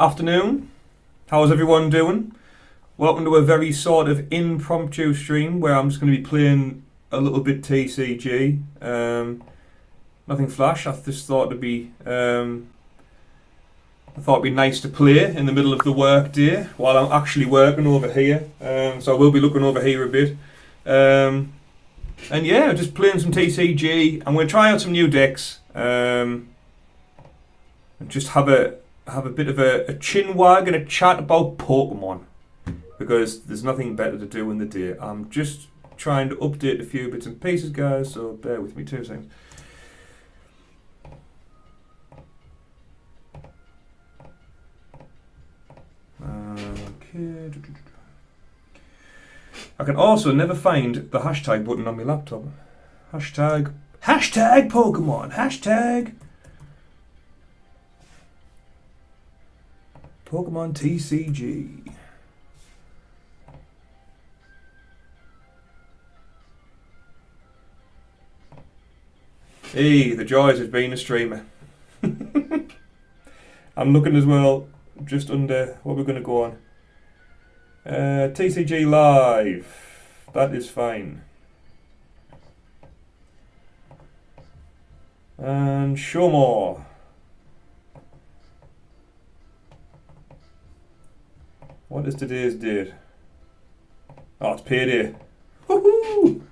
Afternoon. How's everyone doing? Welcome to a very sort of impromptu stream where I'm just going to be playing a little bit TCG. Nothing flash. I just thought it'd be nice to play in the middle of the work day while I'm actually working over here. So I will be looking over here a bit. And yeah, just playing some TCG. I'm going to try out some new decks. And just have a bit of a chin wag and a chat about Pokemon, because there's nothing better to do in the day. I'm just trying to update a few bits and pieces, guys, so bear with me 2 seconds. Okay. I can also never find the hashtag button on my laptop. Hashtag Pokemon. Hashtag Pokemon TCG. Hey, the joys of being a streamer. I'm looking as well, just under what we're going to go on. TCG Live. That is fine. And show more. What is today's date? Oh, it's payday. Woohoo!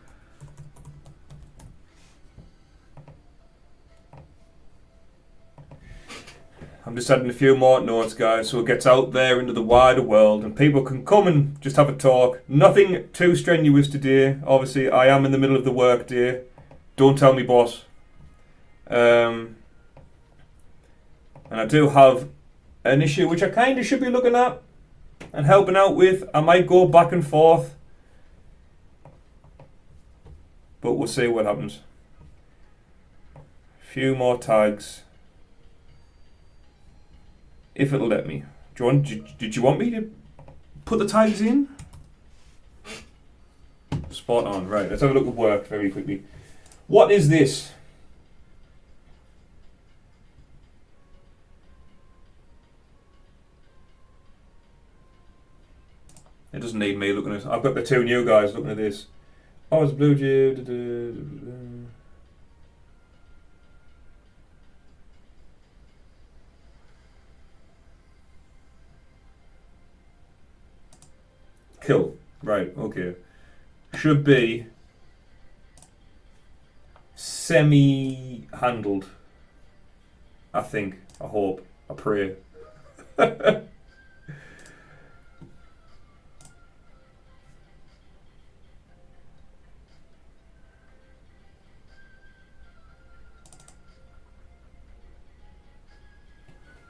I'm just adding a few more notes, guys, so it gets out there into the wider world and people can come and just have a talk. Nothing too strenuous today. Obviously, I am in the middle of the work day. Don't tell me, boss. And I do have an issue which I kind of should be looking at and helping out with. I might go back and forth, but we'll see what happens. Few more tags, if it'll let me. Did you want me to put the tags in? Spot on. Right, let's have a look at work very quickly. What is this? It doesn't need me looking at it. I've got the 2 new guys looking at this. Oh, it's Blue Jay. Cool. Right, okay. Should be semi-handled. I think. I hope. I pray.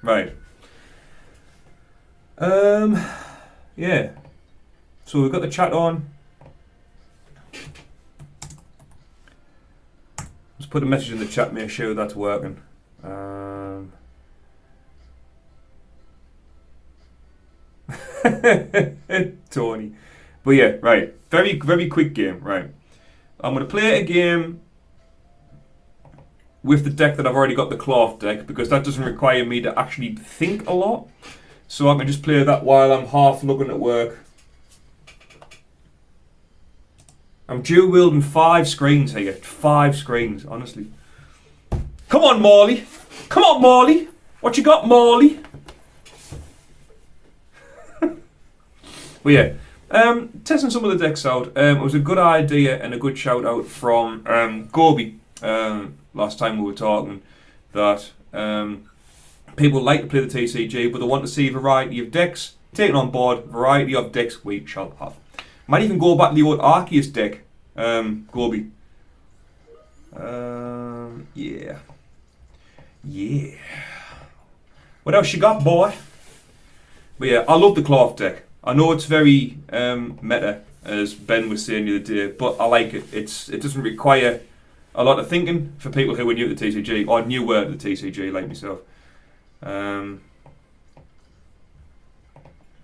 Right. Yeah. So we've got the chat on. Let's put a message in the chat, make sure that's working. Tony. But yeah, right. Very, very quick game, right. I'm going to play a game with the deck that I've already got, the cloth deck, because that doesn't require me to actually think a lot. So I can just play that while I'm half looking at work. I'm dual wielding 5 screens here. 5 screens, honestly. Come on, Morley. Come on, Morley. What you got, Morley? Well, yeah. Testing some of the decks out. It was a good idea and a good shout out from Gobi. Last time we were talking that people like to play the TCG, but they want to see a variety of decks. Taking on board, variety of decks we shall have. Might even go back to the old Arceus deck, Gobi. Yeah. Yeah. What else you got, boy? But yeah, I love the cloth deck. I know it's very meta, as Ben was saying the other day, but I like it. It doesn't require a lot of thinking for people who are new to the TCG, or newer to the TCG, like myself.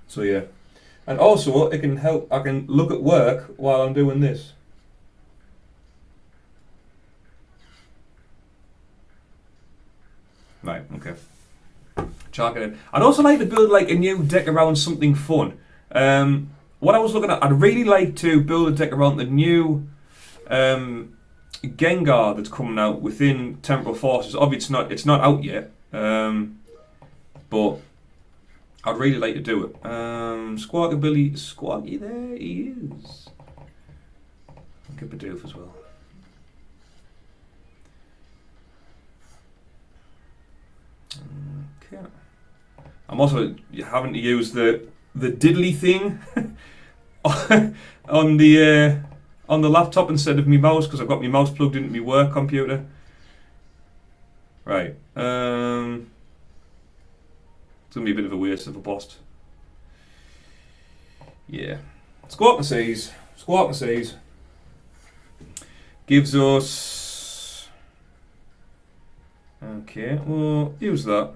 So yeah. And also, it can help, I can look at work while I'm doing this. Right, okay. Chalk it in. I'd also like to build like a new deck around something fun. What I was looking at, I'd really like to build a deck around the new Gengar that's coming out within Temporal Forces. Obviously, it's not out yet, but I'd really like to do it. Squawky, there he is. I'll get Bidoof as well. Okay. I'm also having to use the diddly thing on the laptop instead of my mouse because I've got my mouse plugged into my work computer. Right. It's gonna be a bit of a waste of a bust. Yeah. Squawk and Seas. Squawk and Seas gives us. Okay, we'll use that.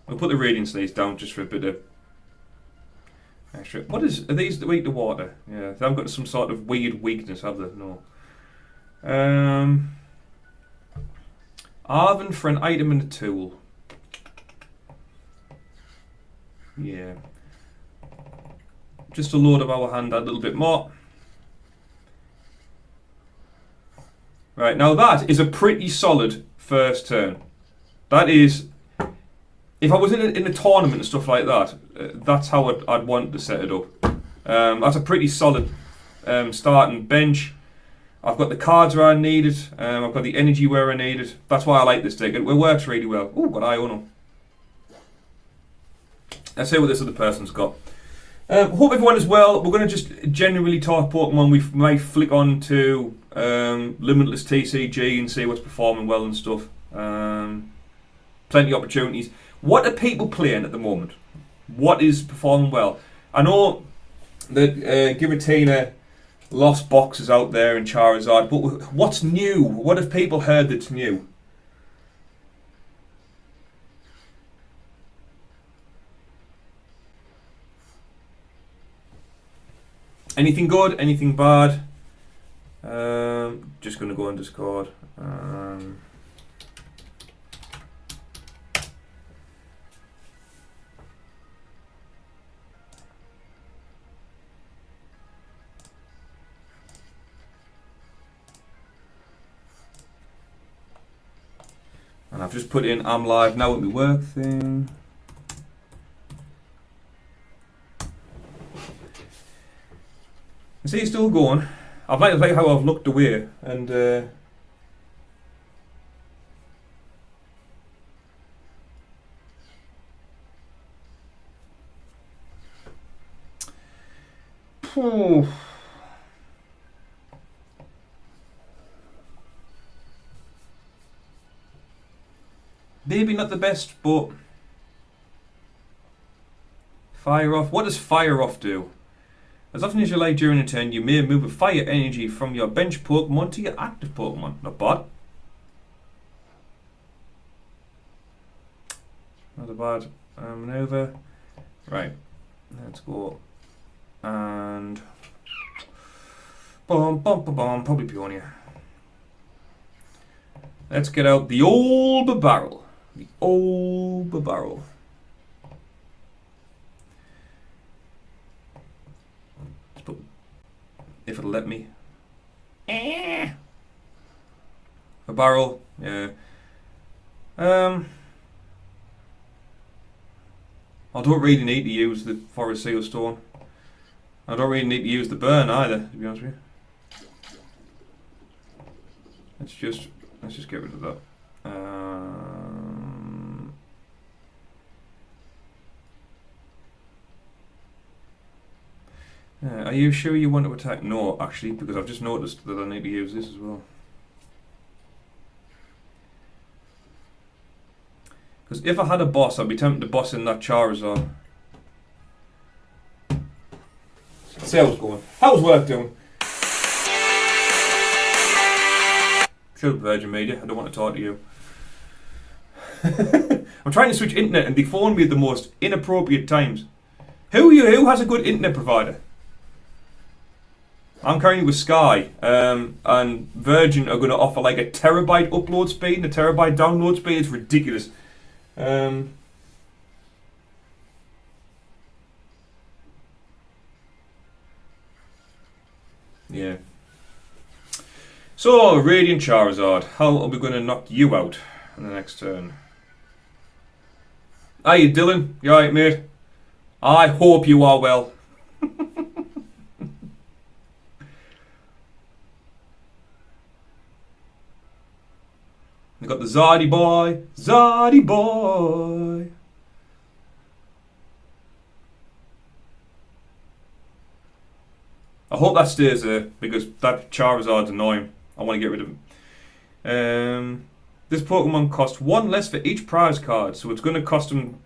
We'll put the Radiant Slays down just for a bit of extra. Are these that weak to water? Yeah, they haven't got some sort of weird weakness, have they? No. Arven for an item and a tool. Yeah. Just to load up our hand a little bit more. Right, now that is a pretty solid first turn. That is, if I was in a tournament and stuff like that, that's how I'd want to set it up. That's a pretty solid starting bench. I've got the cards where I need it. I've got the energy where I need it. That's why I like this deck. It works really well. Oh, got Iono. Let's see what this other person's got. Hope everyone is well. We're going to just generally talk Pokemon. We might flick on to Limitless TCG and see what's performing well and stuff. Plenty of opportunities. What are people playing at the moment? What is performing well? I know that Giratina lost boxes out there in Charizard, but what's new? What have people heard that's new? Anything good? Anything bad? Just going to go on Discord. And I've just put in I'm live now with my work thing. See, it's still going. I've liked how I've looked away and maybe not the best, but Fire Off. What does Fire Off do? As often as you like during a turn, you may move a fire energy from your bench Pokemon to your active Pokemon. Not bad. Not a bad maneuver. Right. Let's go. And probably Peonia. Let's get out the old barrel. The old barrel. If it'll let me. A barrel, yeah. I don't really need to use the Forest Seal Stone. I don't really need to use the burn either, to be honest with you. Let's just get rid of that. Are you sure you want to attack? No, actually, because I've just noticed that I need to use this as well. Because if I had a boss, I'd be tempted to boss in that Charizard. Let's see how it's going. How's work doing? Shut up, Virgin Media. I don't want to talk to you. I'm trying to switch internet and they phone me at the most inappropriate times. Who has a good internet provider? I'm currently with Sky, and Virgin are going to offer like a terabyte upload speed and a terabyte download speed. It's ridiculous. Yeah. So, Radiant Charizard, how are we going to knock you out in the next turn? Hiya, Dylan. You alright, mate? I hope you are well. We got the Zardy boy. Zardy boy. I hope that stays there because that Charizard's annoying. I want to get rid of him. This Pokemon costs 1 less for each prize card, so it's going to cost him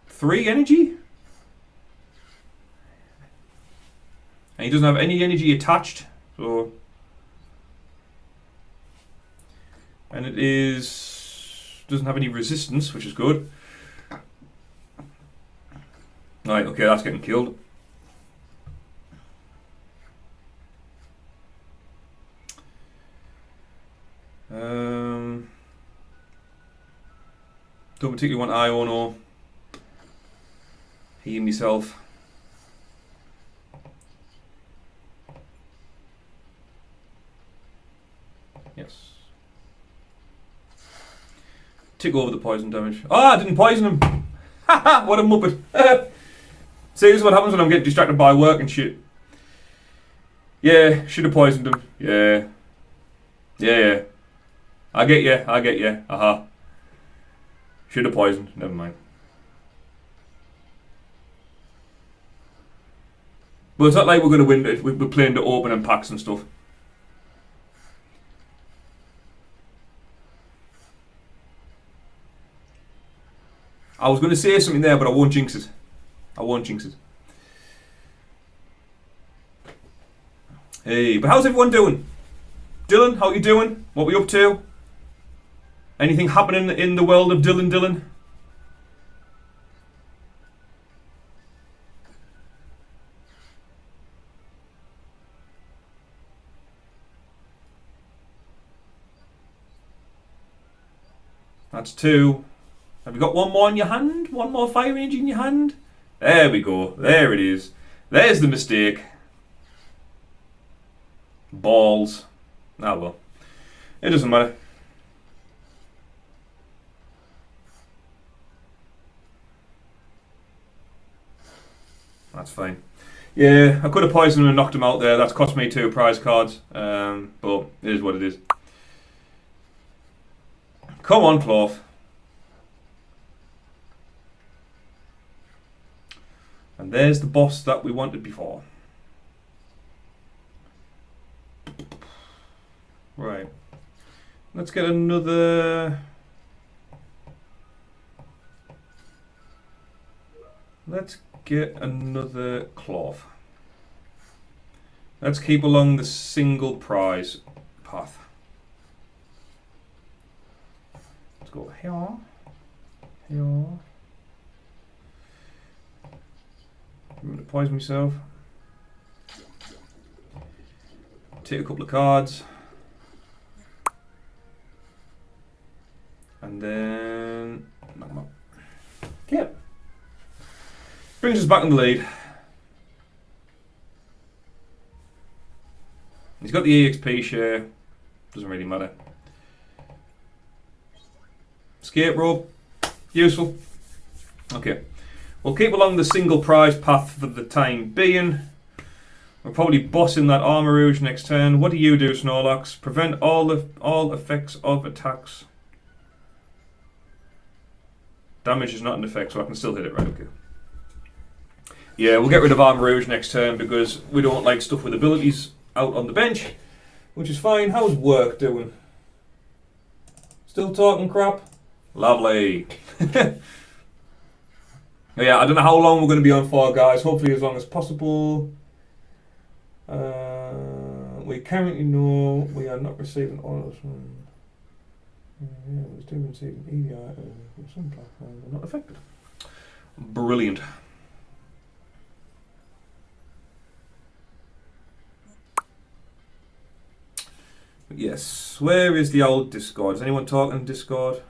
3 energy? And he doesn't have any energy attached, so... And it doesn't have any resistance, which is good. Right, okay, that's getting killed. Don't particularly want Iono. Heal myself. Yes. Tick over the poison damage. Oh, I didn't poison him! Haha, what a muppet! See, this is what happens when I'm getting distracted by work and shit. Yeah, should have poisoned him. Yeah. Yeah. I get you. Aha. Should have poisoned. Never mind. But it's not like we're going to win it. We're playing to open and packs and stuff. I was going to say something there, but I won't jinx it. Hey, but how's everyone doing? Dylan, how you doing? What we up to? Anything happening in the world of Dylan? That's 2. Have you got one more in your hand? One more fire energy in your hand? There we go. There it is. There's the mistake. Balls. Ah well. It doesn't matter. That's fine. Yeah, I could have poisoned him and knocked him out there. That's cost me 2 prize cards. But it is what it is. Come on, Cloth. And there's the boss that we wanted before. Right. Let's get another... Let's get another cloth. Let's keep along the single prize path. Let's go here. Here. I'm going to poison myself. Take a couple of cards. And then knock them out. Yeah. Brings us back in the lead. He's got the EXP share. Doesn't really matter. Escape rope. Useful. Okay. We'll keep along the single prize path for the time being. We're probably bossing that Armor Rouge next turn. What do you do, Snorlax? Prevent all effects of attacks. Damage is not an effect, so I can still hit it, right? Okay. Yeah, we'll get rid of Armor Rouge next turn because we don't like stuff with abilities out on the bench, which is fine. How's work doing? Still talking crap? Lovely. Yeah, I don't know how long we're going to be on for, guys. Hopefully as long as possible. We currently know we are not receiving orders from... Yeah, we're still receiving EDI from some platforms. We're not affected. Brilliant. Yes, where is the old Discord? Is anyone talking in Discord?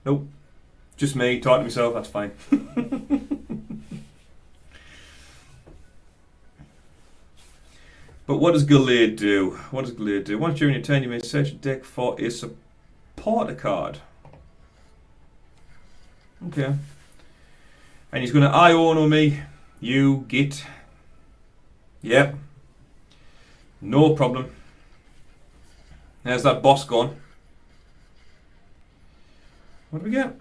Nope. Just me talking to myself, that's fine. But what does Gallade do? What does Gallade do? Once during your turn, you may search your deck for a supporter card. Okay. And he's going to Iono me. You git. Yep. No problem. There's that boss gone. What do we get?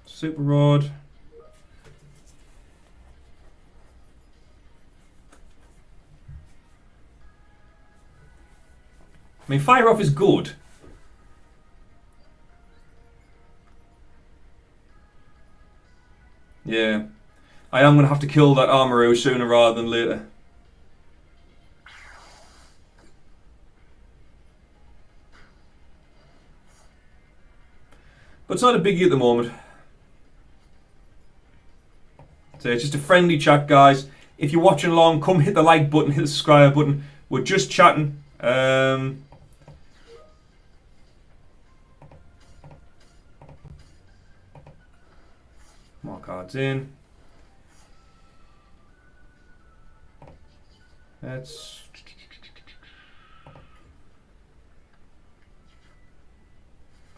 Super Rod. I mean, Fire Off is good. Yeah. I am going to have to kill that Armoroo sooner rather than later. But it's not a biggie at the moment. So it's just a friendly chat, guys. If you're watching along, come hit the like button, hit the subscribe button. We're just chatting. More cards in. That's...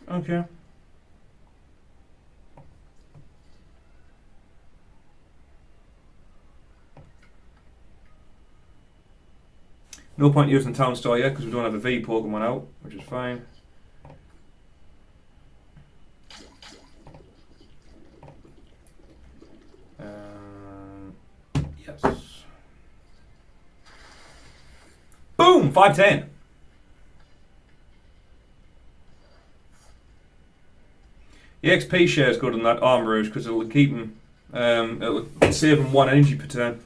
Okay. No point using Town Store yet because we don't have a V Pokemon out, which is fine. Yes. Boom! 510. The XP share is good on that Armoroo because it'll keep him, it'll save him 1 energy per turn.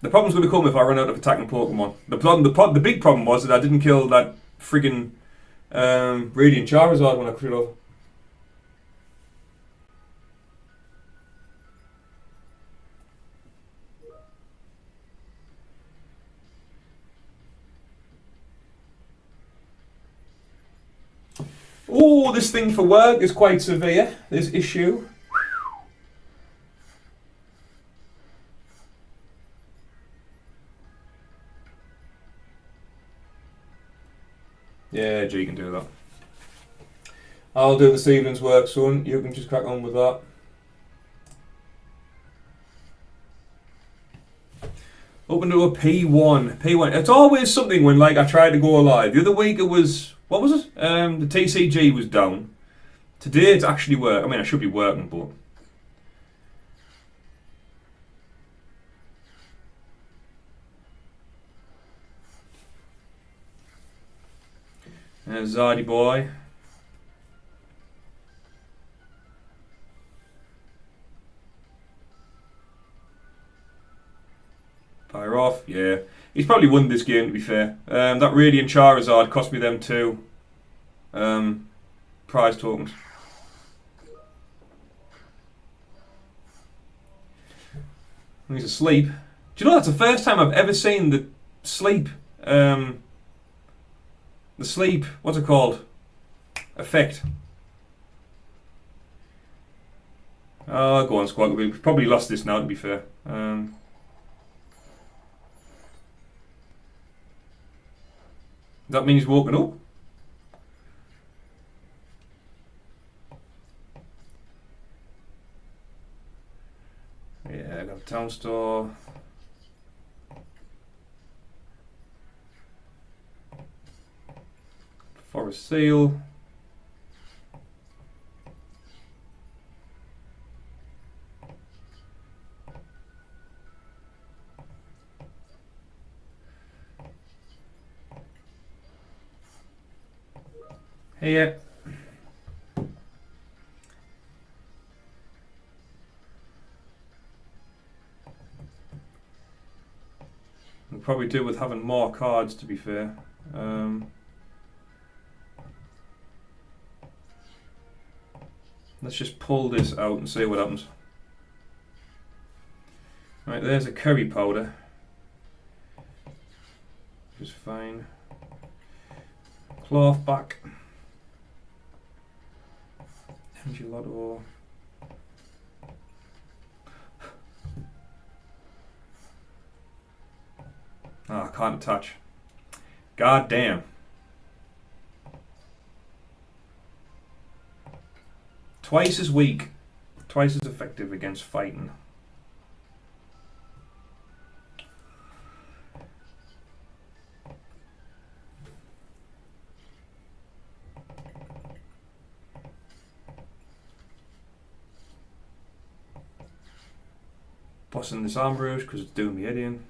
The problem's going to come if I run out of attacking Pokemon. The big problem was that I didn't kill that friggin' Radiant Charizard when I cut it off. Oh, this thing for work is quite severe, this issue. Yeah, G can do that. I'll do this evening's work, son. You can just crack on with that. Open to a P1. P1. It's always something when like I try to go live. The other week it was, what was it? The TCG was down. Today it's actually work. I mean, I should be working, but... There's Zardy boy. Fire off, yeah. He's probably won this game, to be fair. That Radiant Charizard cost me them 2 prize tokens. He's asleep. Do you know that's the first time I've ever seen the sleep... the sleep, what's it called? Effect. Oh, go on, Squawk. We've probably lost this now, to be fair. Does that mean he's woken up? Yeah, I got the Town Store. Forest Seal. Here. We'll probably do with having more cards, to be fair. Let's just pull this out and see what happens. Right, there's a curry powder. is fine. Cloth back. MG Lotto. Oh, I can't attach. God damn. Twice as weak, twice as effective against fighting. Bossing this arm bruise because it's doing me head in.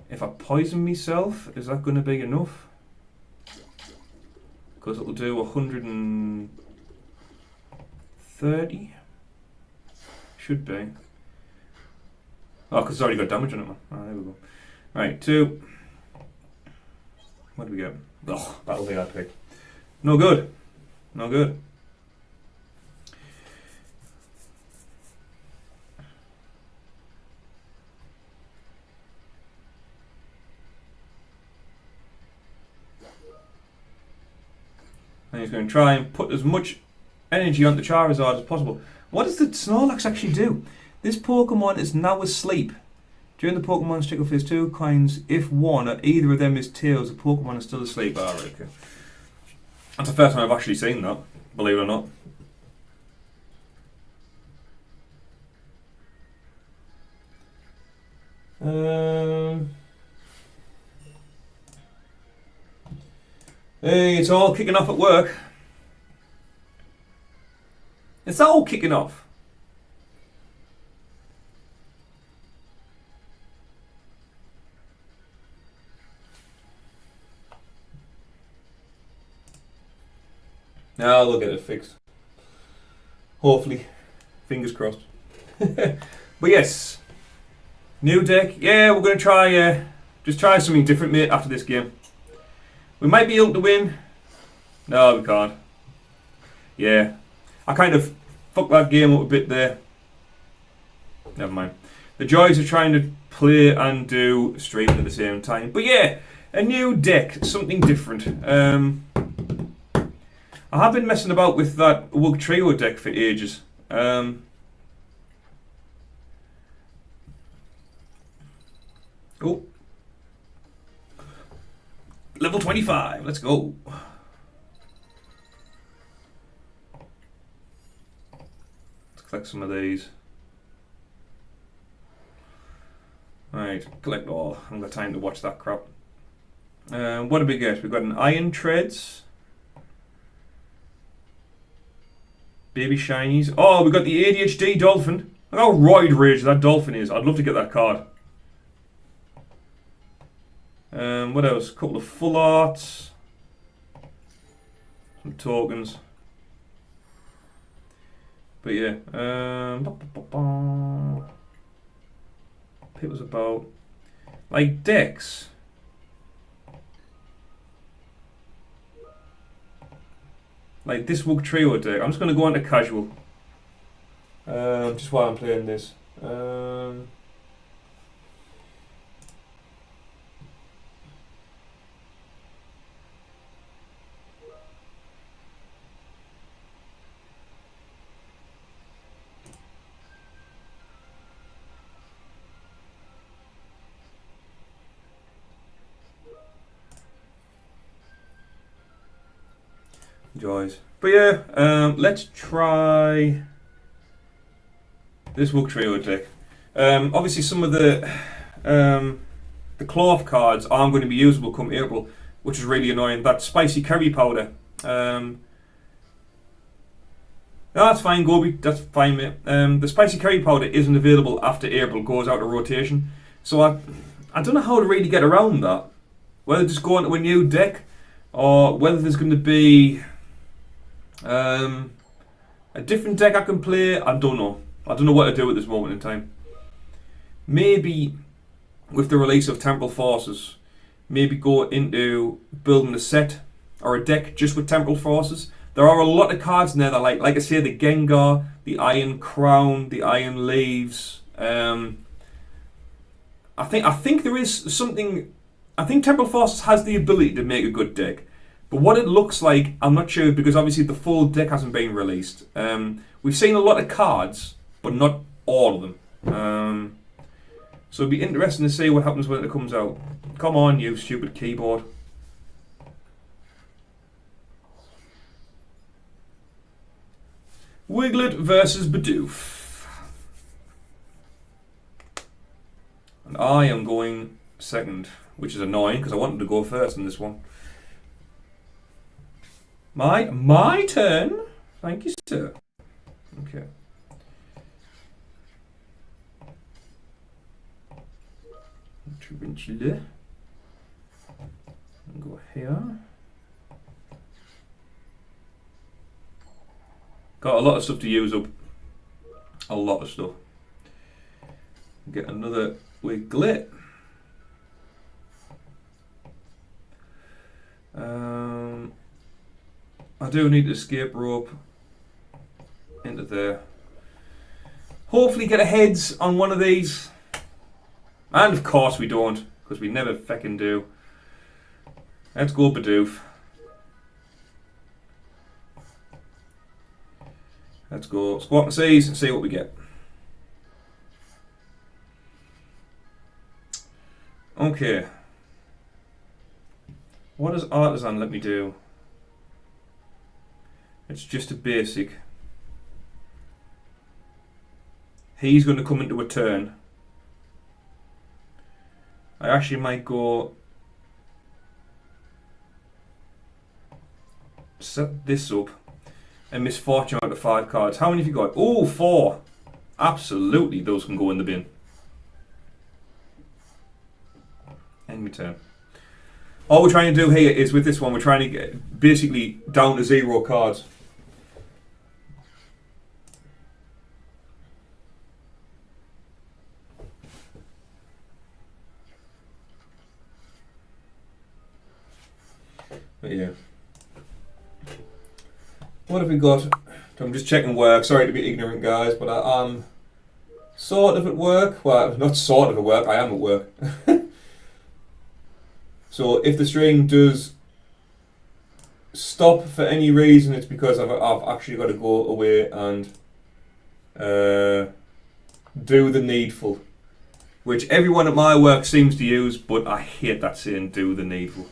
If I poison myself, is that going to be enough? Because it'll do 130. Should be. Oh, because it's already got damage on it, man. Ah, there we go. Right, 2. What do we get? Oh, Battle VIP. No good. No good. And he's going to try and put as much energy onto Charizard as possible. What does the Snorlax actually do? This Pokemon is now asleep. During the Pokemon's cycle phase 2 coins, if one or either of them is tails, the Pokemon is still asleep. Ah, right, okay. That's the first time I've actually seen that, believe it or not. Hey, it's all kicking off at work. It's all kicking off. Now they'll get it fixed. Hopefully. Fingers crossed. But yes. New deck. Yeah, we're going to try, just try something different, mate, after this game. We might be able to win. No, we can't. Yeah. I kind of fucked that game up a bit there. Never mind. The joys of trying to play and do streaming at the same time. But yeah, a new deck. Something different. I have been messing about with that Wug Trio deck for ages. Oh. Level 25, let's go. Let's collect some of these. Right, collect all. I haven't got time to watch that crap. What did we get? We've got an Iron Treads. Baby Shinies. Oh, we got the ADHD Dolphin. Look how roid rage that Dolphin is. I'd love to get that card. What else? A couple of full arts. Some tokens. But yeah. It was about like decks. Like this Wug Trio deck. I'm just going to go on to casual. Just while I'm playing this. Joys. But yeah, let's try this Wug Trio deck. Obviously some of the cloth cards aren't going to be usable come April, which is really annoying. That spicy curry powder. No, that's fine, Gobi. That's fine, mate. The spicy curry powder isn't available after April, goes out of rotation. So I don't know how to really get around that. Whether just go into a new deck, or whether there's going to be a different deck I can play. I don't know. I don't know what to do at this moment in time. Maybe with the release of Temporal Forces, maybe go into building a set or a deck just with Temporal Forces. There are a lot of cards in there that like I say, the Gengar, the Iron Crown, the Iron Leaves, I think there is something. I think Temporal Forces has the ability to make a good deck, but what it looks like, I'm not sure, because obviously the full deck hasn't been released. We've seen a lot of cards, but not all of them. So it'd be interesting to see what happens when it comes out. Come on, you stupid keyboard. Wiglet versus Bidoof. And I am going second, which is annoying because I wanted to go first in this one. My turn. Thank you, sir. Okay. Tarantula. Go here. Got a lot of stuff to use up. A lot of stuff. Get another Wiglet. I do need to escape rope into there. Hopefully get a heads on one of these. And of course we don't, because we never feckin' do. Let's go Bidoof. Let's go Squawk and Seize and see what we get. Okay. What does Artisan let me do? It's just a basic. He's going to come into a turn. I actually might go set this up and Misfortune out of 5 cards. How many have you got? Oh, 4. Absolutely, those can go in the bin. End my turn. All we're trying to do here is with this one, we're trying to get basically down to 0 cards. But yeah. What have we got? I'm just checking work. Sorry to be ignorant, guys, but I'm sort of at work. Well, not sort of at work. I am at work. So if the stream does stop for any reason, it's because I've actually got to go away and do the needful, which everyone at my work seems to use, but I hate that saying, do the needful.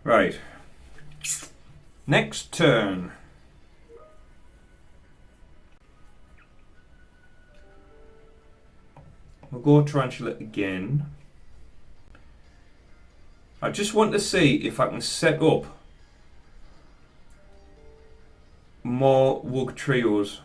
Right. Next turn. We'll go Tarantula again. I just want to see if I can set up more Wug Trios.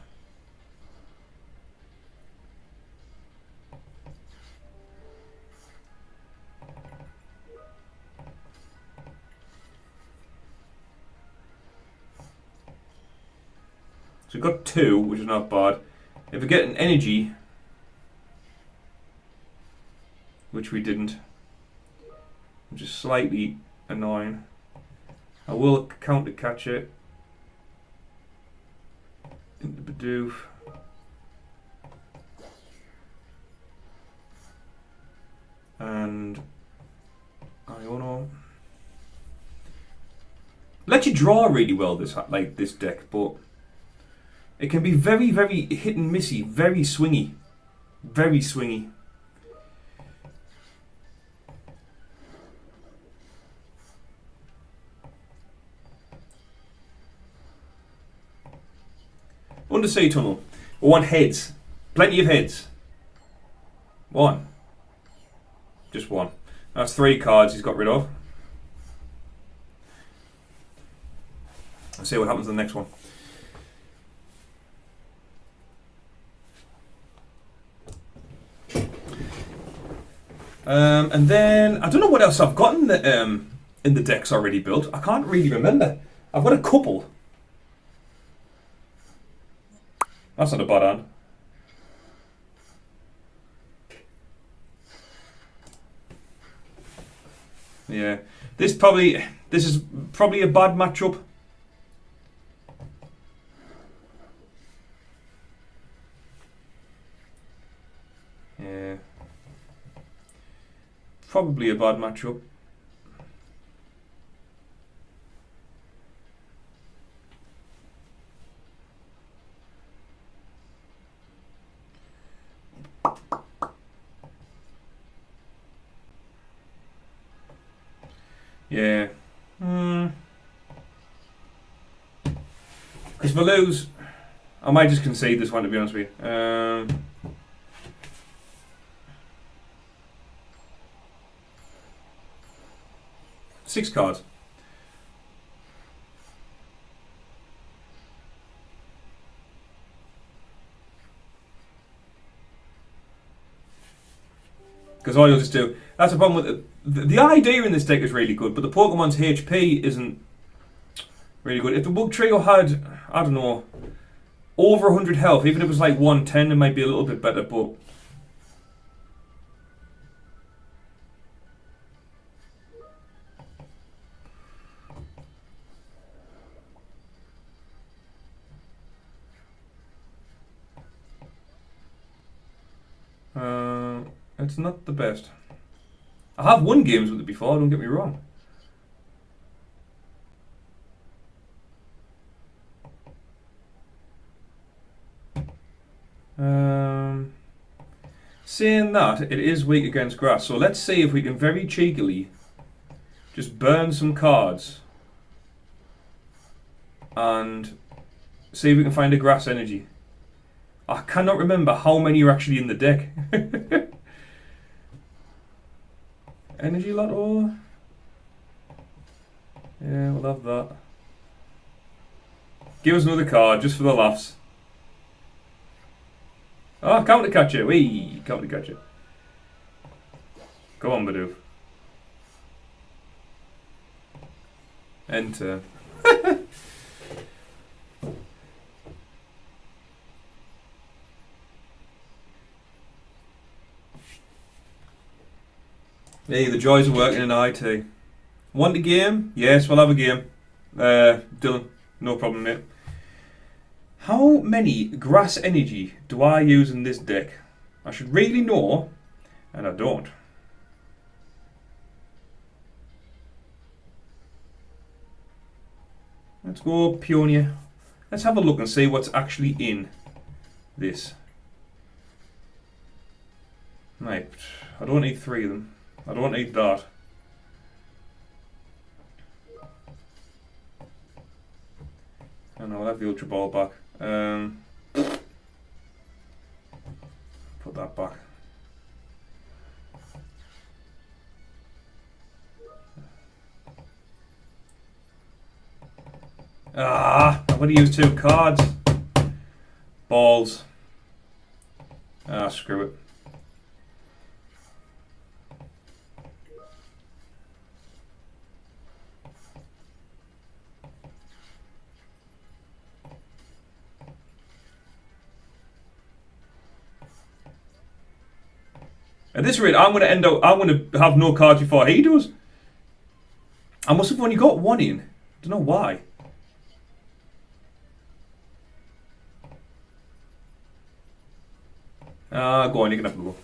So we've got 2, which is not bad. If we get an energy, which we didn't, which is slightly annoying, I will counter catch it into Bidoof. And I don't know. Let you draw really well this deck, but it can be very, very hit and missy, very swingy, very swingy. Undersea Tunnel. We want heads. Plenty of heads. 1. Just 1. That's 3 cards he's got rid of. Let's see what happens in the next one. And then I don't know what else I've got in the decks already built. I can't really remember. I've got a couple. That's not a bad hand. Yeah, this is probably a bad matchup. probably a bad matchup. Yeah. Because if I lose, I might just concede this one, to be honest with you. 6 cards. Because all you'll just do... That's the problem with it. The idea in this deck is really good, but the Pokemon's HP isn't really good. If the Bug Trio had, I don't know, over 100 health, even if it was like 110, it might be a little bit better, but... it's not the best. I have won games with it before, don't get me wrong. Saying that, it is weak against grass, so let's see if we can very cheekily just burn some cards and see if we can find a grass energy. I cannot remember how many are actually in the deck. Energy Lotto? Yeah, we'll have that. Give us another card, just for the laughs. Oh, Counter Catcher! Wee! Counter Catcher. Go on, Bidoof. Enter. Hey, the joys of working in IT. Want a game? Yes, we'll have a game. Dylan, no problem, mate. How many grass energy do I use in this deck? I should really know, and I don't. Let's go Pioneer. Let's have a look and see what's actually in this. Right, I don't need 3 of them. I don't need that. And I'll have the Ultra Ball back. Put that back. Ah, I'm going to use 2 cards. Balls. Ah, screw it. At this rate, I'm going to have no cards before he does. I must have only got 1 in. I don't know why. Go on, you can have a go.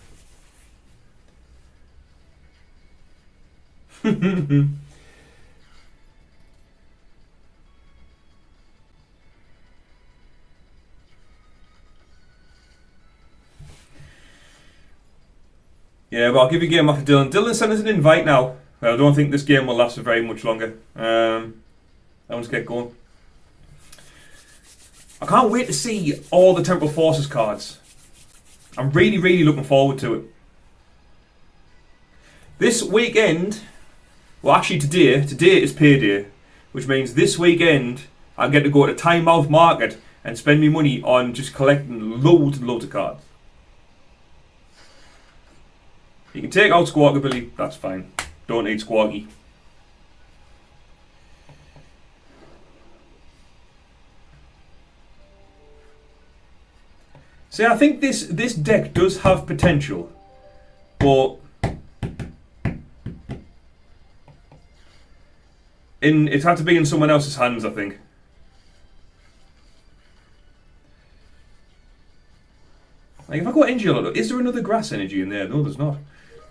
Yeah, but I'll give you a game after Dylan. Dylan sent us an invite now. I don't think this game will last for very much longer. Let's get going. I can't wait to see all the Temporal Forces cards. I'm really, really looking forward to it. This weekend, well actually today is payday, which means this weekend I get to go to Tynemouth Market and spend my money on just collecting loads and loads of cards. You can take out Squawkabilly, that's fine. Don't need Squawky. See, I think this deck does have potential, but it had to be in someone else's hands, I think. Like if I got Angelo, is there another grass energy in there? No, there's not.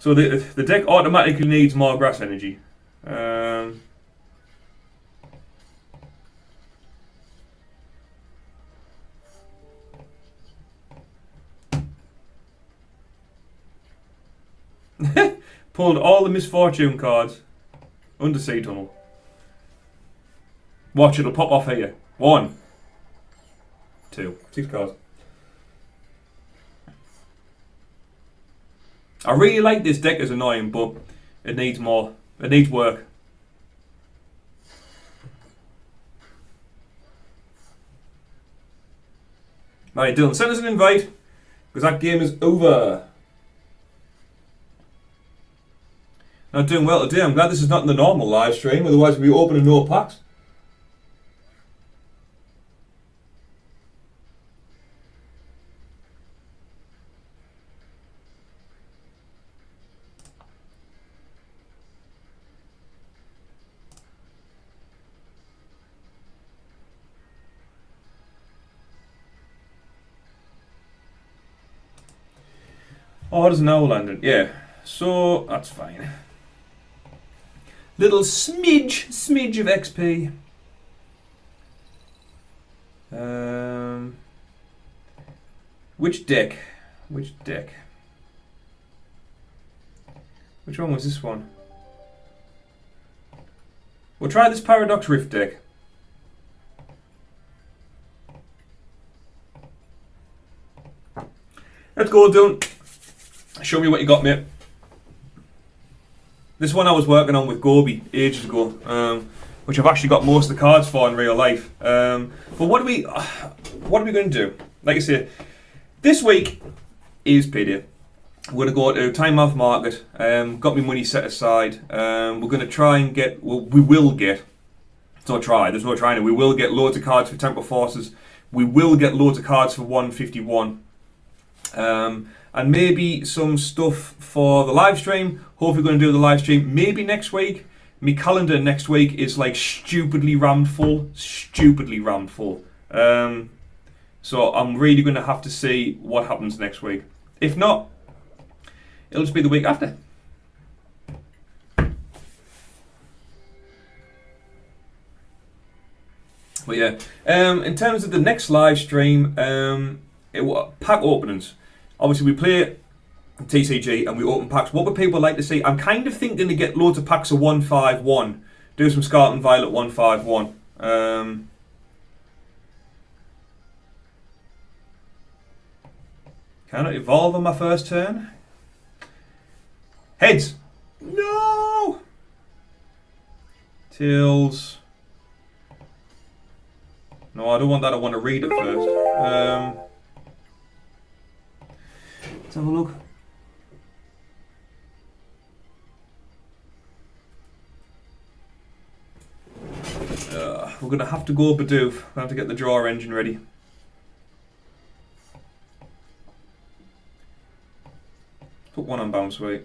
So the deck automatically needs more grass energy. Pulled all the misfortune cards. Undersea tunnel. Watch, it'll pop off here. 1, 2, 6 cards. I really like this deck as annoying, but it needs more. It needs work. Right, Dylan, send us an invite, because that game is over. Not doing well today. I'm glad this is not in the normal live stream, otherwise we'd be opening no packs. Oh, there's an owl landing. Yeah, so that's fine. Little smidge of XP. Which deck? Which deck? Which one was this one? We'll try this Paradox Rift deck. Let's go, Dylan. Show me what you got, mate. This one I was working on with Gobi ages ago, which I've actually got most of the cards for in real life. But what are we going to do? Like I say, this week is payday. We're going to go to Time Off Market. Got my money set aside. We're going to try and get. Well, we will get. It's not try. There's no trying. We will get loads of cards for Temple Forces. We will get loads of cards for 151. And maybe some stuff for the live stream. Hopefully going to do the live stream maybe next week. My calendar next week is like stupidly rammed full. So I'm really going to have to see what happens next week. If not, it'll just be the week after. But yeah, in terms of the next live stream, pack openings. Obviously, we play TCG and we open packs. What would people like to see? I'm kind of thinking to get loads of packs of 151. Do some Scarlet and Violet 151. Can I evolve on my first turn? Heads. No. Tails. No, I don't want that. I want to read it first. Let's have a look. We're going to have to go Bidoof. I have to get the drawer engine ready. Put one on bounce weight.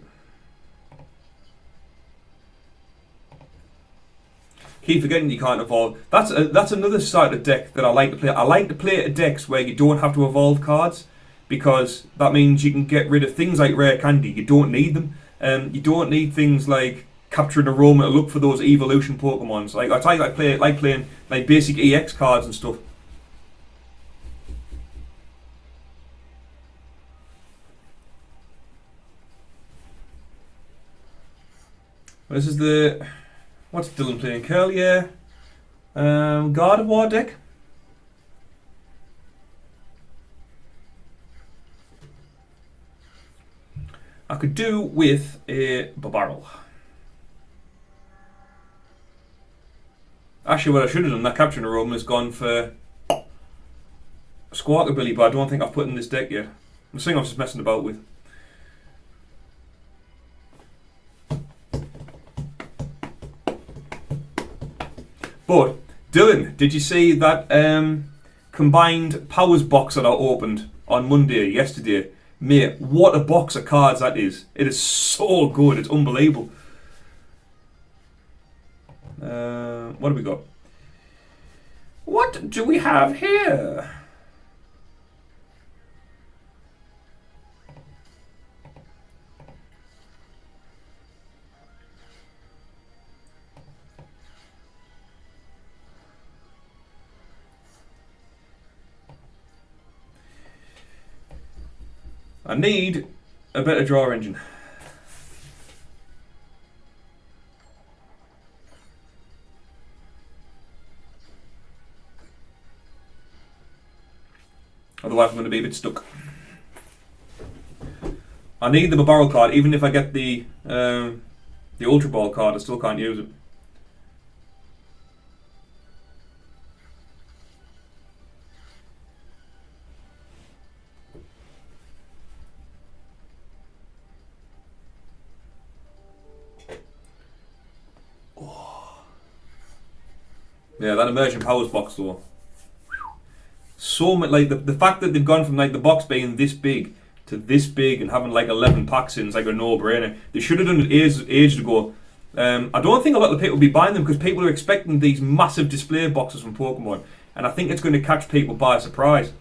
Keep forgetting you can't evolve. That's another side of deck that I like to play. I like to play at decks where you don't have to evolve cards, because that means you can get rid of things like rare candy. You don't need them. You don't need things like capturing aroma to look for those evolution Pokemons. Like I like playing like basic EX cards and stuff. This is the. What's Dylan playing? Curl, yeah. God of War deck. I could do with a Barbarrel. Actually, what I should have done, that capturing aroma has gone for Squawkabilly, but I don't think I've put in this deck yet. The thing I was just messing about with. But, Dylan, did you see that combined powers box that I opened on Monday, yesterday? Mate, what a box of cards that is. It is so good, it's unbelievable. What have we got? What do we have here? I need a better draw engine. Otherwise I'm going to be a bit stuck. I need the barrel card, even if I get the Ultra Ball card, I still can't use it. Oh. Yeah, that immersion powers box though. So much, like the fact that they've gone from like the box being this big to this big and having like 11 packs in is like a no-brainer. They should have done it ages ago. I don't think a lot of people will be buying them because people are expecting these massive display boxes from Pokemon, and I think it's going to catch people by surprise.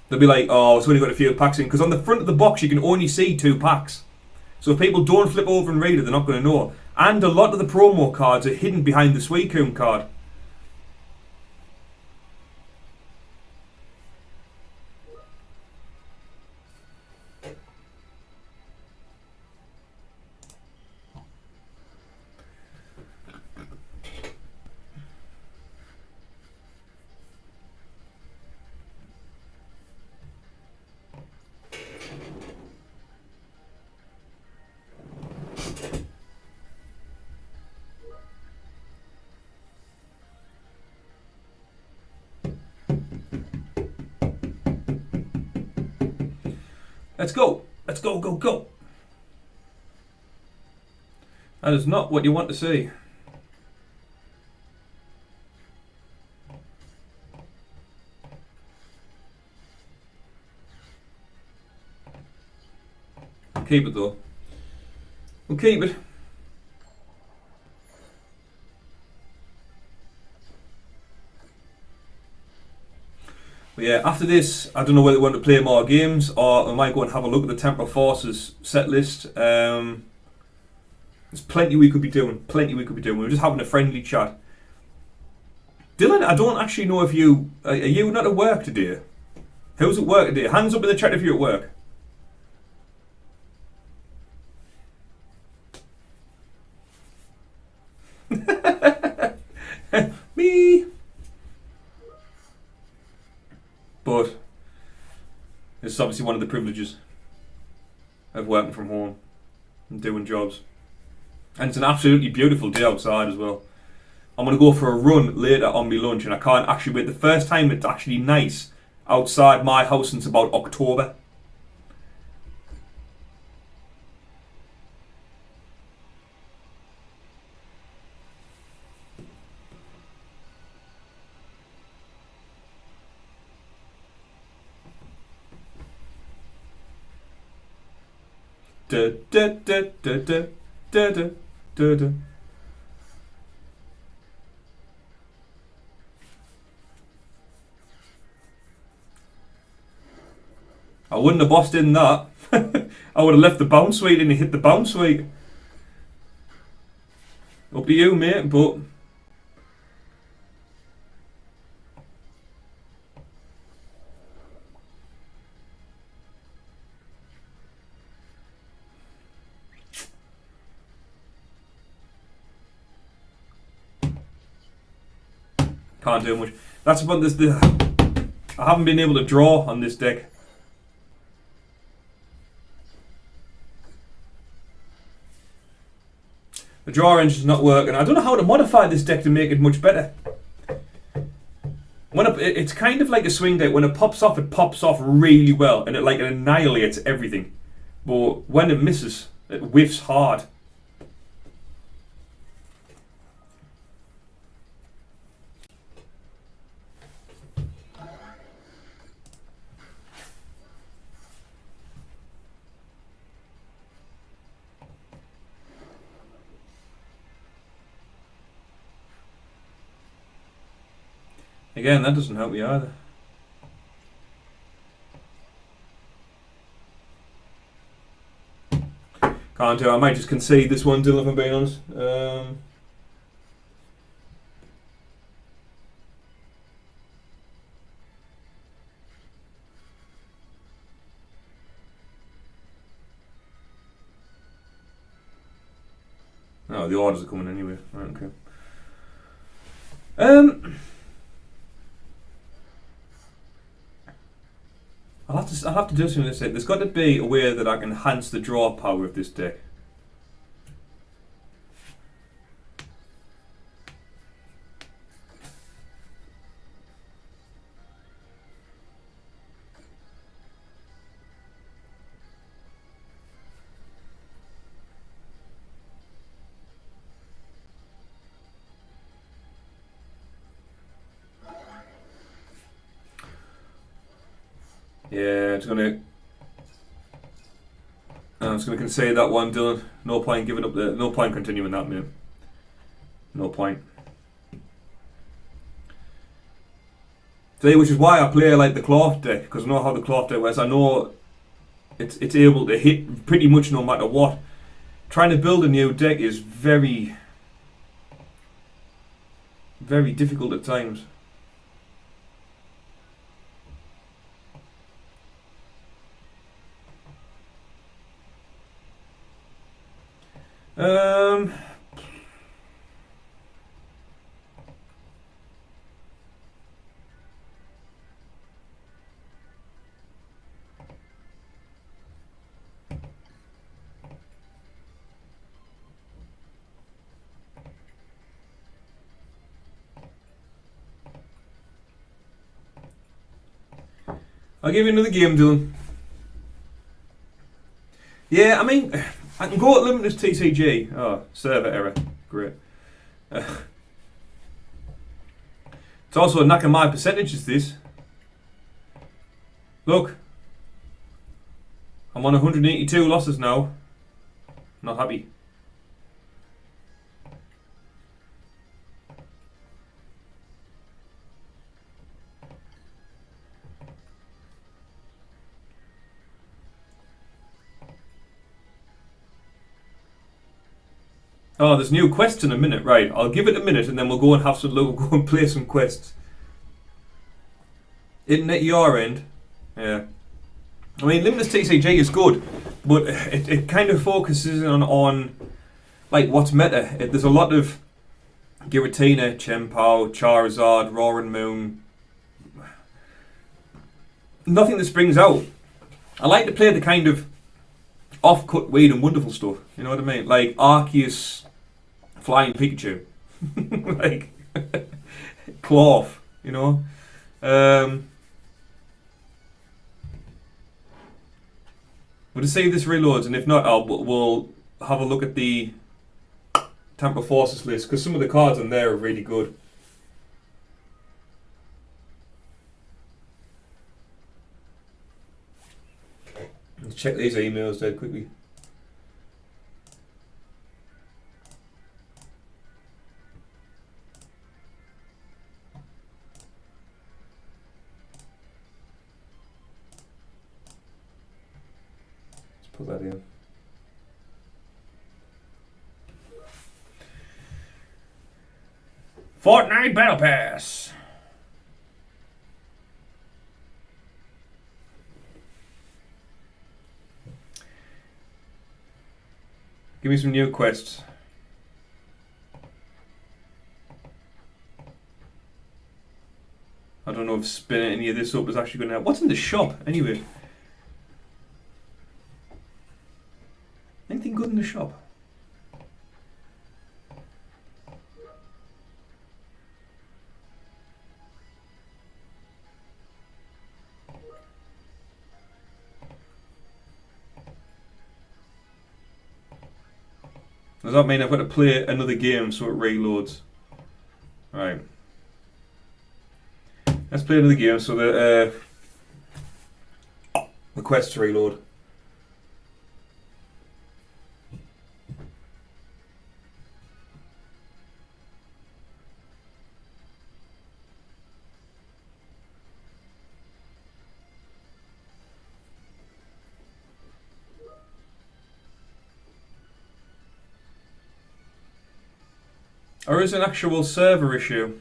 They'll be like, oh, it's only got a few packs in, because on the front of the box you can only see 2 packs. So if people don't flip over and read it, they're not going to know. And a lot of the promo cards are hidden behind the Suicune card. Let's go. Let's go, go, go. That is not what you want to see. Keep it though. We'll keep it. But yeah, after this, I don't know whether we want to play more games or I might go and have a look at the Temporal Forces set list. There's plenty we could be doing. Plenty we could be doing. We were just having a friendly chat. Dylan, I don't actually know if you... Are you not at work today? Who's at work today? Hands up in the chat if you're at work. Me. But this is obviously one of the privileges of working from home and doing jobs. And it's an absolutely beautiful day outside as well. I'm going to go for a run later on my lunch and I can't actually wait. The first time it's actually nice outside my house since about October. Da, da, da, da, da, da, da, da, da. I wouldn't have bossed in that. I would have left the bounce suite and hit the bounce suite. Up to you, mate, but... Can't do much. That's about this. I haven't been able to draw on this deck. The draw engine's not working. I don't know how to modify this deck to make it much better. When it's kind of like a swing deck. When it pops off really well, and it annihilates everything. But when it misses, it whiffs hard. Again, that doesn't help me either. Can't do. I might just concede this one, Dylan, if I'm being honest. Oh, the orders are coming anyway. Right, okay. I'll have to do something with this deck. There's got to be a way that I can enhance the draw power of this deck. Yeah, it's gonna. I'm just gonna concede that one, Dylan. No point giving up the. No point continuing that, mate. No point. See, which is why I play like the cloth deck, because I know how the cloth deck works. I know it's able to hit pretty much no matter what. Trying to build a new deck is very, very difficult at times. I'll give you another game, Dylan. Yeah, I mean, I can go at limitless TCG. Oh, server error. Great. It's also knocking my percentages, this. Look. I'm on 182 losses now. Not happy. Oh, there's new quests in a minute. Right, I'll give it a minute and then we'll go and have some look, go and play some quests. Internet your end. Yeah. I mean, limitless TCG is good, but it kind of focuses on like what's meta. There's a lot of Giratina, Chien-Pao, Charizard, Roaring Moon. Nothing that springs out. I like to play the kind of off-cut, weird and wonderful stuff. You know what I mean? Like Arceus, Flying Pikachu, like Cloth. You know. We'll just see if this reloads, and if not, we'll have a look at the Tampa Forces list, because some of the cards on there are really good. Let's check these emails dead quickly. Let's put that in. Fortnite Battle Pass. Give me some new quests. I don't know if spinning any of this up is actually going to help. What's in the shop anyway? Anything good in the shop? Does that mean I've got to play another game so it reloads? Right. Let's play another game so that the quests reload. Or is it an actual server issue?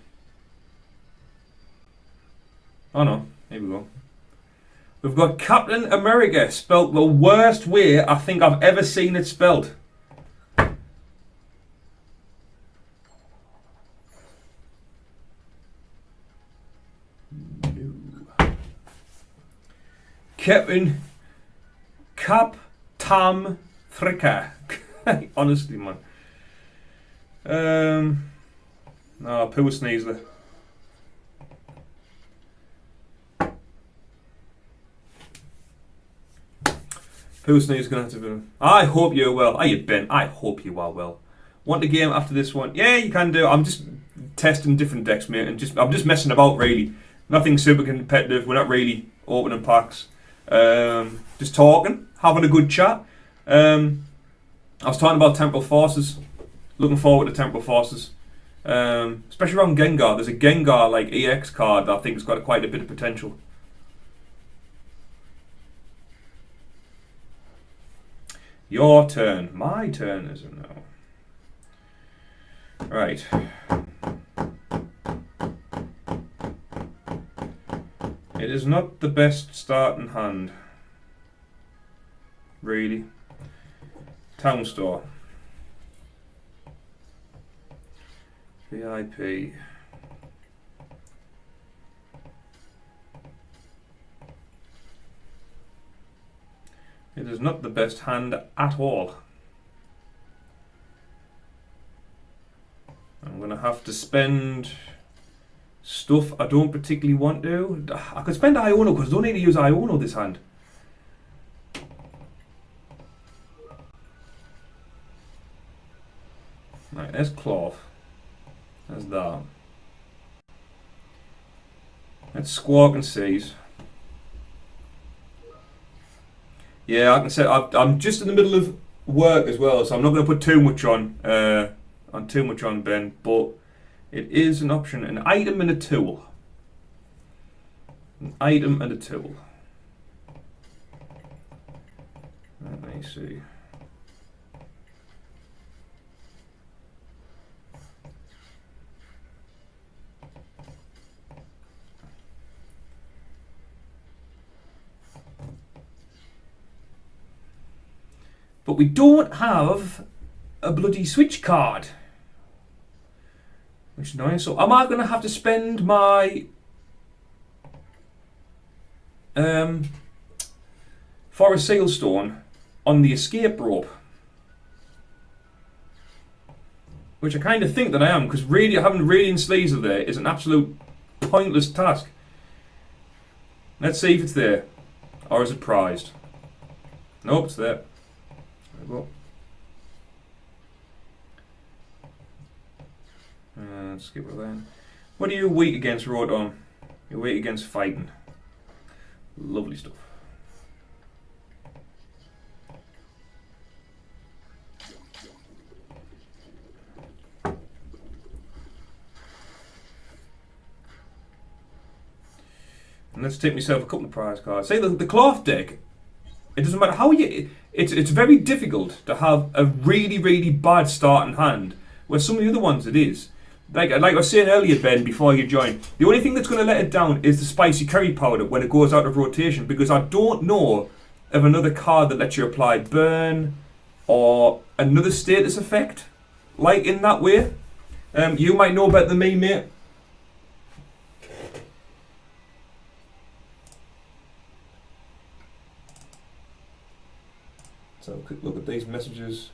Oh no, here we go. We've got Captain America spelt the worst way I think I've ever seen it spelt. Kevin Cap Tam Thricker. Honestly, man. No, Poo Sneezler. Poo Sneezer's gonna have to be. I hope you're well. Are you, Ben? I hope you are well. Want a game after this one? Yeah, you can do. I'm just testing different decks, mate, and I'm just messing about, really. Nothing super competitive. We're not really opening packs. Just talking, having a good chat. I was talking about Temporal Forces. Looking forward to Temporal Forces. Especially around Gengar. There's a Gengar like EX card that I think has got quite a bit of potential. Your turn. My turn, is it now? Right. It is not the best starting hand. Really. Town Store. VIP. It is not the best hand at all. I'm going to have to spend stuff I don't particularly want to. I could spend Iono because I don't need to use Iono this hand. Right, there's Cloth. There's that. Let's Squawk and Seize. Yeah, I can say I'm just in the middle of work as well, so I'm not going to put too much on Ben, but it is an option, an item and a tool. An item and a tool. Let me see. But we don't have a bloody Switch card. Which is nice. So am I going to have to spend my Forest Sealstone on the escape rope? Which I kind of think that I am, because having Radiant Sleazer there is an absolute pointless task. Let's see if it's there. Or is it prized? Nope, it's there. There we go. Skip it then. What are you weak against, Rotom? You're weak against fighting. Lovely stuff. And let's take myself a couple of prize cards. Say the Cloth deck, it doesn't matter how you... It's very difficult to have a really, really bad starting hand, where some of the other ones it is. Like I was saying earlier, Ben, before you joined, the only thing that's going to let it down is the Spicy Curry Powder when it goes out of rotation, because I don't know of another card that lets you apply Burn or another status effect, like in that way. You might know better than me, mate. So a quick look at these messages.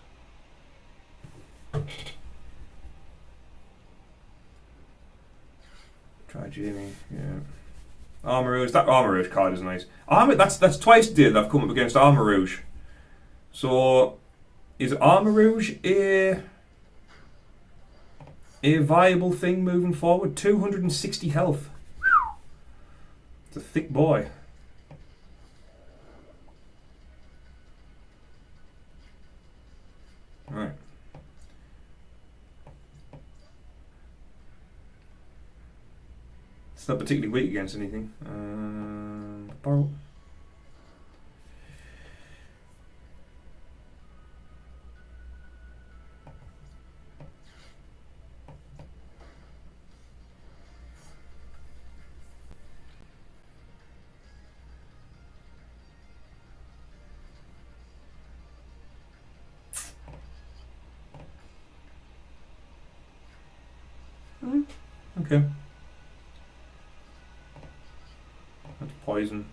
Try Jamie, yeah. Armor Rouge, that Armor Rouge card is nice. That's twice today that I've come up against Armor Rouge. So, is Armor Rouge a viable thing moving forward? 260 health. It's a thick boy. Right. It's not particularly weak against anything. Borrow. Okay. That's poison.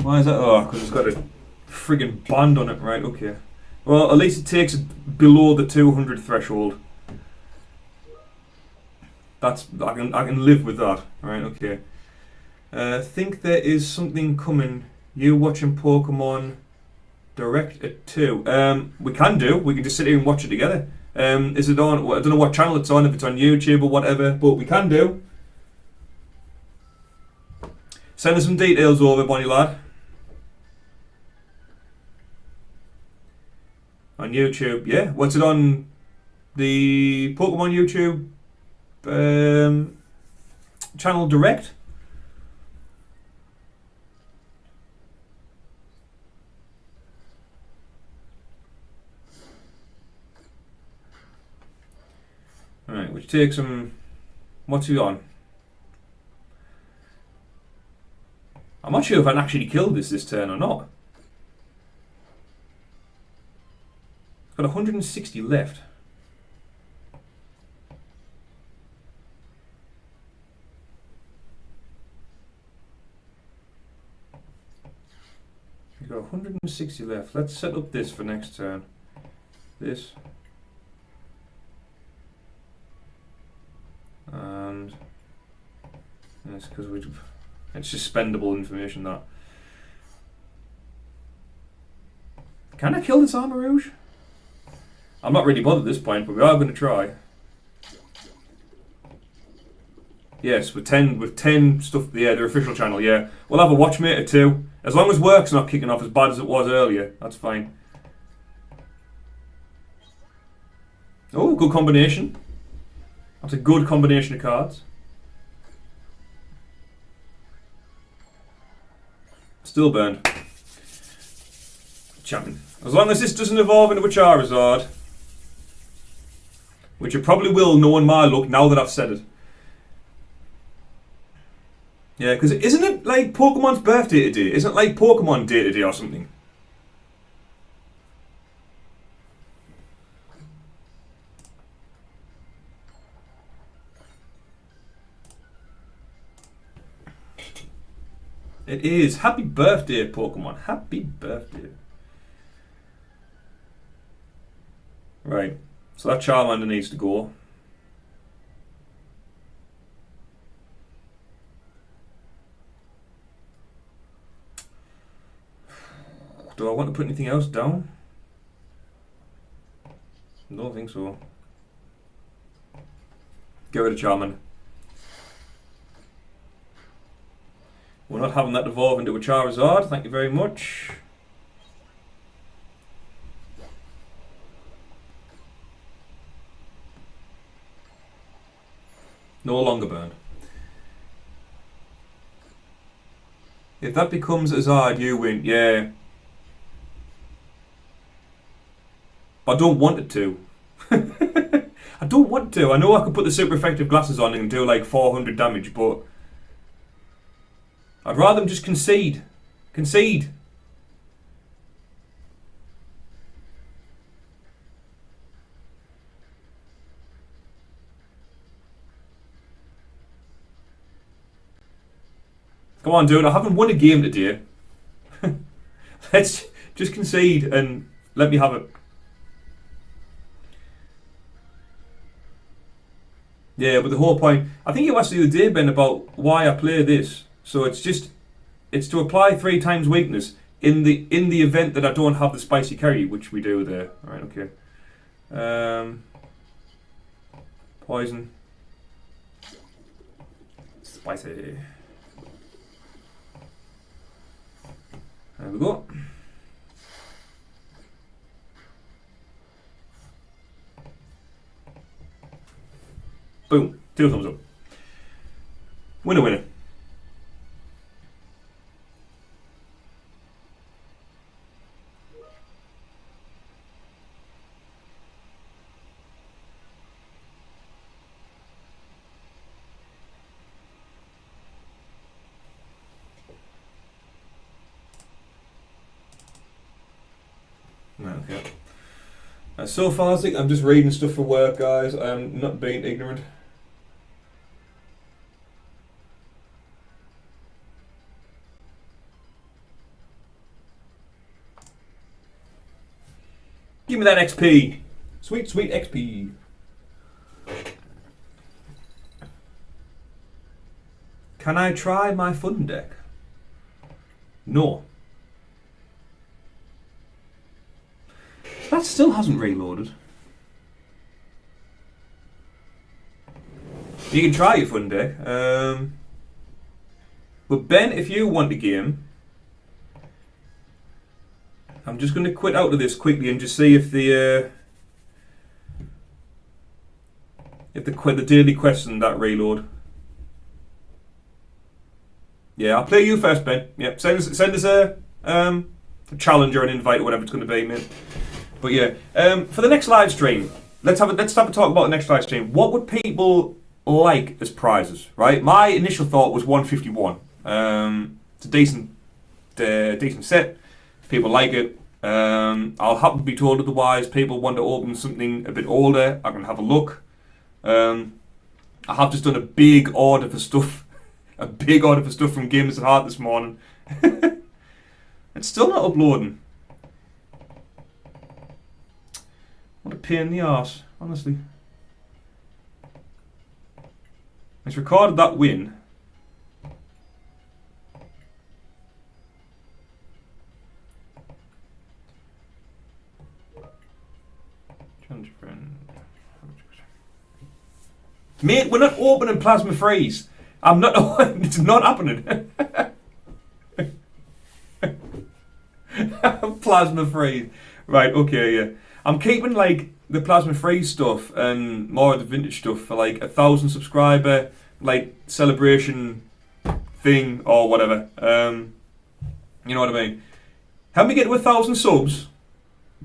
Why is that? Oh, because it's got a friggin' band on it. Right, okay. Well, at least it takes it below the 200 threshold. That's I can live with that. Right, okay. I think there is something coming. You watching Pokemon Direct at 2? We can do. We can just sit here and watch it together. Is it on? I don't know what channel it's on. If it's on YouTube or whatever, but we can do. Send us some details over, Bonnie lad. On YouTube, yeah. What's it on? The Pokemon YouTube channel Direct. Alright, which takes him. What's he on? I'm not sure if I can actually kill this turn or not. It's got 160 left. You've got 160 left. Let's set up this for next turn. This. And it's because it's just spendable information that. Can I kill this Armor Rouge? I'm not really bothered at this point, but we are going to try. Yes, with 10 stuff, yeah, their official channel, yeah. We'll have a watchmate or 2. As long as work's not kicking off as bad as it was earlier, that's fine. Oh, good combination. That's a good combination of cards. Still burned. Champion. As long as this doesn't evolve into a Charizard, which it probably will, knowing my luck, now that I've said it. Yeah, because isn't it like Pokemon's birthday today? Isn't it like Pokemon Day today or something? It is. Happy birthday, Pokemon. Happy birthday. Right. So that Charmander needs to go. Do I want to put anything else down? I don't think so. Get rid of Charmander. We're not having that evolve into a Charizard, thank you very much. No longer burned. If that becomes a Zard, you win, yeah. I don't want it to. I don't want to. I know I could put the super effective glasses on and do like 400 damage, but I'd rather them just concede. Concede. Come on, dude. I haven't won a game today. Let's just concede and let me have it. Yeah, but the whole point, I think you asked the other day, Ben, about why I play this. So it's to apply 3 times weakness in the event that I don't have the spicy carry, which we do there. All right, okay. Poison. Spicy. There we go. Boom. 2 thumbs up. Winner, winner. Okay. So far, I think I'm just reading stuff for work, guys. I'm not being ignorant. Give me that XP. Sweet, sweet XP. Can I try my fun deck? No. That still hasn't reloaded. You can try your fun deck. But Ben, if you want a game, I'm just going to quit out of this quickly and just see if the daily question that reload. Yeah, I'll play you first, Ben. Yep, send us a challenge or an invite or whatever it's going to be, mate. But yeah, for the next live stream, let's have a talk about the next live stream. What would people like as prizes? Right, my initial thought was 151. It's a decent set. People like it. I'll happen to be told otherwise. People want to open something a bit older. I can have a look. I have just done a big order for stuff. A big order for stuff from GamersAtHart this morning. It's still not uploading. What a pain in the arse, honestly. It's recorded that win. Mate, we're not opening Plasma Freeze. I'm not. It's not happening. Plasma Freeze. Right, okay, yeah. I'm keeping like the Plasma Freeze stuff and more of the vintage stuff for like 1,000 subscriber like celebration thing or whatever. You know what I mean? Help me get to 1,000 subs.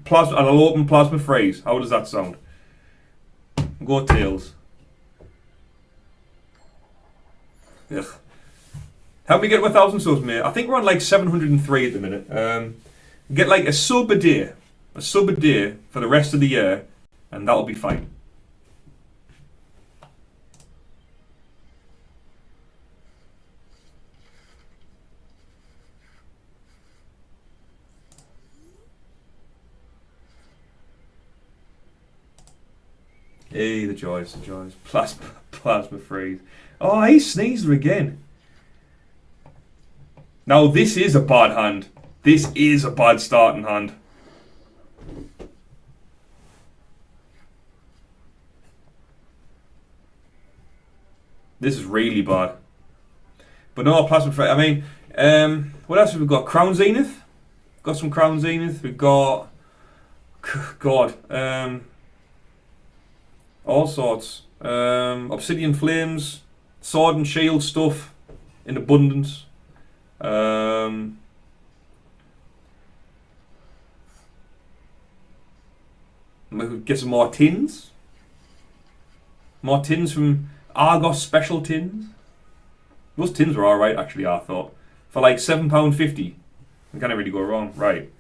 Plasma, and I'll open Plasma Freeze. How does that sound? Go Tails. Ugh. Help me get 1,000 subs, mate. I think we're on like 703 at the minute. Get like a sub a day for the rest of the year, and that'll be fine. Hey, the joys. Plasma Freeze. Oh, he sneezed again. Now, this is a bad hand. This is a bad starting hand. This is really bad. But no, Plasma Freeze. I mean, what else have we got? Crown Zenith. Got some Crown Zenith. We've got... God. All sorts. Obsidian Flames. Sword and Shield stuff in abundance. Get some more tins. More tins from Argos Special Tins. Those tins were alright, actually, I thought. For like £7.50. You can't really go wrong. Right.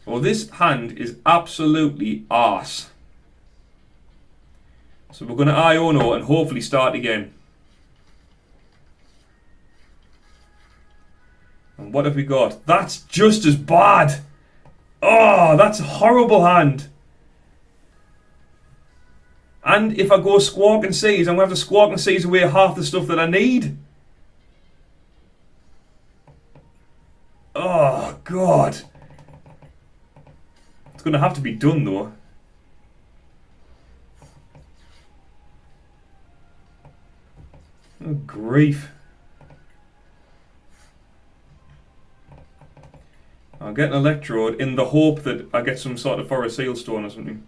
Well, this hand is absolutely arse. So we're going to Iono and hopefully start again. And what have we got? That's just as bad. Oh, that's a horrible hand. And if I go Squawk and Seize, I'm going to have to Squawk and Seize away half the stuff that I need. Oh, God. It's going to have to be done, though. Oh, grief. I'll get an Electrode in the hope that I get some sort of Forest Seal Stone or something.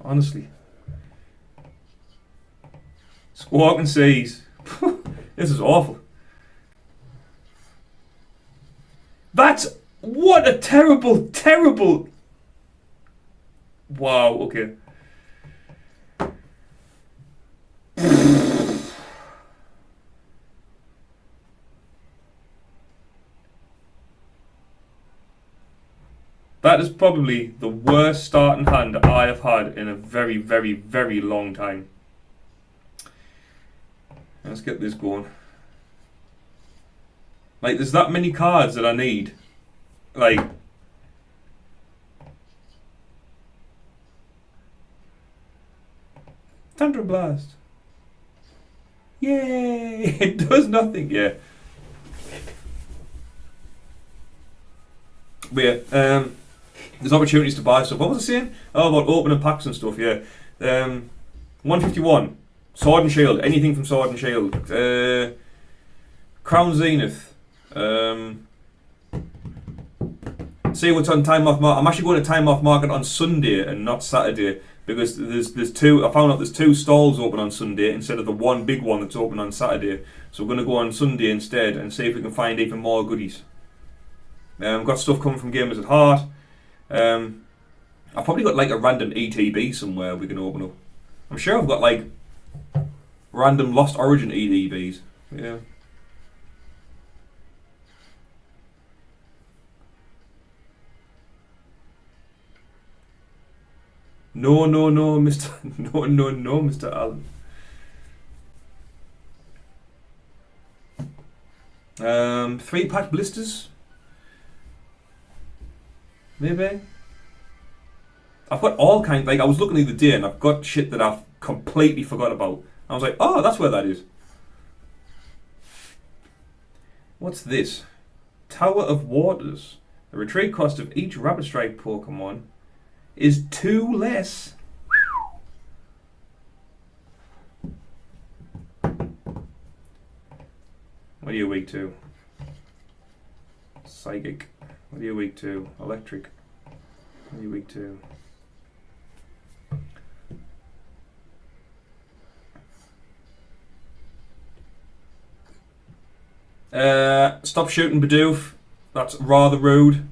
Honestly. Squawk and Seize. This is awful. That's... What a terrible, terrible... Wow, okay. That is probably the worst starting hand I have had in a very, very, very long time. Let's get this going. Like, there's that many cards that I need. Like, Tantrum Blast. Yay! It does nothing. Yeah. But yeah, there's opportunities to buy stuff. What was I saying? Oh, about opening packs and stuff. Yeah. 151. Sword and Shield. Anything from Sword and Shield. Crown Zenith. See what's on Time Off Market. I'm actually going to Time Off Market on Sunday and not Saturday, because there's two. I found out there's 2 stalls open on Sunday instead of the one big one that's open on Saturday. So we're going to go on Sunday instead and see if we can find even more goodies. Got stuff coming from GamersAtHart. I've probably got like a random ETB somewhere we can open up. I'm sure I've got like random Lost Origin ETBs. Yeah. No, Mr. No, Mr. Allen. 3-pack blisters. Maybe. I've got all kinds. Like, I was looking the other day and I've got shit that I've completely forgot about. I was like, oh, that's where that is. What's this? Tower of Waters. The retreat cost of each Rapid Strike Pokemon is 2 less. What are you weak to? Psychic. What are you weak to? Electric. What are you weak to? Stop shooting, Bidoof. That's rather rude.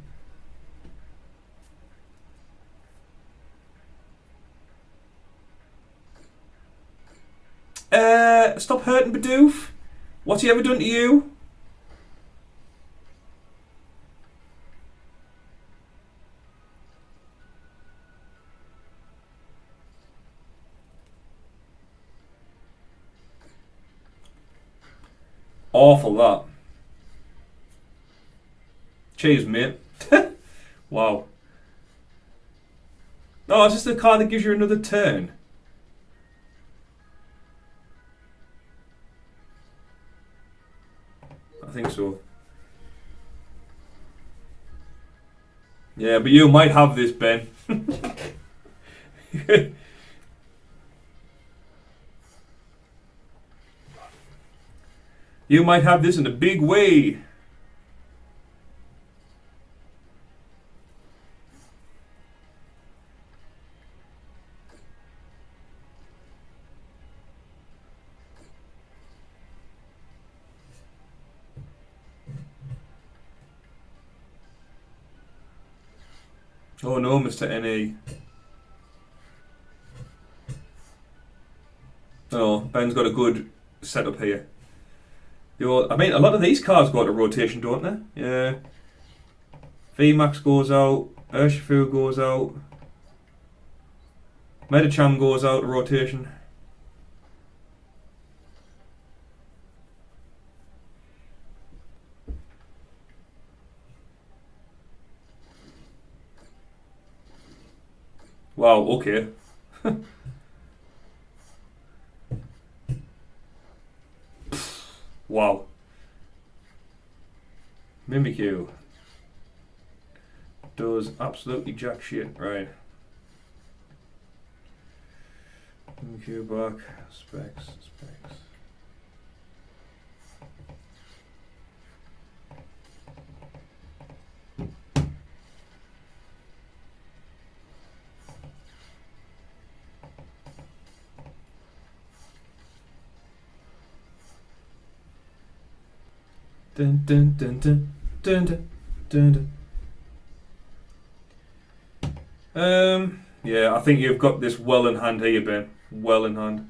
Stop hurting Bidoof. What's he ever done to you? Awful that. Cheers, mate. Wow. Oh, it's just the card that gives you another turn. I think so. Yeah, but you might have this, Ben. You might have this in a big way. Oh no, Mr. NA. Oh, Ben's got a good setup here. I mean, a lot of these cards go to rotation, don't they? Yeah. VMAX goes out. Urshifu goes out. Medicham goes out to rotation. Wow, okay. Wow. Mimikyu does absolutely jack shit, right? Mimikyu back, specs. Dun dun dun dun dun dun dun. Yeah, I think you've got this well in hand here, Ben. Well in hand.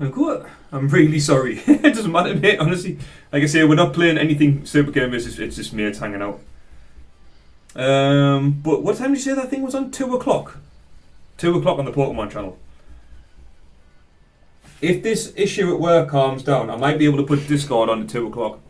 I'm really sorry. It doesn't matter, mate, honestly. Like I say, we're not playing anything Super Gamers, it's just mates hanging out. But what time did you say that thing was on? 2 o'clock? 2 o'clock on the Pokemon channel. If this issue at work calms down, I might be able to put Discord on at 2 o'clock.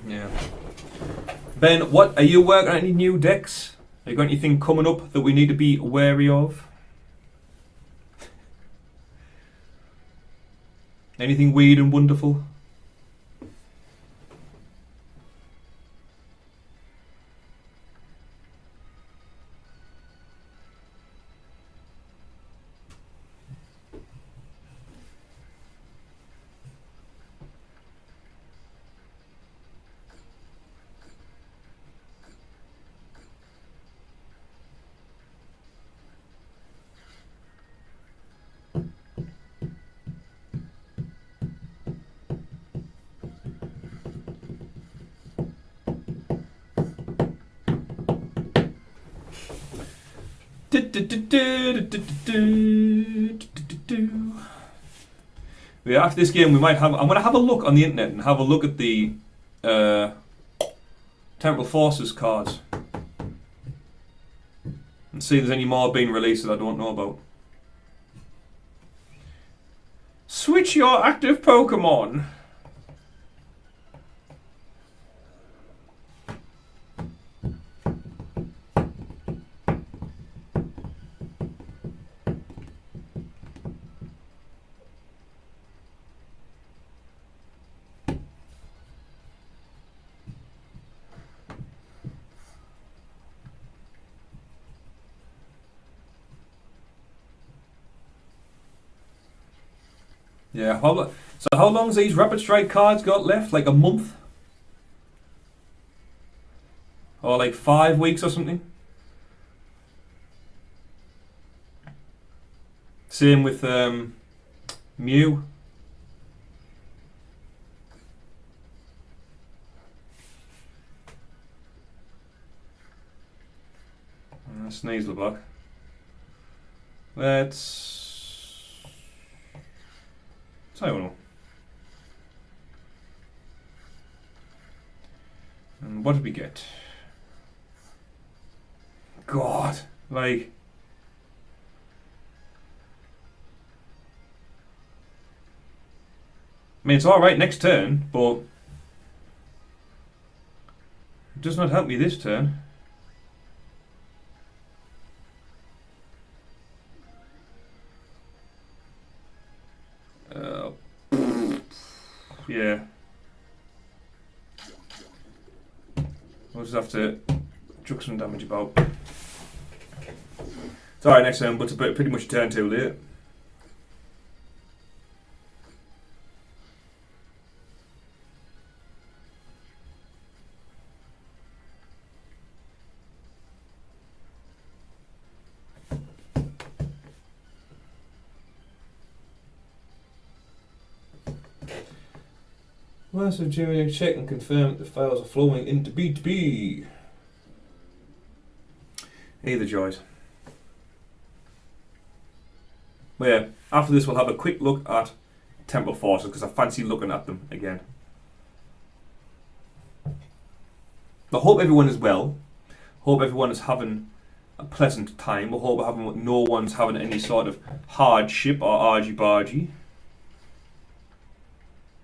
Yeah. Ben, what are you working on? Any new decks? Have you got anything coming up that we need to be wary of? Anything weird and wonderful? Yeah, after this game, we might have. I'm going to have a look on the internet and have a look at the Temporal Forces cards and see if there's any more being released that I don't know about. Switch your active Pokemon. Yeah, so how long's these Rapid Strike cards got left? Like a month? Or like 5 weeks or something? Same with Mew. Sneasel back. I don't know. And what did we get? God, like. I mean, it's alright next turn, but it does not help me this turn. Yeah. We'll just have to chuck some damage about. It's alright next turn, but it's pretty much a turn too late. Once we've during check and confirm that the files are flowing into B2B. Either joys. Well, yeah, after this we'll have a quick look at Temporal Forces because I fancy looking at them again. I hope everyone is well. Hope everyone is having a pleasant time. I hope no one's having any sort of hardship or argy-bargy.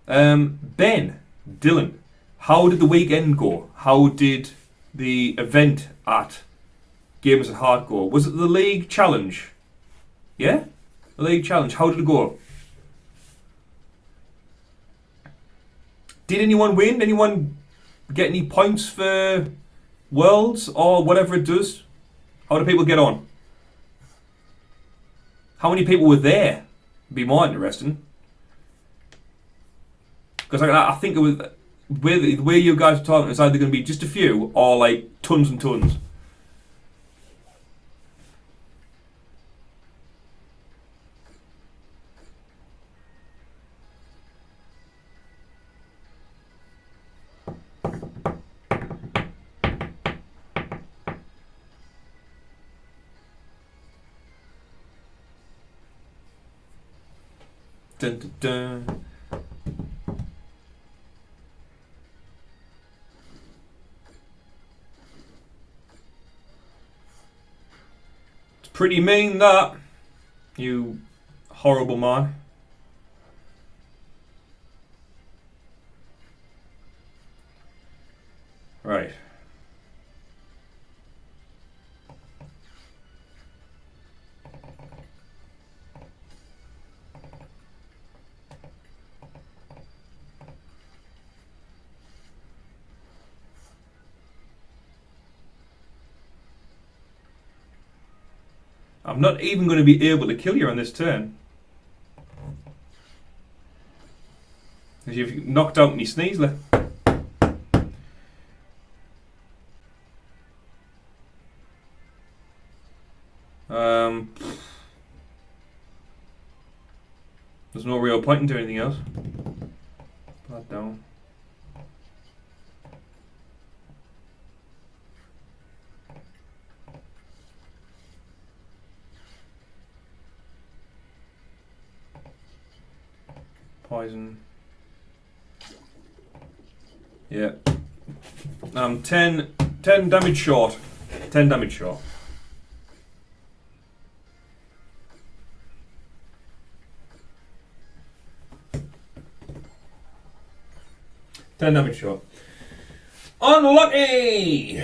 Ben, Dylan, how did the weekend go? How did the event at GamersAtHart go? Was it the League Challenge? Yeah? The League Challenge. How did it go? Did anyone win? Anyone get any points for Worlds or whatever it does? How do people get on? How many people were there? It'd be more interesting. Because I think it was with the way you guys are talking, it's either going to be just a few or like tons and tons. Dun, dun, dun. It's pretty mean, that, you horrible man. Right. I'm not even going to be able to kill you on this turn. Because you've knocked out me Sneasler. There's no real point in doing anything else. Put that down. Poison. Yeah. 10 damage short. 10 damage short. Damage short. Unlucky!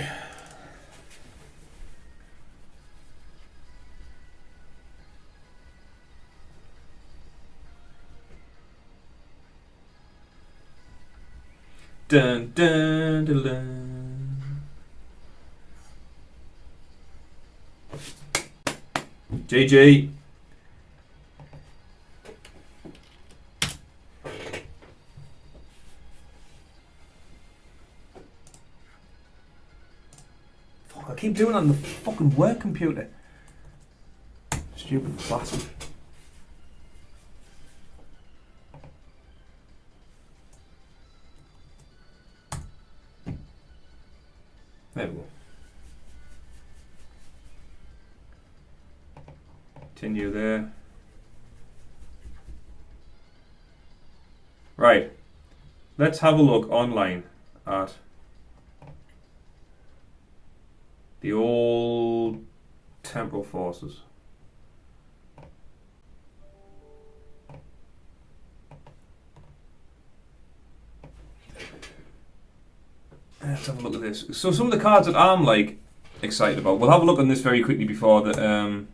Dun dun dun dun. GG. Fuck, I keep doing it on the fucking work computer. Stupid bastard. There we go. Continue there. Right. Let's have a look online at the old temporal forces. Let's have a look at this. So some of the cards that I'm like excited about. We'll have a look on this very quickly before the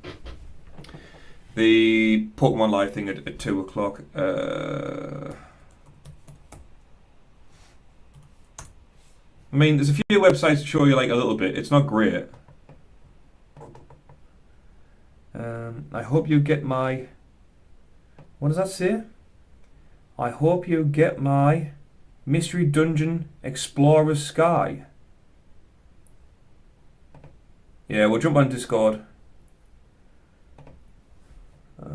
Pokemon Live thing at 2 o'clock. I mean, there's a few websites that show you like a little bit. It's not great. I hope you get my... What does that say? I hope you get my Mystery Dungeon Explorer Sky. Yeah, we'll jump on Discord. I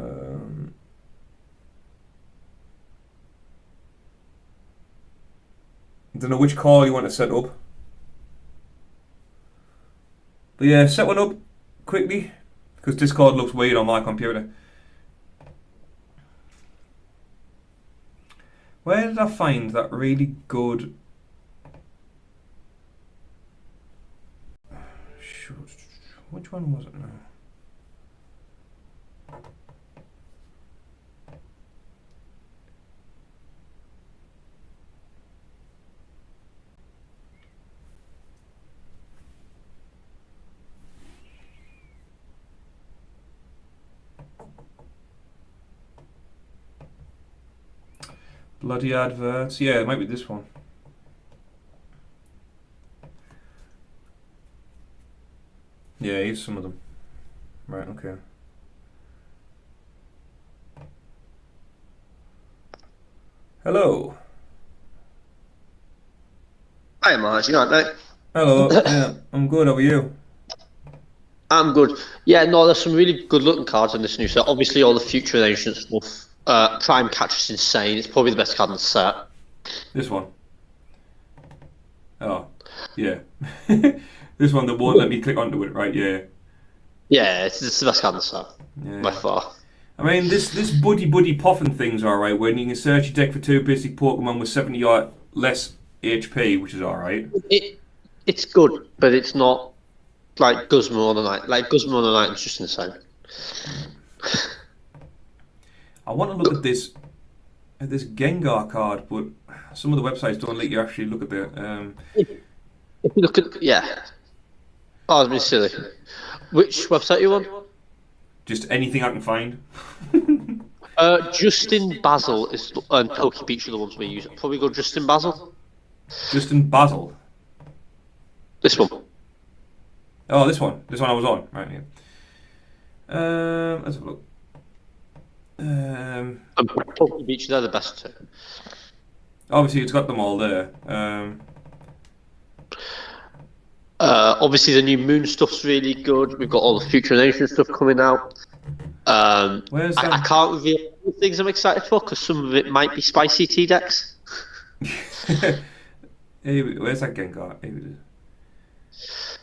don't know which call you want to set up. But yeah, set one up quickly, because Discord looks weird on my computer. Where did I find that really good... Which one was it now? Bloody adverts. Yeah, it might be this one. Yeah, here's some of them. Right, okay. Hello. Hi, Marge. You all right, mate? Hello. Yeah, I'm good. How are you? I'm good. Yeah, no, there's some really good-looking cards in this new set. Obviously, all the Future and Ancient stuff. Prime Catch is insane. It's probably the best card in the set. This one. Oh, yeah. This one that won't let me click onto it, right? Yeah. Yeah, it's the best card in the set by Yeah. far. I mean, this buddy poffin thing's alright, when you can search your deck for two basic Pokemon with 70 or less HP, which is alright. It's good, but it's not like Guzma on the Night. Like Guzma on the Night is just insane. I want to look at this Gengar card, but some of the websites don't let you actually look at the. If you look at oh, it's silly. Which website you on? Just anything I can find. Justin Basil is and Poke Beach are the ones we use. Probably go Justin Basil. Justin Basil. This one. Oh, this one. This one I was on. Right, yeah. Let's have a look. And Poke Beach, they're the best two. Obviously, it's got them all there. Obviously, the new Moon stuff's really good. We've got all the Future Nation stuff coming out. Where's I that? can't reveal all the things I'm excited for because some of it might be spicy tea decks. Where's that Gengar? Here it is.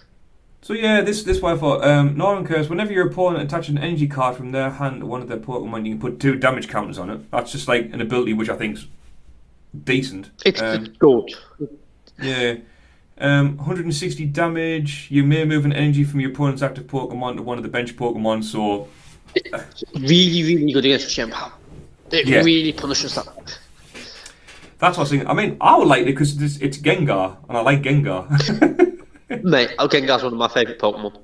So yeah, this what I thought. Northern Curse. Whenever your opponent attaches an energy card from their hand to one of their Pokemon, you can put 2 damage counters on it. That's just like an ability which I think's decent. It's good. Yeah. 160 damage. You may move an energy from your opponent's active Pokemon to one of the bench Pokemon. So Really, really good against Chimp. It Yeah. really punishes that. that's what I was thinking. I mean, I would like it because it's Gengar, and I like Gengar. Mate, Gengar's one of my favourite Pokemon.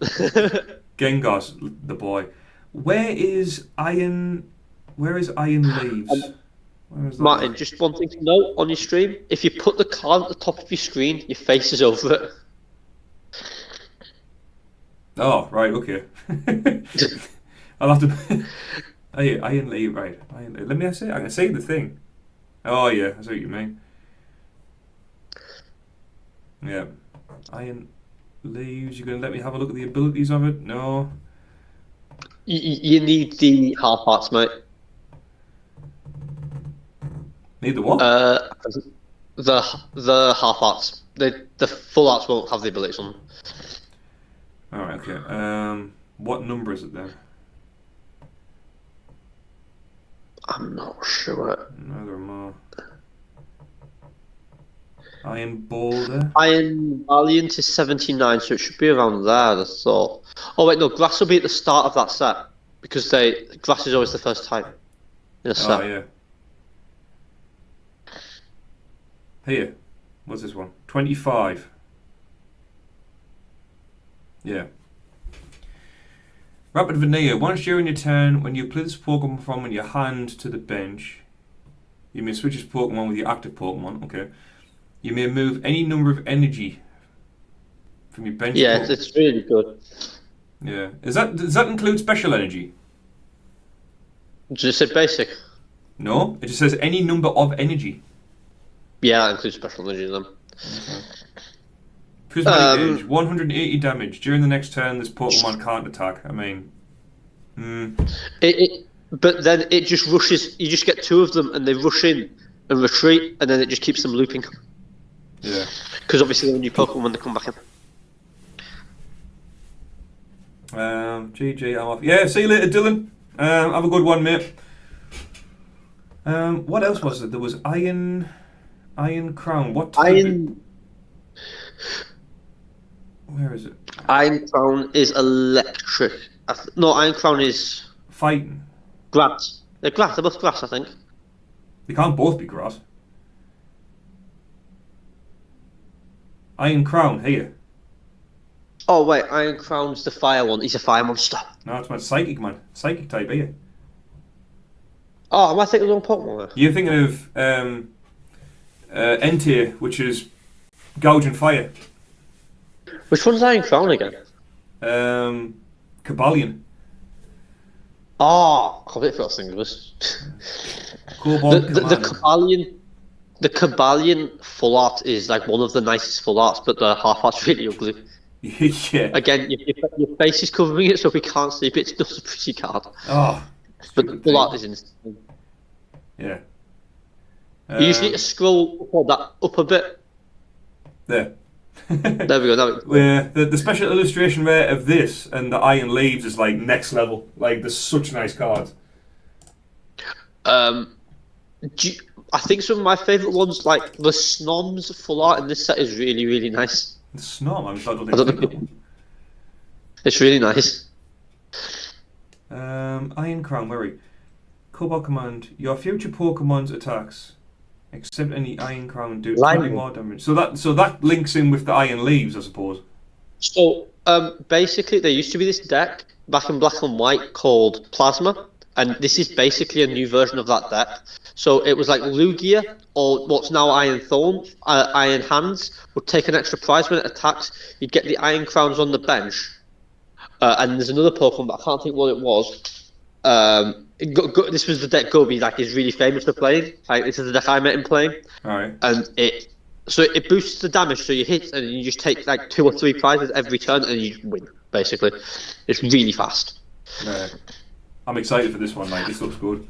Gengar's the boy. Where is Iron? Where is Iron Leaves? Where is that? Martin, just one thing to note on your stream. If you put the card at the top of your screen, your face is over it. Oh, right, okay. I'll have to. Iron Leaf, right? Let me see. I can see the thing. Oh yeah, I see what you mean. Yeah, Iron Leaves. You're gonna let me have a look at the abilities of it? No. You need the half arts, mate. Need the what? The half arts. The full arts won't have the abilities on them. All right, okay. What number is it then? I'm not sure. Neither am I. Iron Boulder. Iron Valiant is 79, so it should be around there, I thought. Oh wait, no, Grass will be at the start of that set because Grass is always the first type in a set. Oh yeah. Here, what's this one? 25. Yeah. Rapid Veneer. Once during your turn, when you play this Pokemon from your hand to the bench, you may switch this Pokemon with your active Pokemon. Okay. You may move any number of energy from your bench. Yeah, Pokemon. it's really good. Yeah. Does that include special energy? Just say basic. No, it just says any number of energy. Yeah, that includes special energy then. Okay. Prismatic Edge, 180 damage. During the next turn, this Pokemon can't attack. I mean, But then it just rushes. You just get 2 of them, and they rush in and retreat, and then it just keeps them looping. yeah. Because obviously, they're new Pokemon when they come back in. GG, I'm off. Yeah, see you later, Dylan. Have a good one, mate. What else was it? There was Iron Crown. What type? Where is it? Iron Crown is electric. No, Iron Crown is Fighting. grass. They're grass. They're both grass, I think. They can't both be grass. Iron Crown, here. Oh wait, Iron Crown's the fire one. He's a fire monster. No, it's my Psychic, man. Psychic type, here. Oh, am I thinking of the wrong Pokemon there? You're thinking of Entei, which is Gouge and Fire. Which one's Iron Crown again? Cobalion. Oh, I completely forgot to think of this. Cobalt The Command. Cobalion. The Kabalion full art is like one of the nicest full arts, but the half art's really ugly. Yeah. Again, your face is covering it, so we can't see, but it's not a pretty card. Oh, But the full art is insane. Yeah. You usually need to scroll that up a bit. There. There we go. Now Where the special illustration rate of this and the Iron Leaves is like next level. Like, there's such nice cards. I think some of my favourite ones, like the Snom's full art in this set, is really, really nice. The Snom, I'm sorry, I don't know. It's really nice. Iron Crown, where are we? Cobalt Command. Your future Pokemon's attacks, except any Iron Crown, do 20 more damage. So that links in with the Iron Leaves, I suppose. So basically, there used to be this deck back in Black and White called Plasma, and this is basically a new version of that deck. So it was like Lugia, or what's now Iron Thorn, Iron Hands, would take an extra prize when it attacks. You'd get the Iron Crowns on the bench. And there's another Pokemon, but I can't think what it was. This was the deck Gobi is really famous for playing. Like, this is the deck I met him playing. Alright. And it boosts the damage, so you hit and you just take like 2 or 3 prizes every turn and you win, basically. It's really fast. Yeah. I'm excited for this one, like, this looks good.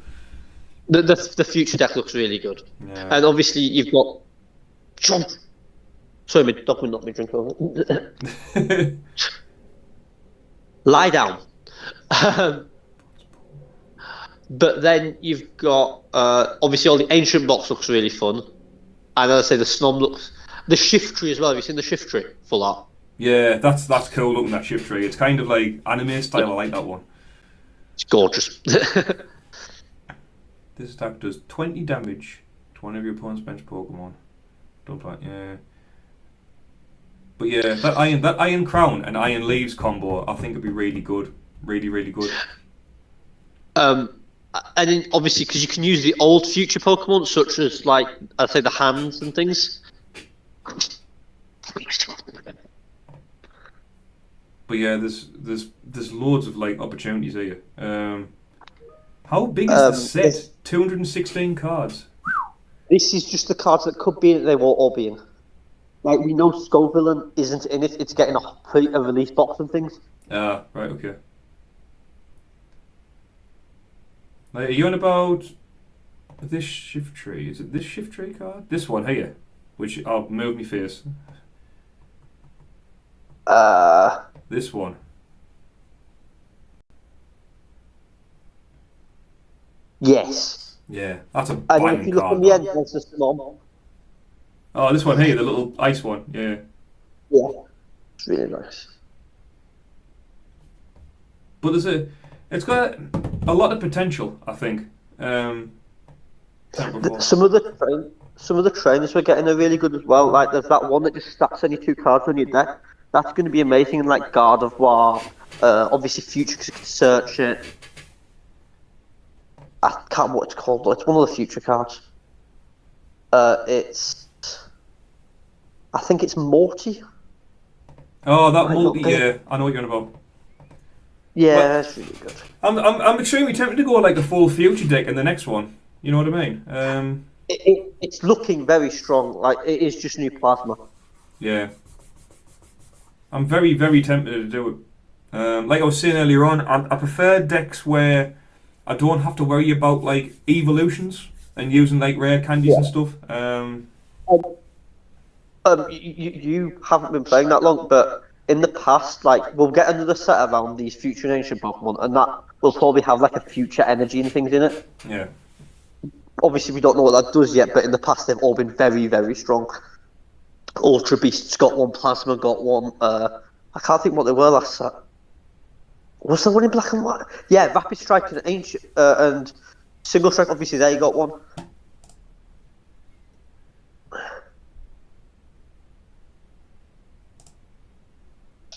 The future deck looks really good. Yeah. And obviously you've got sorry, my dog will knock me drink over. Lie down. But then you've got obviously all the ancient box looks really fun, and as I say, the Snom looks. The Shift Tree as well. Have you seen the Shift Tree full art? Yeah, that's cool looking, that Shift Tree. It's kind of like anime style. I like that one. It's gorgeous. This attack does 20 damage to one of your opponent's bench Pokemon. Don't play. Yeah. But yeah, that Iron Crown and Iron Leaves combo, I think would be really good. Really, really good. And then obviously, because you can use the old future Pokemon, such as like I'd say the hands and things. But yeah, there's loads of like opportunities here. How big is the set? 216 cards. This is just the cards that could be in it. They won't all be in. Like, we know Scovillain isn't in it. It's getting a release box and things. Ah, right, okay. Like, are you on about this Shift Tree? Is it this Shift Tree card? This one here, which I'll move me face. This one. Yes. Yeah, that's a And bang if you look card. in the end, there's the Snom. Oh, this one here, the little ice one. Yeah. Yeah. It's really nice. But it's got a lot of potential, I think. Some of the trainers we're getting are really good as well. Like, there's that one that just stacks any 2 cards on your deck. That's going to be amazing. And like Gardevoir, obviously Future, because you can search it. I can't remember what it's called, but it's one of the Future cards. I think it's Morty. Oh, that multi. Yeah, I know what you're on about. Yeah, Well, that's really good. I'm extremely tempted to go like the full future deck in the next one. You know what I mean? It's looking very strong. Like, it is just new Plasma. Yeah. I'm very, very tempted to do it. Like I was saying earlier on, I prefer decks where I don't have to worry about like evolutions and using like rare candies and stuff. You haven't been playing that long, but in the past, like, we'll get another set around these future and ancient Pokemon, and that will probably have like a future energy and things in it. Yeah. Obviously, we don't know what that does yet, but in the past, they've all been very, very strong. Ultra Beast's got one, Plasma got one. I can't think what they were last set. Was there one in Black and White? Yeah, Rapid Strike and Ancient and Single Strike. Obviously, there you got one.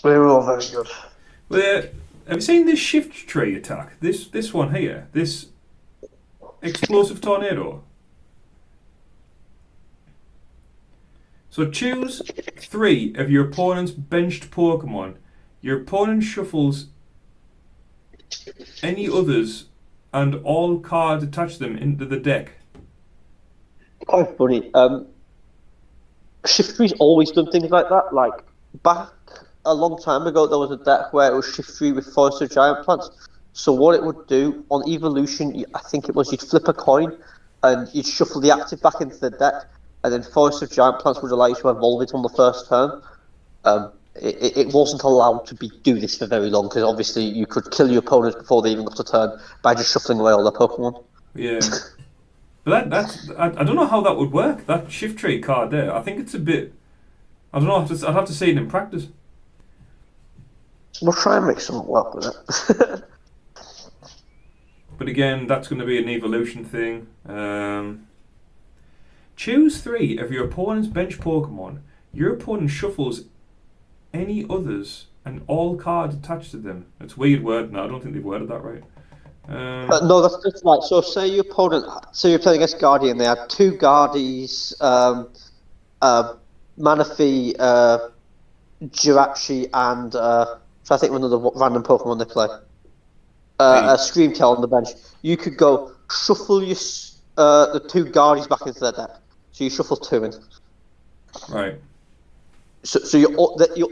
They were all very good. Well, have you seen this Shift Tree attack? This one here, this explosive tornado. So choose 3 of your opponent's benched Pokemon. Your opponent shuffles any others and all cards attach them into the deck. quite funny. Shiftry's always done things like that. Like back a long time ago, there was a deck where it was Shiftry with Forest of Giant Plants. So what it would do on evolution, I think it was you'd flip a coin and you'd shuffle the active back into the deck, and then Forest of Giant Plants would allow you to evolve it on the first turn. It wasn't allowed to do this for very long because obviously you could kill your opponents before they even got a turn by just shuffling away all their Pokemon. Yeah. But I don't know how that would work. That Shiftry card there, I think it's a bit. I don't know. I'd have to see it in practice. We'll try and make something work with it. But again, that's going to be an evolution thing. Choose 3 of your opponent's bench Pokemon. Your opponent shuffles any others and all cards attached to them. It's weird wording. I don't think they've worded that right. No, that's right. So say your opponent, you're playing against Guardian, they had 2 Guardies, Manaphy, Jirachi, and so I think one of the random Pokemon they play. A Screamtail on the bench. You could go shuffle your the 2 Guardies back into their deck. So you shuffle 2 in. Right. So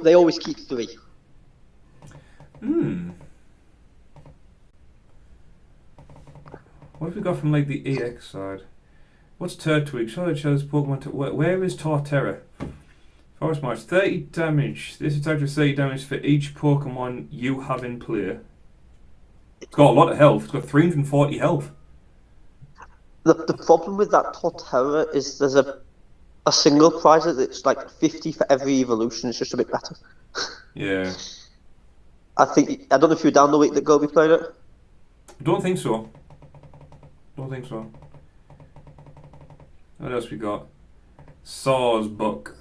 they always keep 3. What have we got from like the EX side? What's Turtwig? Show it shows Pokemon. Where is Torterra? Forest March. 30 damage. This attack does 30 damage for each Pokemon you have in play. It's got a lot of health. It's got 340 health. The problem with that Torterra is there's a single prize that's like 50 for every evolution. It's just a bit better. Yeah. I don't know if you were down the week that Gobi played it. Don't think so. Don't think so. What else we got? Sawsbuck.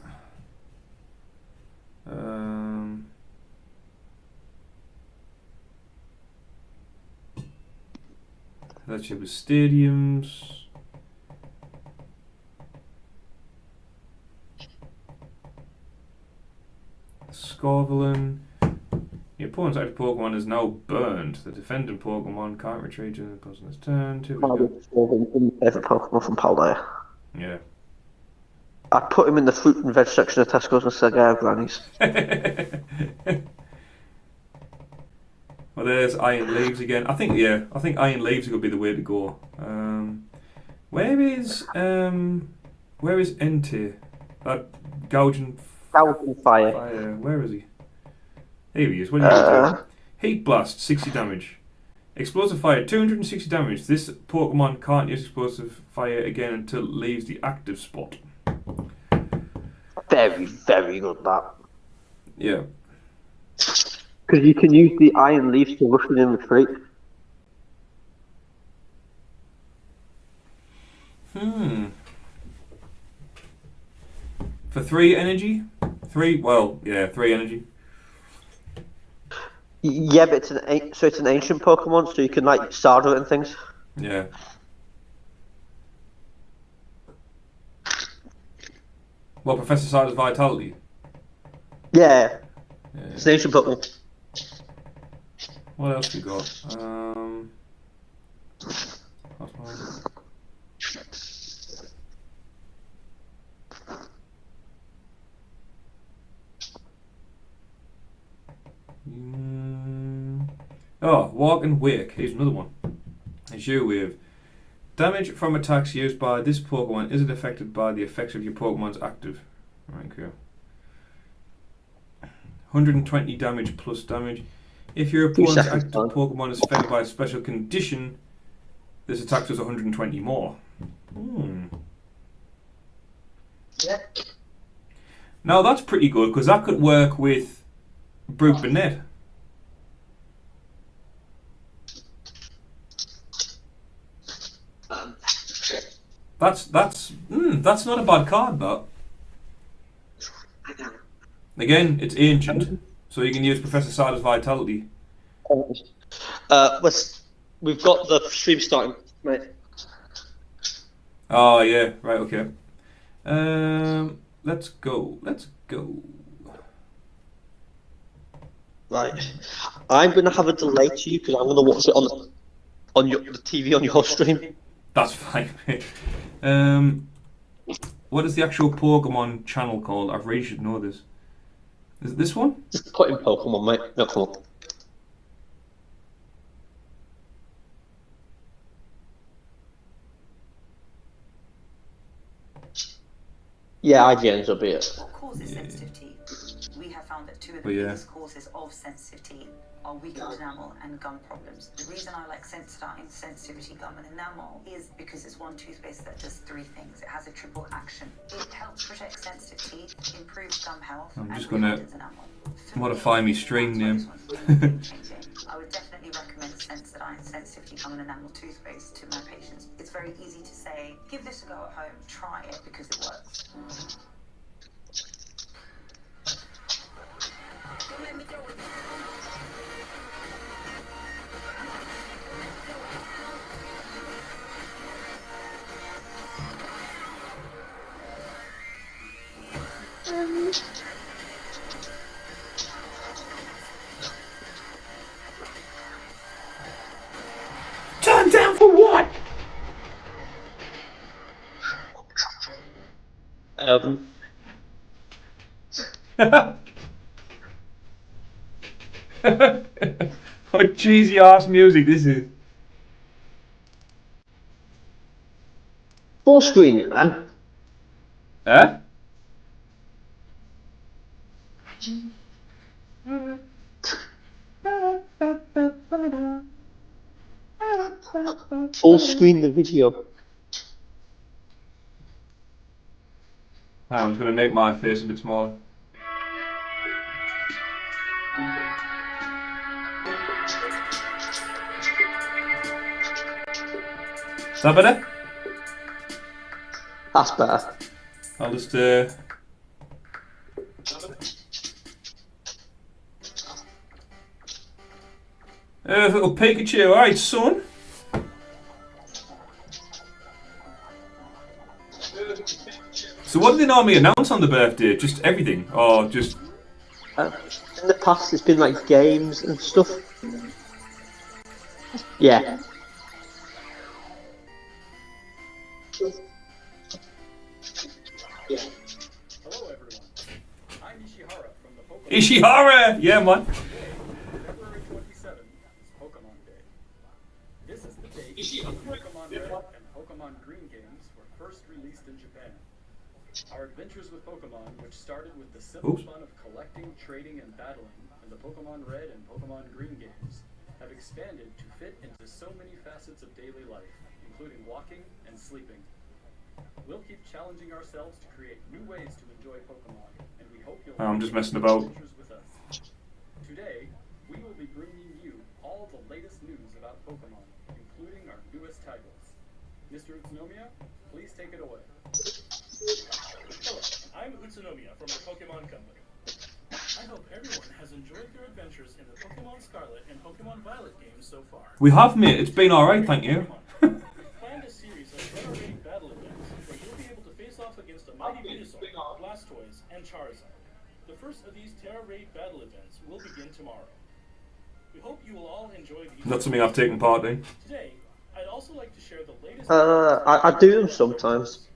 That ship with stadiums. Scorvalin. Your opponent's active Pokemon is now burned. The defending Pokemon can't retreat during the course of this turn. Favourite Pokemon from Paldea. Yeah. I'd put him in the fruit and veg section of Tesco's instead of Granny's. Well, there's Iron Leaves again. I think Iron Leaves could be the way to go. Where is Entei? That gouging fire. Where is he? Here he is. What do you do? Heat Blast, 60 damage. Explosive Fire, 260 damage. This Pokemon can't use Explosive Fire again until it leaves the active spot. Very, very good, that. Yeah. Because you can use the Iron Leaves to rush it in retreat. For 3 energy? 3 energy. Yeah, but it's an ancient Pokemon, so you can like Stardo it and things. Yeah. Well, Professor Cider's Vitality? Yeah. It's an ancient Pokemon. What else we got? Walk and Wake. Here's another one. It's you with damage from attacks used by this Pokemon isn't affected by the effects of your Pokemon's active. Right, cool. 120 damage plus damage. If your opponent's active Pokemon is affected by a special condition, this attack does 120 more. Yeah. Now that's pretty good because that could work with Brute Burnett. That's not a bad card, that. Again, it's ancient, so you can use Professor Cider's Vitality. We've got the stream starting, mate. Oh yeah, right, okay. Let's go. Right, I'm gonna have a delay to you because I'm gonna watch it on the TV on your stream. That's fine, mate. What is the actual Pokemon channel called? I really should know this. Is it this one? Just put in Pokemon, mate. No, come on. Yeah, IGN's will be it. What causes sensitive teeth? We have found that two of the Oh, yeah. biggest causes of sensitive teeth are weakened enamel and gum problems. The reason I like Sensodyne sensitivity gum and enamel is because it's one toothpaste that does three things. It has a triple action. It helps protect sensitive teeth, improves gum health, I'm just and gonna rewardens enamel. For modify me, my stream that's name. why this one's really game-changing. I would definitely recommend Sensodyne sensitivity gum and enamel toothpaste to my patients. It's very easy to say, give this a go at home, try it because it works. Turn down for what? What cheesy ass music this is. Full screen it, man. Huh? Full screen the video. I'm just gonna make my face a bit smaller. Is that better? That's better. I'll just little Pikachu, alright son. So what do they normally announce on the birthday? Just everything? Or just... In the past, it's been like games and stuff. Yeah. Hello everyone, I'm Ishihara from the Pokémon. Ishihara! Yeah, man. February 27th is Pokémon Day. This is the date when Pokémon Red and Pokémon Green games were first released in Japan. Our adventures with Pokémon, which started with the simple fun of collecting, trading, and battling in the Pokémon Red and Pokémon Green games, have expanded to fit into so many facets of daily life, including walking and sleeping. We'll keep challenging ourselves to create new ways to enjoy Pokémon, and we hope you'll I'm just messing about. adventures with us. Today, we will be bringing you all the latest news about Pokémon, including our newest titles. Mr. Utsunomiya, please take it away. Hello, I'm Utsunomiya from the Pokémon Company. I hope everyone has enjoyed their adventures in the Pokémon Scarlet and Pokémon Violet games so far. We have, mate. It's been alright, thank you. We've planned a series of Terra-rated battle events where you'll be able to face off against a mighty Venusaur, Blastoise, and Charizard. The first of these Terra-raid battle events will begin tomorrow. We hope you will all enjoy these. Not something I've taken part in. Today, I'd also like to share the latest. I do them sometimes.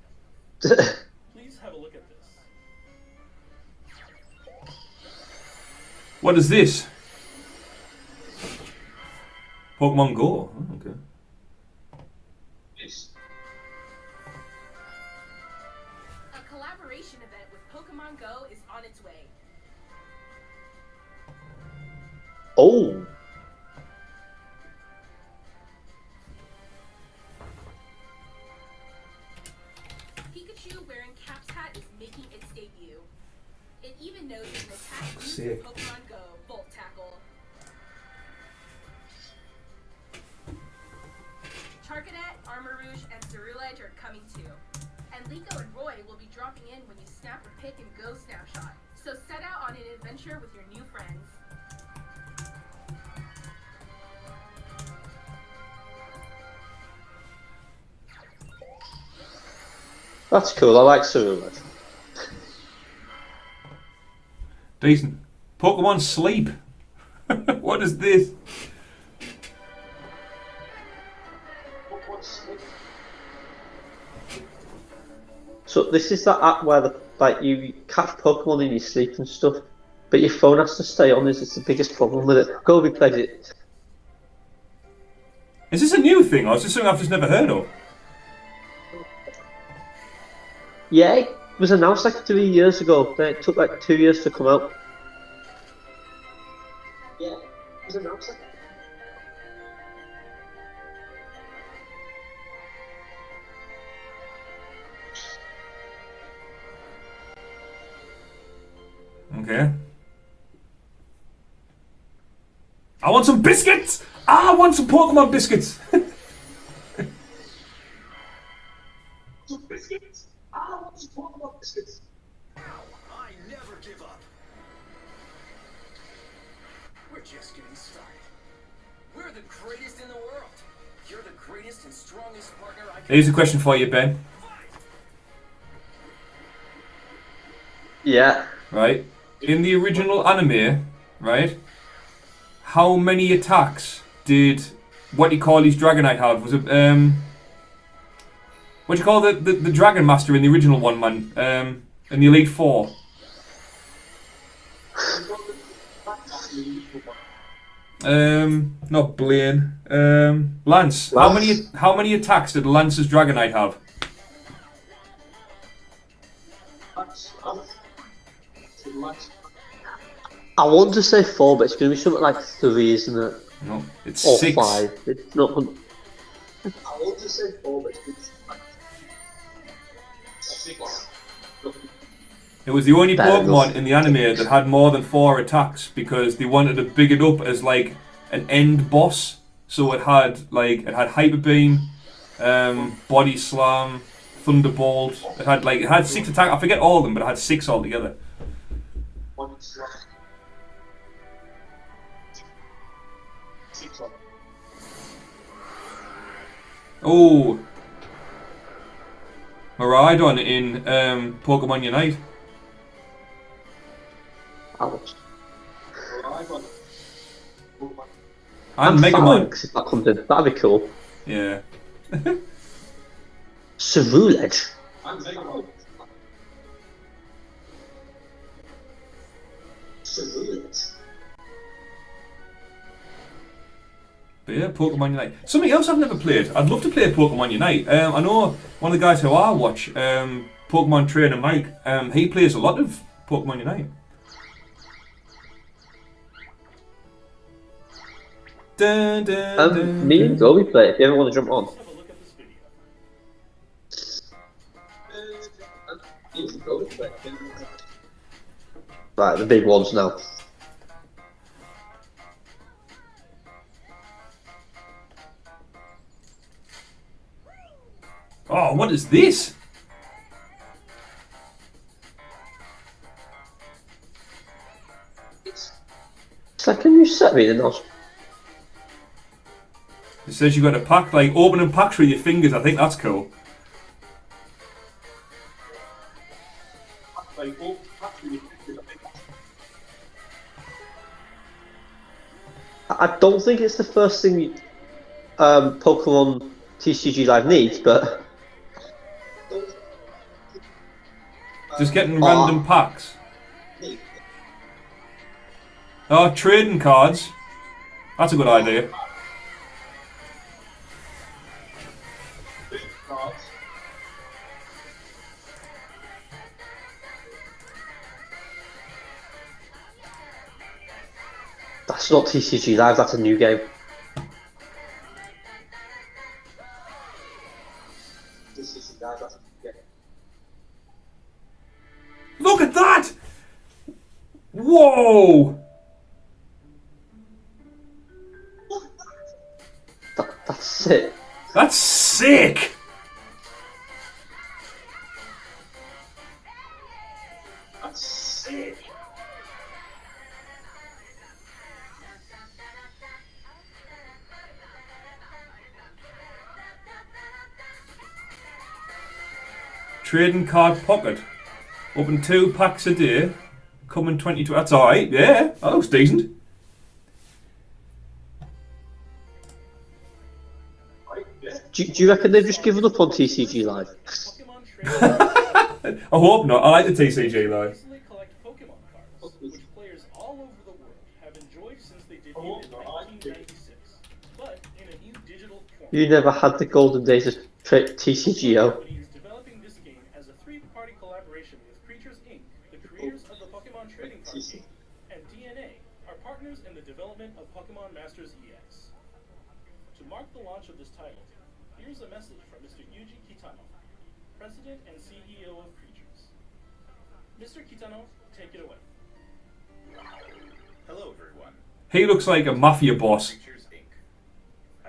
Please have a look at this. What is this? Pokemon Go. Oh, okay. A collaboration event with Pokemon Go is on its way. Oh. Pikachu wearing Cap's hat is making its debut. It even knows an attack used in Sick. Pokemon Go, Volt Tackle. Charcadet, Armarouge, and Cerulege are coming too. And Liko and Roy will be dropping in when you snap a pic and go snapshot. So set out on an adventure with your new friends. That's cool, I like Cerulege. Decent. Pokemon Sleep. What is this? So this is that app where you catch Pokemon in your sleep and stuff, but your phone has to stay on. Is the biggest problem with it? Gobi plays it. Is this a new thing, or is this something I've just never heard of? Yeah, it was announced like 3 years ago. Then it took like 2 years to come out. Yeah, it was announced like. Okay. I want some biscuits! I want some Pokemon biscuits! Some biscuits. I want some Pokemon biscuits. I never give up. We're just getting started. We're the greatest in the world. You're the greatest and strongest partner I can. Here's a question for you, Ben. Yeah. Right? In the original anime, right? How many attacks did what do you call his Dragonite have? Was it what do you call the Dragon Master in the original one, man? In the Elite Four? Not Blaine. Lance. How many attacks did Lance's Dragonite have? I want to say 4, but it's going to be something like 3, isn't it? No, it's Or 6. 5. It's not. I want to say 4, but it's going to be like 6. It was the only Fair Pokemon enough. in the anime that had more than 4 attacks because they wanted to big it up as like an end boss. So it had Hyper Beam, Body Slam, Thunderbolt. It had 6 attacks. I forget all of them, but it had 6 altogether. Oh, Miraidon in Pokemon Unite. Ouch. And Mega Man. Phalanx, if that comes in, that'd be cool. Yeah. Cerulege. Cerulege. But yeah, Pokemon Unite. Something else I've never played. I'd love to play Pokemon Unite. I know one of the guys who I watch, Pokemon Trainer Mike, he plays a lot of Pokemon Unite. Dun, dun, dun, Me and Gobi play if you ever want to jump on. Let's have a look at this video. Right, the big ones now. Oh, what is this? It's like a new set, really. Not. It says you got to pack, like opening packs with your fingers. I think that's cool. I don't think it's the first thing Pokemon TCG Live needs, but Just getting random packs. Oh, trading cards. That's a good idea. that's not TCG Live. That's a new game. Look at that! Whoa! That's it. That's sick! That's sick. Trading card pocket. Open 2 packs a day. Coming 22. That's alright, yeah. That looks decent. Do you reckon they've just given up on TCG Live? Pokemon Trainer I hope not. I like the TCG though. Recently collect Pokemon cards, which players all over the world have enjoyed since they debuted in 1996, but in a new digital form. You never had the golden days of TCGO. Company is developing this game as a three-party collaboration with Creatures Inc., the creators of the Pokemon trading card game, and DNA, are partners in the development of Pokemon Masters EX. To mark the launch of this title, here's a message from Mr. Yuji Kitano, President and CEO of Creatures. Mr. Kitano, take it away. Hello, everyone. He looks like a mafia boss. Creatures Inc.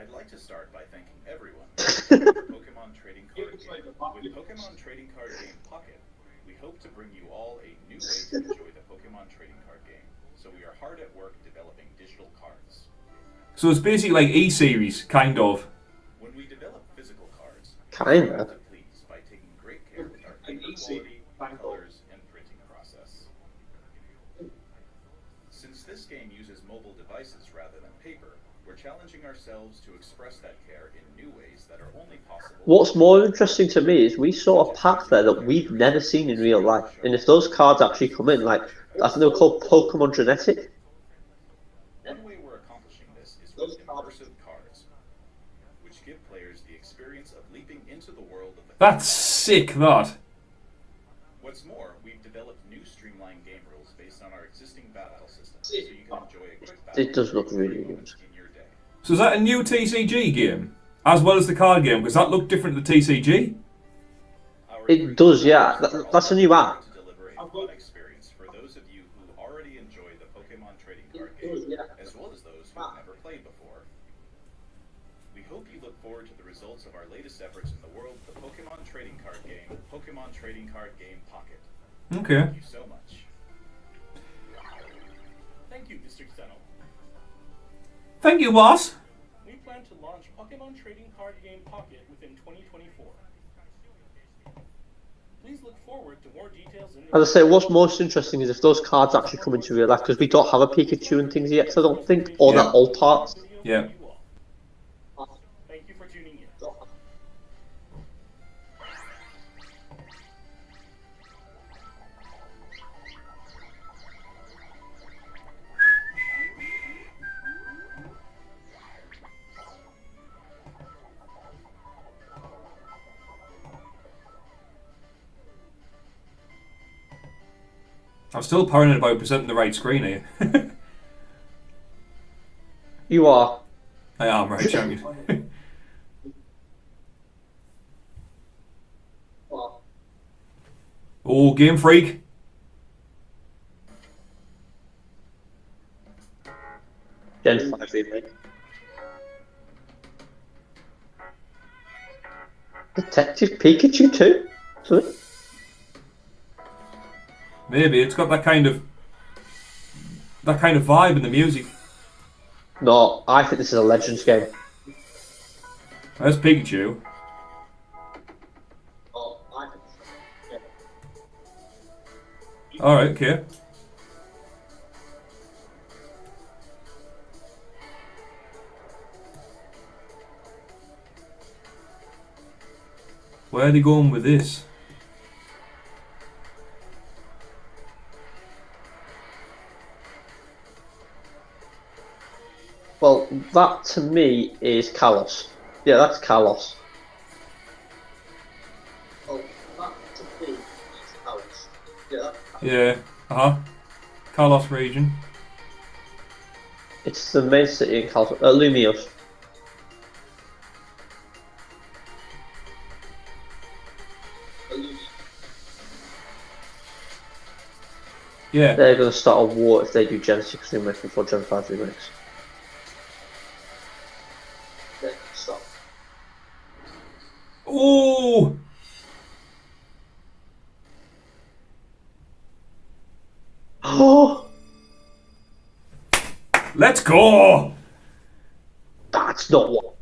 I'd like to start by thanking everyone for the Pokemon Trading Card Game. With Pokemon Trading Card Game Pocket, we hope to bring you all a new way to enjoy the Pokemon Trading Card Game. So we are hard at work developing digital cards. So it's basically like E-Series, kind of. When we develop physical cards, Kinda. we have to please by taking great care with our paper quality, colors, and printing process. Since this game uses mobile devices rather than paper, we're challenging ourselves to express that care in new ways that are only possible. What's more interesting to me is we saw a pack there that we've never seen in real life. And if those cards actually come in, like, I think they were called Pokemon Genetic. One way we're accomplishing this is with immersive cards, which give players the experience of leaping into the world of the That's sick, that. What's more, we've developed new streamlined game rules based on our existing battle system, so you can enjoy a quick battle It does look really good. in your day. So is that a new TCG game? As well as the card game? Because that looked different to TCG. Our It does, yeah. That's a new app. to deliver a fun experience for those of you who already enjoy the Pokemon trading card game, as well as those who have never played before. We hope you look forward to the results of our latest efforts in the world of the Pokemon trading card game, Pokemon Trading Card Game Pocket. Okay. Thank you so much. Thank you, Mr. Kitano. Thank you, boss. We plan to launch Pokemon Trading Card Game Pocket within 2024. Please look forward to more details in the As I say, what's most interesting is if those cards actually come into real life, because we don't have a Pikachu and things yet, so I don't think, or Yeah. that alt art. Yeah. Thank you for tuning in. I'm still paranoid about presenting the right screen here. You are. I am, right, champion. Oh, Game Freak. Gen 5 remake. Detective Pikachu too? Sorry? Maybe it's got that kind of vibe in the music. No, I think this is a Legends game. There's Pikachu. Alright, okay. Where are they going with this? Well, that to me is Kalos. Yeah, that's Kalos. Oh, that to me is Kalos. Yeah. Yeah, Kalos region. It's the main city in Kalos. Lumios. Yeah. They're going to start a war if they do Gen 6 remakes before Gen 5 remakes. Ooh! Oh! Let's go! That's not what.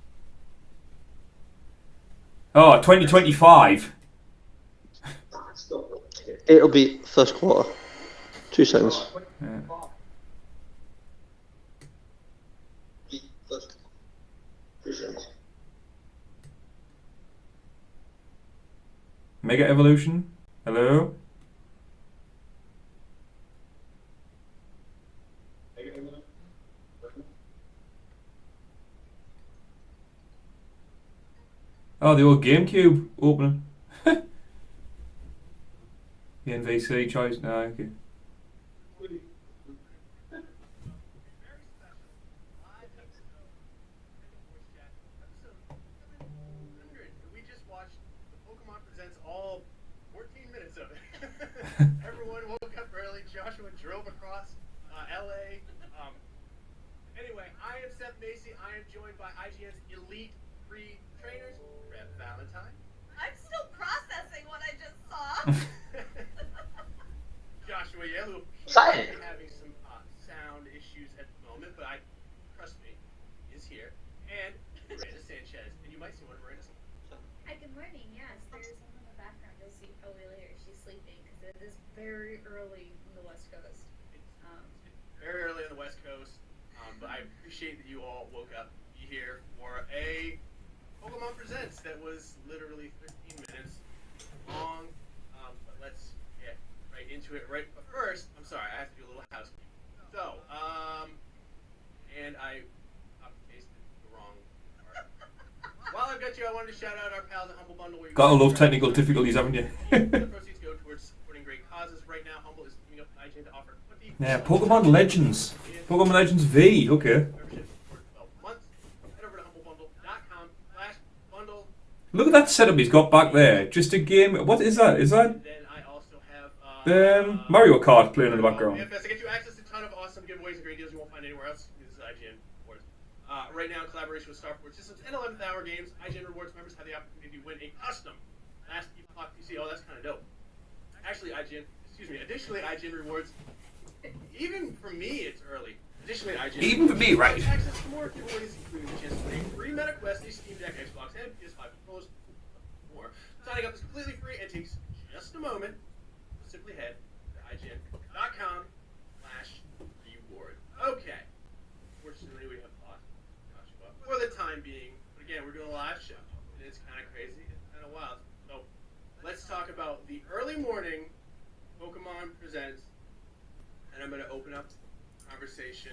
Oh, 2025. That's not what. It'll be first quarter. 2 seconds. Yeah. Mega Evolution? Hello? Oh, the old GameCube opening. The NVC choice. No, okay. We just watched the Pokemon Presents all 14 minutes of it. Everyone woke up early. Joshua drove across LA. Anyway, I am Seth Macy. I am joined by IGN's elite 3 trainers, Rev Valentine. I'm still processing what I just saw. Joshua Yellow. Excited. Having some sound issues at the moment, but trust me, is here. And Miranda Sanchez. And you might see one of Miranda's. Hi, good morning. Yes, there's one in the background. You'll see probably later. She's sleeping because it is very early on the West Coast. Very early on the West Coast, but I appreciate that you all woke up here for a Pokemon Presents that was literally 13 minutes long. But let's get right into it. Right, but first, I'm sorry, I have to do a little housekeeping. So, and I pasted the wrong part. While I've got you, I wanted to shout out our pals at Humble Bundle. Where you Gotta love technical difficulties, haven't you? the proceeds go towards supporting great causes. Right now, Humble is teaming up with IGN to offer 20. Yeah, Pokemon Legends. Pokemon Legends V, okay. Membership for 12 months. Head over to humblebundle.com/bundle. Look at that setup he's got back there. Just a game. What is that? Is that Then I also have Mario Kart playing in the background? Manifest. I get you access to a ton of awesome giveaways and great deals you won't find anywhere else. This is IGN Rewards. Right now, in collaboration with Starport Systems and 11th Hour Games, IGN Rewards members have the opportunity to win a custom Last Epoch PC. Oh, that's kind of dope. Additionally, IGN Rewards. Even for me, it's early. Additionally, IGN. Even for me, right? Access to more giveaways, including the chance to win a free MetaQuest, a Steam Deck, Xbox, and PS5 controllers. More. Signing up is completely free and takes just a moment. Simply head to IGN.com/reward. Okay. Fortunately, we have lost Joshua for the time being. But again, we're doing a live show, and it's kind of crazy. It's kind of wild. So let's talk about the early morning Pokemon Presents. And I'm going to open up conversation.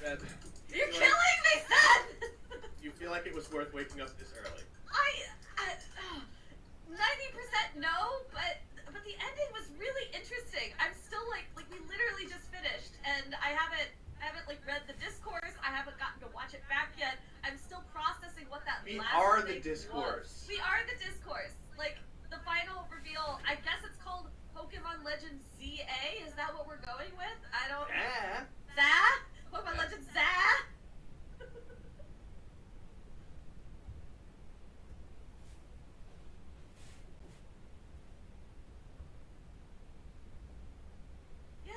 You're killing me, Seth! You feel like it was worth waking up this early? 90% no, but the ending was really interesting. I'm still like we literally just finished, and I haven't like read the discourse. I haven't gotten to watch it back yet. I'm still processing what that We last are thing the discourse. was. We are the discourse. Like the final reveal. I guess it's called Pokemon Legends ZA. Is that what we're going with? I don't. Yeah. ZA? Pokemon Legends ZA? Yeah.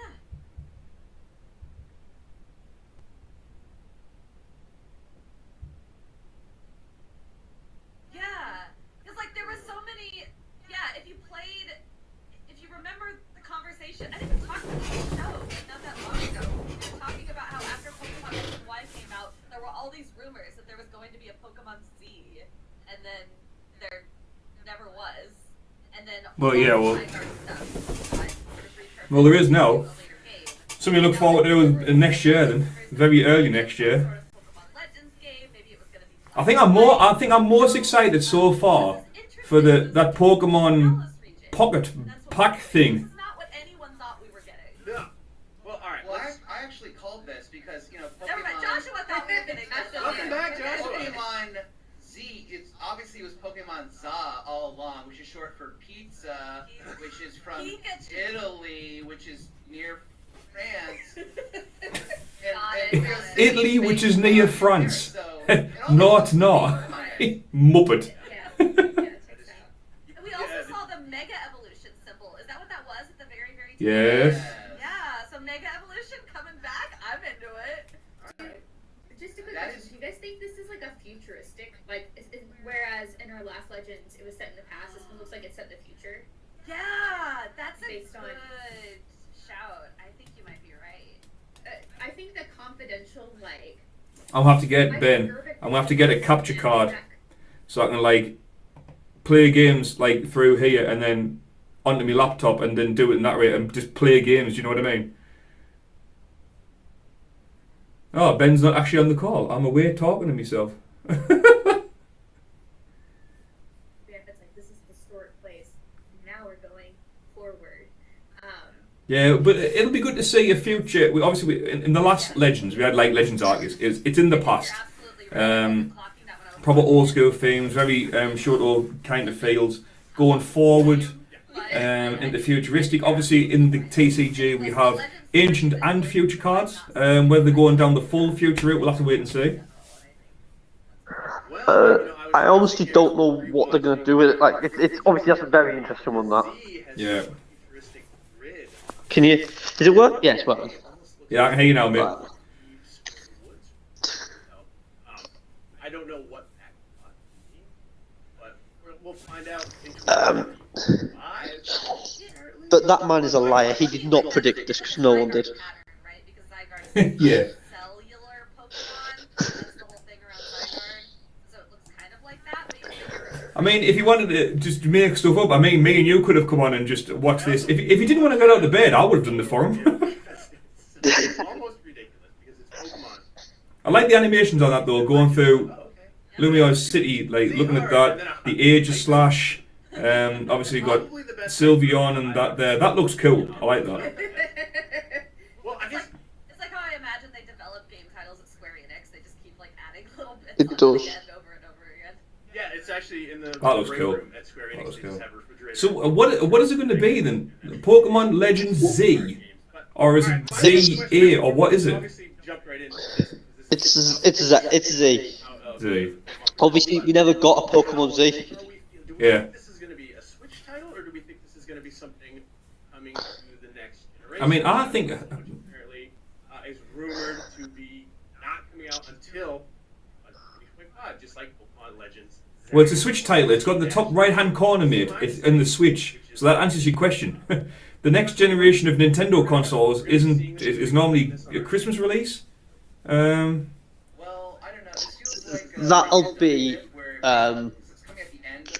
Yeah. Because, like, there were so many. Yeah, if you remember the conversation, I think we talked about the show not that long ago. We were talking about how after Pokemon X and Y came out, there were all these rumors that there was going to be a Pokemon Z, and then there never was. And then Well, yeah, well- stuff. Well, there is now. Something to look forward to next year, then. Very early next year. I think I'm most excited so far for that Pokemon Pocket Pack thing. This is not what anyone thought we were getting. No. Well, all right. Well, I actually called this because, Pokemon... Never mind, Joshua thought we were getting this. Welcome back, Joshua. Pokemon Z, obviously it was Pokemon Za all along, which is short for pizza, which is from Pikachu. Italy, which is near France. Got it. Italy, which is near France. So, Not. Muppet. Yeah, checks out. We also saw the Mega Evolution symbol. Is that what that was at the very, very top? Yes. Yeah, so Mega Evolution coming back. I'm into it. Just a quick That question. Do you guys think this is like a futuristic, whereas in our last Legends it was set in the past, this one looks like it's set in the future? Yeah, that's a Based on- good shout. I think you might be right. I think the confidential, I'll have to get Ben. I'm gonna have to get a capture card so I can play games like through here and then onto my laptop and then do it in that way and just play games. You know what I mean? Oh, Ben's not actually on the call. I'm away talking to myself. Yeah, it's like, this is a historic place. Now we're going forward. Yeah, but it'll be good to see a future. In the last Legends, we had like Legends Arc. It's in the past. Proper old school themes, very short old kind of feels. Going forward into futuristic. Obviously, in the TCG, we have ancient and future cards. Whether they're going down the full future route, we'll have to wait and see. I honestly don't know what they're going to do with it. Like, it's obviously that's a very interesting one. That. Yeah. Can you? Does it work? Yes, well. Yeah, I can hear you now, mate. I don't know what that means, but we'll find out. But that man is a liar. He did not predict this because no one did. Yeah. Cellular Pokemon. That's the whole thing around Zygarde. So it looks kind of like that. But I mean, if you wanted to just make stuff up, I mean, me and you could have come on and just watched this. If you didn't want to get out of bed, I would have done it for him. It's almost ridiculous because it's Pokemon. I like the animations on that though, going through Lumio's city, like looking at that, the age of Slash. Obviously you got Sylveon and that there. That looks cool. I like that. Well, I guess it's like how I imagine they develop game titles at Square Enix. They just keep like adding little bits It does. over and over again. yeah, it's actually in the That looks break cool. room at Square Enix. That looks They just cool. have refrigerators. So what is it going to be then? Pokemon Legends Z, or is it ZA, or what is it? Obviously, jumped right into this. It's Z. Z. Obviously, we never got a Pokemon Z. Do we Yeah. think this is going to be a Switch title, or do we think this is going to be something coming to the next generation? I mean, I think. Which apparently is rumored to be not coming out until 2025, just like Pokemon Legends. Well, it's a Switch title. It's got in the top right-hand corner, mate. It's in the Switch, so that answers your question. The next generation of Nintendo consoles is normally a Christmas release. Well, I don't know. This feels like That'll be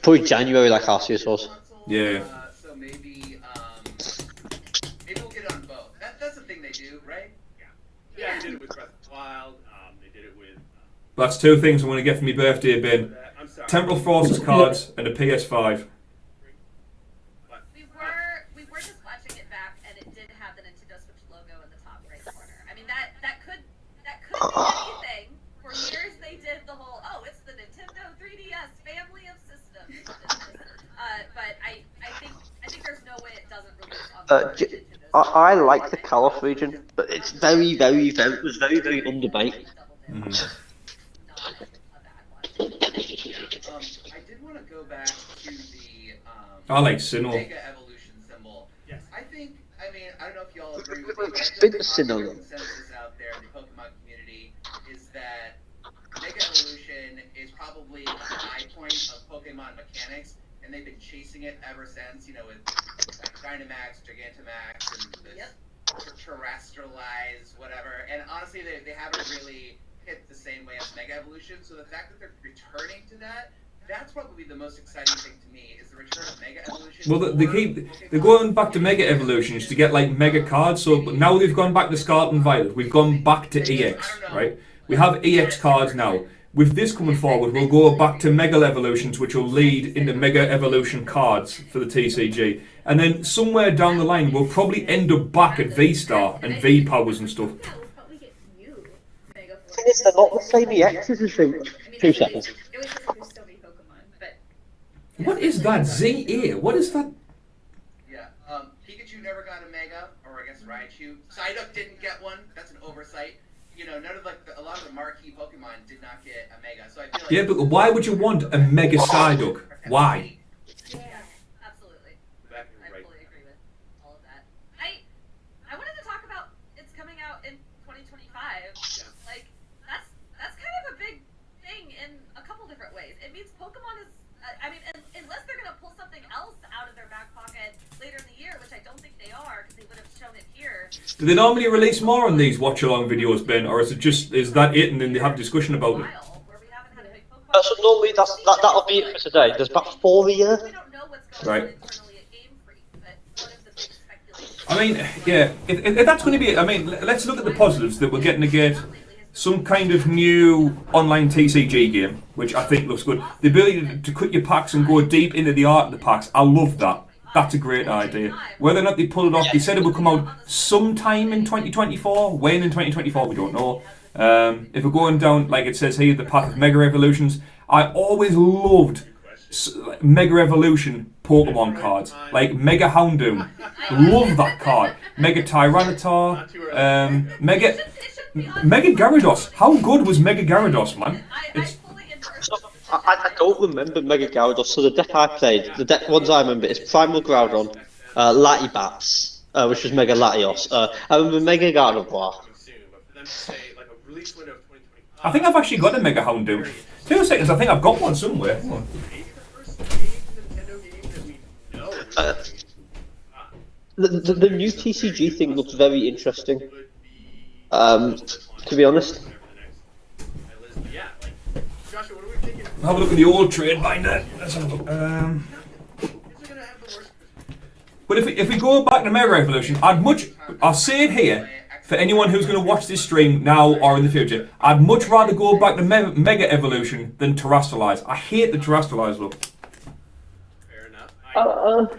probably January, like Arceus was. Yeah. So maybe we'll get it on both. That's the thing they do, right? Yeah, they did it with Breath of the Wild. They did it with. That's two things I'm going to get for my birthday, Ben. I'm sorry. Temporal Forces cards and a PS5. We were just watching it back, and it did have the Nintendo Switch logo in the top right corner. I mean, that could be anything. For years, they did the whole it's the Nintendo 3DS family of systems. But I think there's no way it doesn't release on the Nintendo. I like the Kalos region, but it's very, very, very, it was very, very underbaked. I did want to go back to the I like Sinnoh. Mega Evolution symbol. Yes. I don't know if y'all agree with me, but I Spin think the the Sinnoh. popular consensus out there in the Pokemon community is that Mega Evolution is probably the high point of Pokemon mechanics, and they've been chasing it ever since, with like Dynamax, Gigantamax, and this terrestrialized whatever. And honestly, they haven't really hit the same way as Mega Evolution, so the fact that they're returning to that's probably the most exciting thing to me, is the return of Mega Evolution. Well, they're going back to Mega Evolutions to get like Mega cards. So now they've gone back to Scarlet and Violet. We've gone back to EX, right? We have EX cards now. With this coming forward, we'll go back to Mega Evolutions, which will lead into Mega Evolution cards for the TCG. And then somewhere down the line, we'll probably end up back at V-Star and V-Powers and stuff. Yeah, we'll probably get new Mega Force. Thing is, they're not the same EXs as thing. I mean, 2 seconds. It was just like there's still be Pokemon, but What is that? ZA? What is that? Yeah, Pikachu never got a Mega, or I guess Raichu. Psyduck didn't get one. That's an oversight. None of a lot of the marquee Pokemon did not get a Mega. So I feel like Yeah, but why would you want a Mega Psyduck? Why? Yeah, absolutely. I fully agree with all of that. I wanted to talk about it's coming out in 2025. Like that's kind of a big thing in a couple different ways. It means Pokemon is. Unless they're gonna pull something else out of their back pocket later in the year, which I don't think they are, because they would have shown it here. Do they normally release more on these watch-along videos, Ben, or is that it, and then they have discussion about it? Where we haven't had a big Pokemon So normally that'll be it for today. There's about 4 a year. We don't know what's going Right. on internally at Game Freak, but one of the big speculations. I mean, yeah, if that's going to be, I mean, let's look at the positives that we're getting to get some kind of new online TCG game, which I think looks good. The ability to cut your packs and go deep into the art of the packs, I love that. That's a great idea. Whether or not they pull it off, they said it will come out sometime in 2024. When in 2024, we don't know. If we're going down, like it says here, the path of Mega Evolutions, I always loved Mega Evolution Pokemon cards. Like Mega Houndoom. Love that card. Mega Tyranitar. Mega Gyarados. How good was Mega Gyarados, man? It's, I don't remember Mega Gyarados, so the deck I played, the deck ones I remember is Primal Groudon, Latias, which was Mega Latios. I remember Mega Gardevoir. I think I've actually got a Mega Houndoom. 2 seconds, I think I've got one somewhere. Hang on. The new TCG thing looks very interesting. To be honest. Have a look at the old trade binder. Let's have a look. But if we go back to Mega Evolution, I'll say it here for anyone who's going to watch this stream now or in the future, I'd much rather go back to Mega Evolution than Terastallize. I hate the Terastallize look. Fair enough.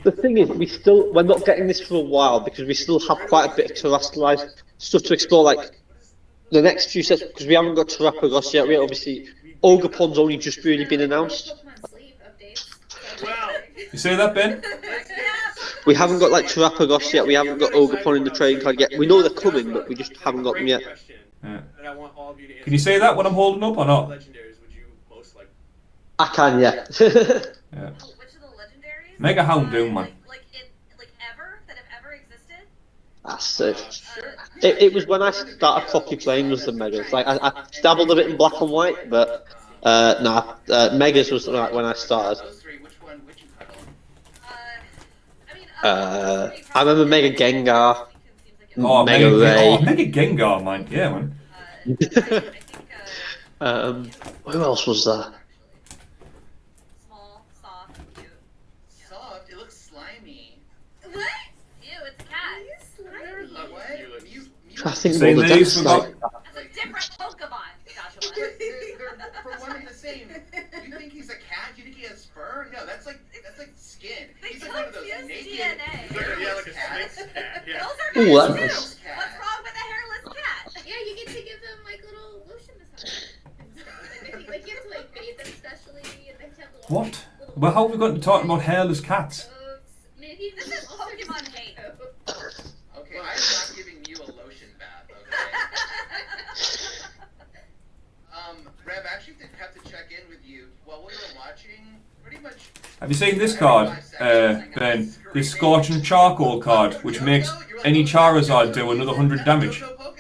The thing is, we're not getting this for a while because we still have quite a bit of Terastallized stuff to explore, like the next few sets, because we haven't got Terapagos yet. We obviously, Ogerpon's only just really been announced. You say that, Ben? We haven't got like Terapagos yet, we haven't got Ogerpon in the trading card yet. We know they're coming, but we just haven't got them yet. Yeah. Can you say that when I'm holding up or not? I can, yeah. Yeah. Mega Houndoom, man. Like ever that have ever existed? That's it. It was when I started properly playing was the Megas. Like I dabbled a bit in Black and White, but Megas was like when I started. I remember Mega Gengar. Oh, Mega Ray. Mega Gengar, man. Yeah, man. Who else was there? Small, soft, cute. Soft? It looks slimy. What? Ew, it's a cat. What? I think Same all the days decks for like That's a different Pokemon, Joshua. They're for one and the same. You think he's a cat? You think he has fur? No, that's like skin. He's like one of those naked. DNA. Like a cats. snake cat. Yeah. Those are Ooh, nice that too. is- What's wrong with a hairless cat? Yeah, you get to give them like little lotion massages and stuff. Like you have to like bathe them specially, and they have little. What? Well, how have we got to talk about hairless cats? Maybe This is Pokemon hate. Okay, I'm not giving you a lotion bath, okay? Rev, I actually have to check in with you. While we were watching, pretty much... Have you seen this card, Ben? This Scorching Charcoal card, which makes any Charizard do another 100 damage. Pokemon,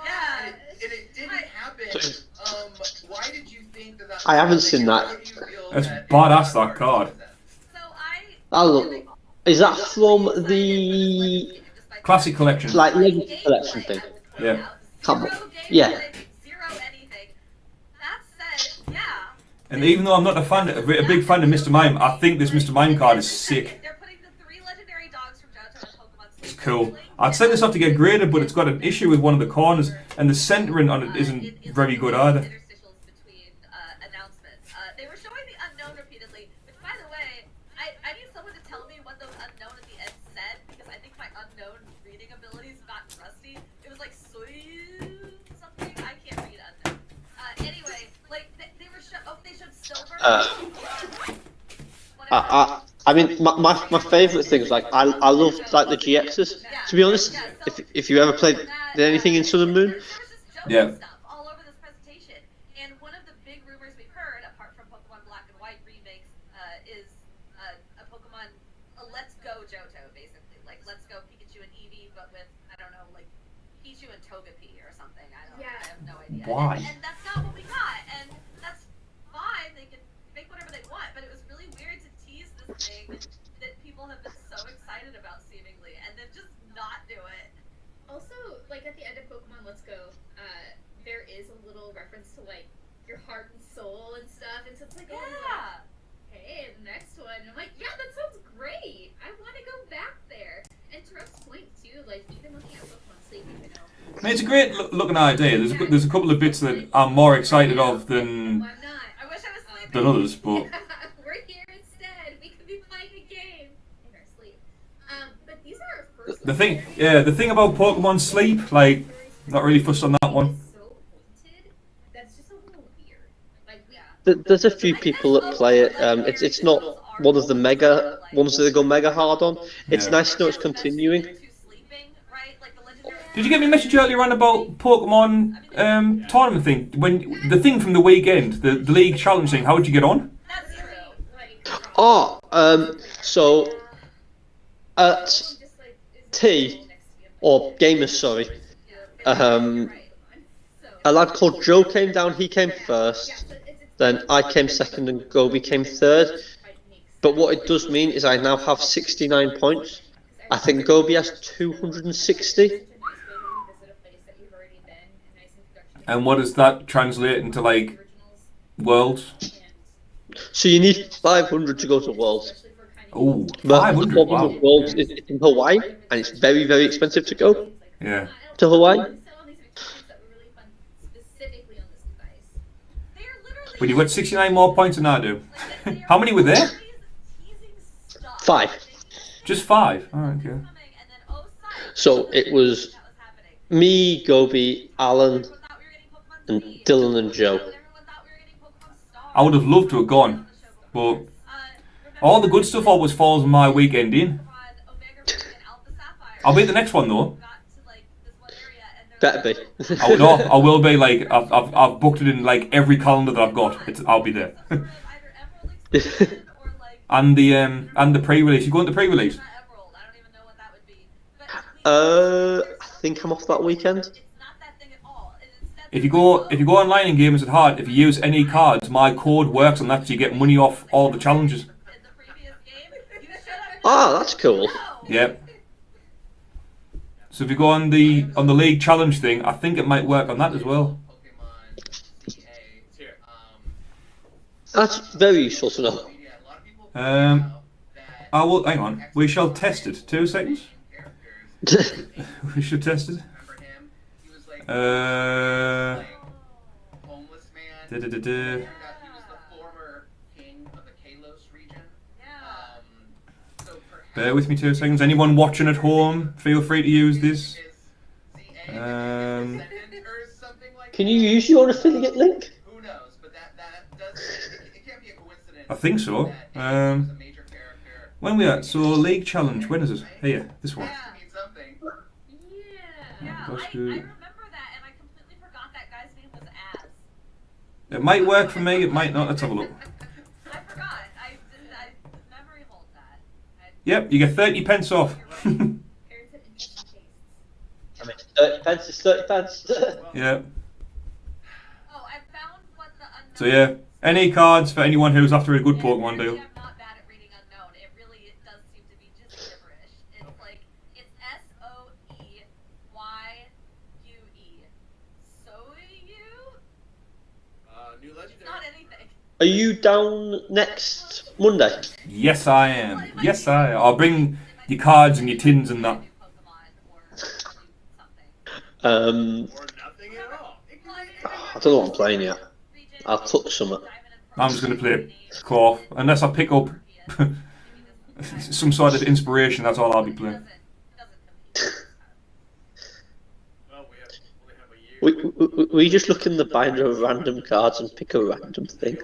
Yeah. and it didn't happen. Why did you think that? I haven't seen that. How do you feel That's that badass, that card. So I. Oh, look. Is that from the Classic collection. like Legacy collection thing? Yeah. Come on. Zero Yeah. gameplay, zero anything. That said, yeah. And even though I'm not a big fan of Mr. Mime, I think this Mr. Mime card is sick. They're putting the 3 legendary dogs from Johto and Pokemon Sleep. It's cool. I'd send this off to get graded, but it's got an issue with one of the corners, and the centering on it isn't very good either. Interstitials between announcements. They were showing the unknown repeatedly, which, by the way, I need someone to tell me what those unknown at the end said, because I think my unknown reading abilities got rusty. It was like something. I can't read unknown. Anyway, like they were they showed silver. I mean, my favourite things, like, I love, like, the GXs. To be honest, if you ever played anything in Sun and Moon, Yeah. Stuff all over this presentation. And one of the big rumors we've heard, apart from Pokemon Black and White remakes, is a Pokemon, a Let's Go Johto, basically. Like, Let's Go Pikachu and Eevee, but with, I don't know, like, Pichu and Togepi or something. I have no idea. Why? And that's not what we got. And that's fine. They can make whatever they want, but it was really weird to tease this thing that people have been so excited about, seemingly, and then just not do it. Also, like at the end of Pokemon Let's Go, there is a little reference to like your heart and soul and stuff. And so it's like, oh, Yeah. like, hey, the next one. And I'm like, yeah, that sounds great. I want to go back there. And to Ruff's point too, like even looking at Pokemon Sleep, you know. I mean, it's a great looking idea. There's a couple of bits that I'm more excited of than Why not? I wish I was sleeping. than others, but We're here instead. We could be playing a game in our sleep. But these are our first. the thing about Pokemon Sleep, like, not really fussed on that one. So pointed. That's just a little weird. Like we. There's a few people that play it. It's not one of the mega ones that they go mega hard on. It's Yeah. nice to know it's continuing. Did you get me a message earlier on about Pokemon tournament thing? When the thing from the weekend, the league challenge thing, how did you get on? Oh, so at T or Gamers, sorry, a lad called Joe came down. He came first. Then I came second, and Gobi came third. But what it does mean is I now have 69 points. I think Gobi has 260. And what does that translate into, like, worlds? So you need 500 to go to Worlds. Oh, But 500, the problem wow. with Worlds is it's in Hawaii, and it's very, very expensive to go Yeah. to Hawaii. But you've got 69 more points than I do. How many were there? 5. Just 5. Oh, okay. So it was me, Gobi, Alan, and Dylan and Joe. I would have loved to have gone, but all the good stuff always falls on my weekend in. I'll be at the next one though. Better be. I will be. Like I've booked it in like every calendar that I've got. I'll be there. and the pre-release. You going to pre-release? I think I'm off that weekend. If you go online in GamersAtHart, if you use any cards, my code works on that, so you get money off all the challenges. Ah, that's cool. Yep. So if you go on the league challenge thing, I think it might work on that as well. That's very useful to know. I will. Hang on. We shall test it. 2 seconds. We should test it. Bear with me 2 seconds. Anyone watching at home, feel free to use this. Can you use your affiliate link? Who knows? But that does it can't be a coincidence. I think so. That he's a major character. When we at? So league challenge. When is it? Here, this one. Means something. Yeah, I remember that, and I completely forgot that guy's name was Az. It might work for me. It might not. Let's have a look. I forgot. I memory hold that. Yep, you get 30 pence off. I mean, 30 pence is 30 pence. Yeah. Oh, I found what the unknown. So yeah, any cards for anyone who's after a good Pokemon deal. I'm not bad at reading unknown. It really does seem to be just gibberish. It's like it's SOEYUE. Soyu? New legendary. Not anything. Are you down next Monday? Yes, I am. Yes, I am. I'll bring your cards and your tins and that. Or nothing at all. It could be I don't know what I'm playing yet. I'll cook some. I'm just going to play Claw. Unless I pick up some sort of inspiration, that's all I'll be playing. Well, we only have a year. We just look in the binder of random cards and pick a random thing.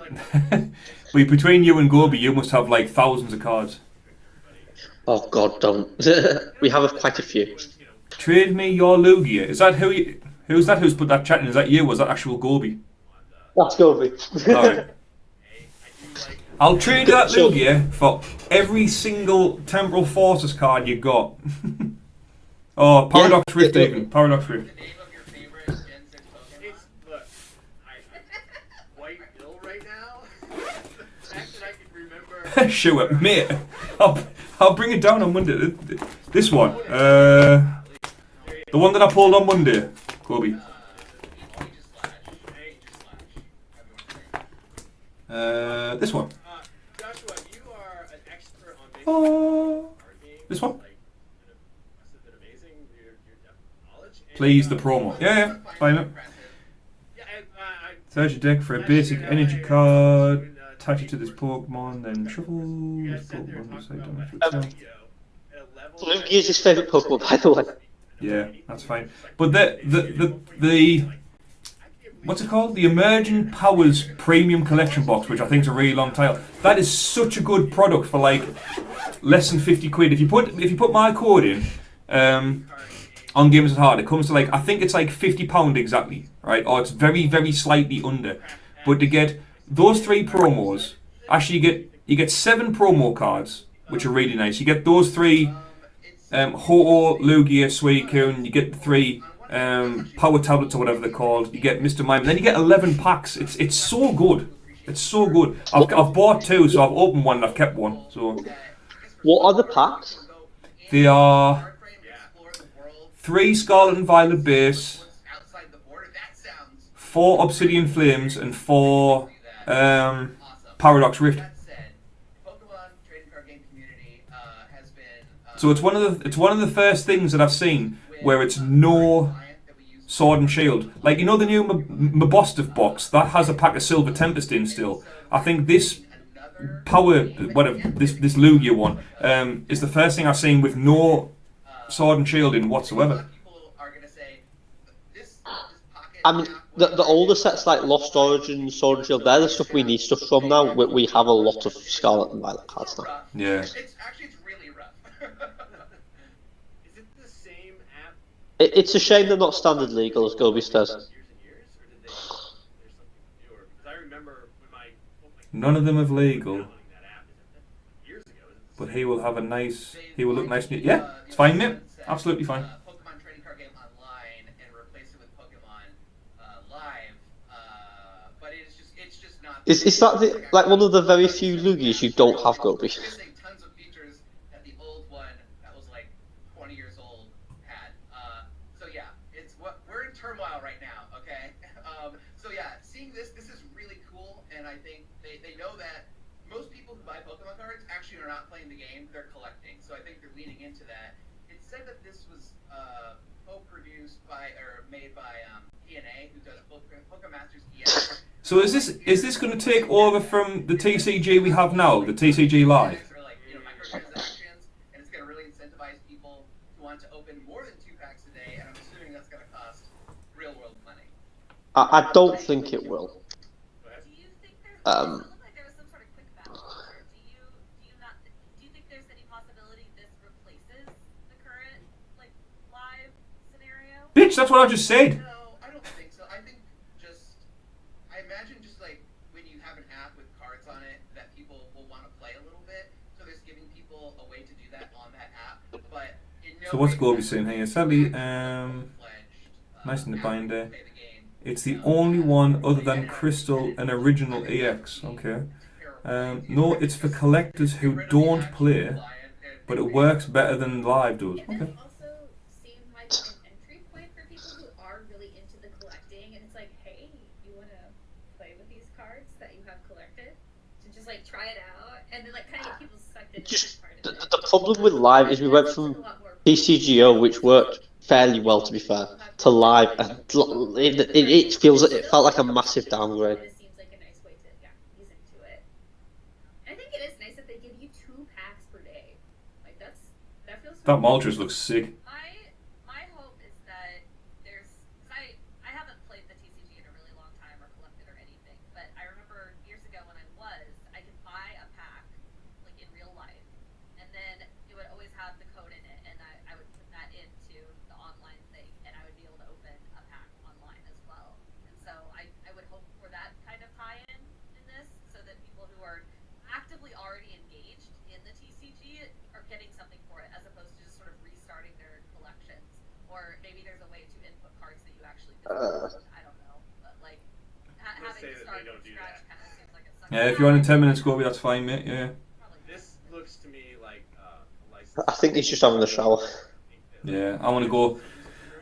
But between you and Gobi, you must have like thousands of cards. Oh God, don't. We have quite a few. Trade me your Lugia. Is that who's that who's put that chat in? Is that you or was that actual Gobi? Let's go, Vic. Alright. I'll trade that Lugia for every single Temporal Forces card you got. Oh, Paradox Rift even. Paradox Rift. The name of your favorite Gen 6 Pokemon? It's look, I'm quite ill right now. The fact that I can remember. Sure, mate. I'll bring it down on Monday. This one. The one that I pulled on Monday. Kobe. This one. Joshua, you are an expert on making Oh, card games. this one. Like, must have been amazing. Your depth of knowledge. And, Please, the promo. Yeah, fine it. Yeah, Search your deck for a basic energy card, attach it to this Pokemon, then shuffle this Pokemon, decide damage to itself. Lugia is his favourite Pokemon, by the way. Yeah, that's fine. But the what's it called? The Emerging Powers Premium Collection Box, which I think is a really long title. That is such a good product for like less than 50 quid. If you put my code in on GamersAtHart, it comes to like, I think it's like £50 exactly, right? Or it's very, very slightly under. But to get those 3 promos, actually you get 7 promo cards, which are really nice. You get those 3 Ho-Oh, Lugia, Suicune, you get the 3 power tablets or whatever they're called. You get Mr. Mime, and then you get 11 packs. It's so good. It's so good. I've bought 2, so I've opened one and I've kept one. So what are the packs? They are 3 Scarlet and Violet base, 4 Obsidian Flames, and 4 Paradox Rift. So it's one of the first things that I've seen where it's no Sword and Shield. Like, you know the new Mabostov box that has a pack of Silver Tempest in still. I think this this Lugia one is the first thing I've seen with no Sword and Shield in whatsoever. I mean, the older sets like Lost Origin, Sword and Shield, they're the stuff we need stuff from now. We have a lot of Scarlet and Violet cards now. Yeah. It's really rough. Is it the same app? It's a shame they're not standard legal, as Gobi says. Years and years, or did they? There's something newer? Because I remember when my None of them are legal, downloading that app years ago. but he will have a nice. He will look nice. Yeah, it's fine, mate. Absolutely fine. Pokemon trading card game online and replace it with Pokemon Live, but it's just not. Is that like one of the very few Lugias you don't have, Gobi? It's missing tons of features that the old one that was like 20 years old had. So yeah, we're in turmoil right now. Okay. So yeah, seeing this is really cool, and I think they know that most people who buy Pokemon cards actually are not playing the game; they're collecting. So I think they're leaning into that. It said that this was co-produced by or made by DNA, who does Pokemon Masters EX. So is this going to take over from the TCG we have now, the TCG Live? Or like, microtransactions, and it's going to really incentivize people to want to open more than 2 packs a day, and I'm assuming that's going to cost real world money. I don't think it will. Do you think there's it looked like there was some sort of quick balance here. Do you think there's any possibility this replaces the current like live scenario? Bitch, that's what I just said. No, I don't think so. I think I imagine just like when you have an app with cards on it that people will want to play a little bit, so there's giving people a way to do that on that app. But in no So what's way Gobi is saying that here? Sadly, full-fledged, nice in the app binder. to play the game. It's the only one other than Crystal and Original EX. Okay. No, it's for collectors who don't play, but it works better than Live does. It Okay. does also seem like an entry point for people who are really into the collecting, and it's like, hey, you want to play with these cards that you have collected? To just like try it out, and then like kind of get people sucked into this part of it. The problem with Live is we went from TCGO, which worked fairly well to be fair, to Live, and it felt like a massive downgrade. This seems like a nice way to ease into it. And I think it is nice that they give you 2 packs per day. Like that feels. That Moltres looks sick. My hope is that there's, cause I haven't played the TCG in a really long time or collected or anything, but I remember years ago when I could buy a pack like in real life, and then it would always have the code in it, and I would put that into the online thing, and I would be able to open a pack online as well. And so I would hope for that kind of tie-in in this, so that people who are actively already engaged in the TCG are getting something for it, as opposed to just sort of restarting their collections. Or maybe there's a way to input cards that you actually didn't. I don't know, but like having say to that start they don't from do scratch that. kind of seems like a suck. Yeah, if you're on in 10 minutes, Gobi, that's fine, mate. Yeah. This looks to me like a license. I think he's just having a shower. Yeah, I want to go.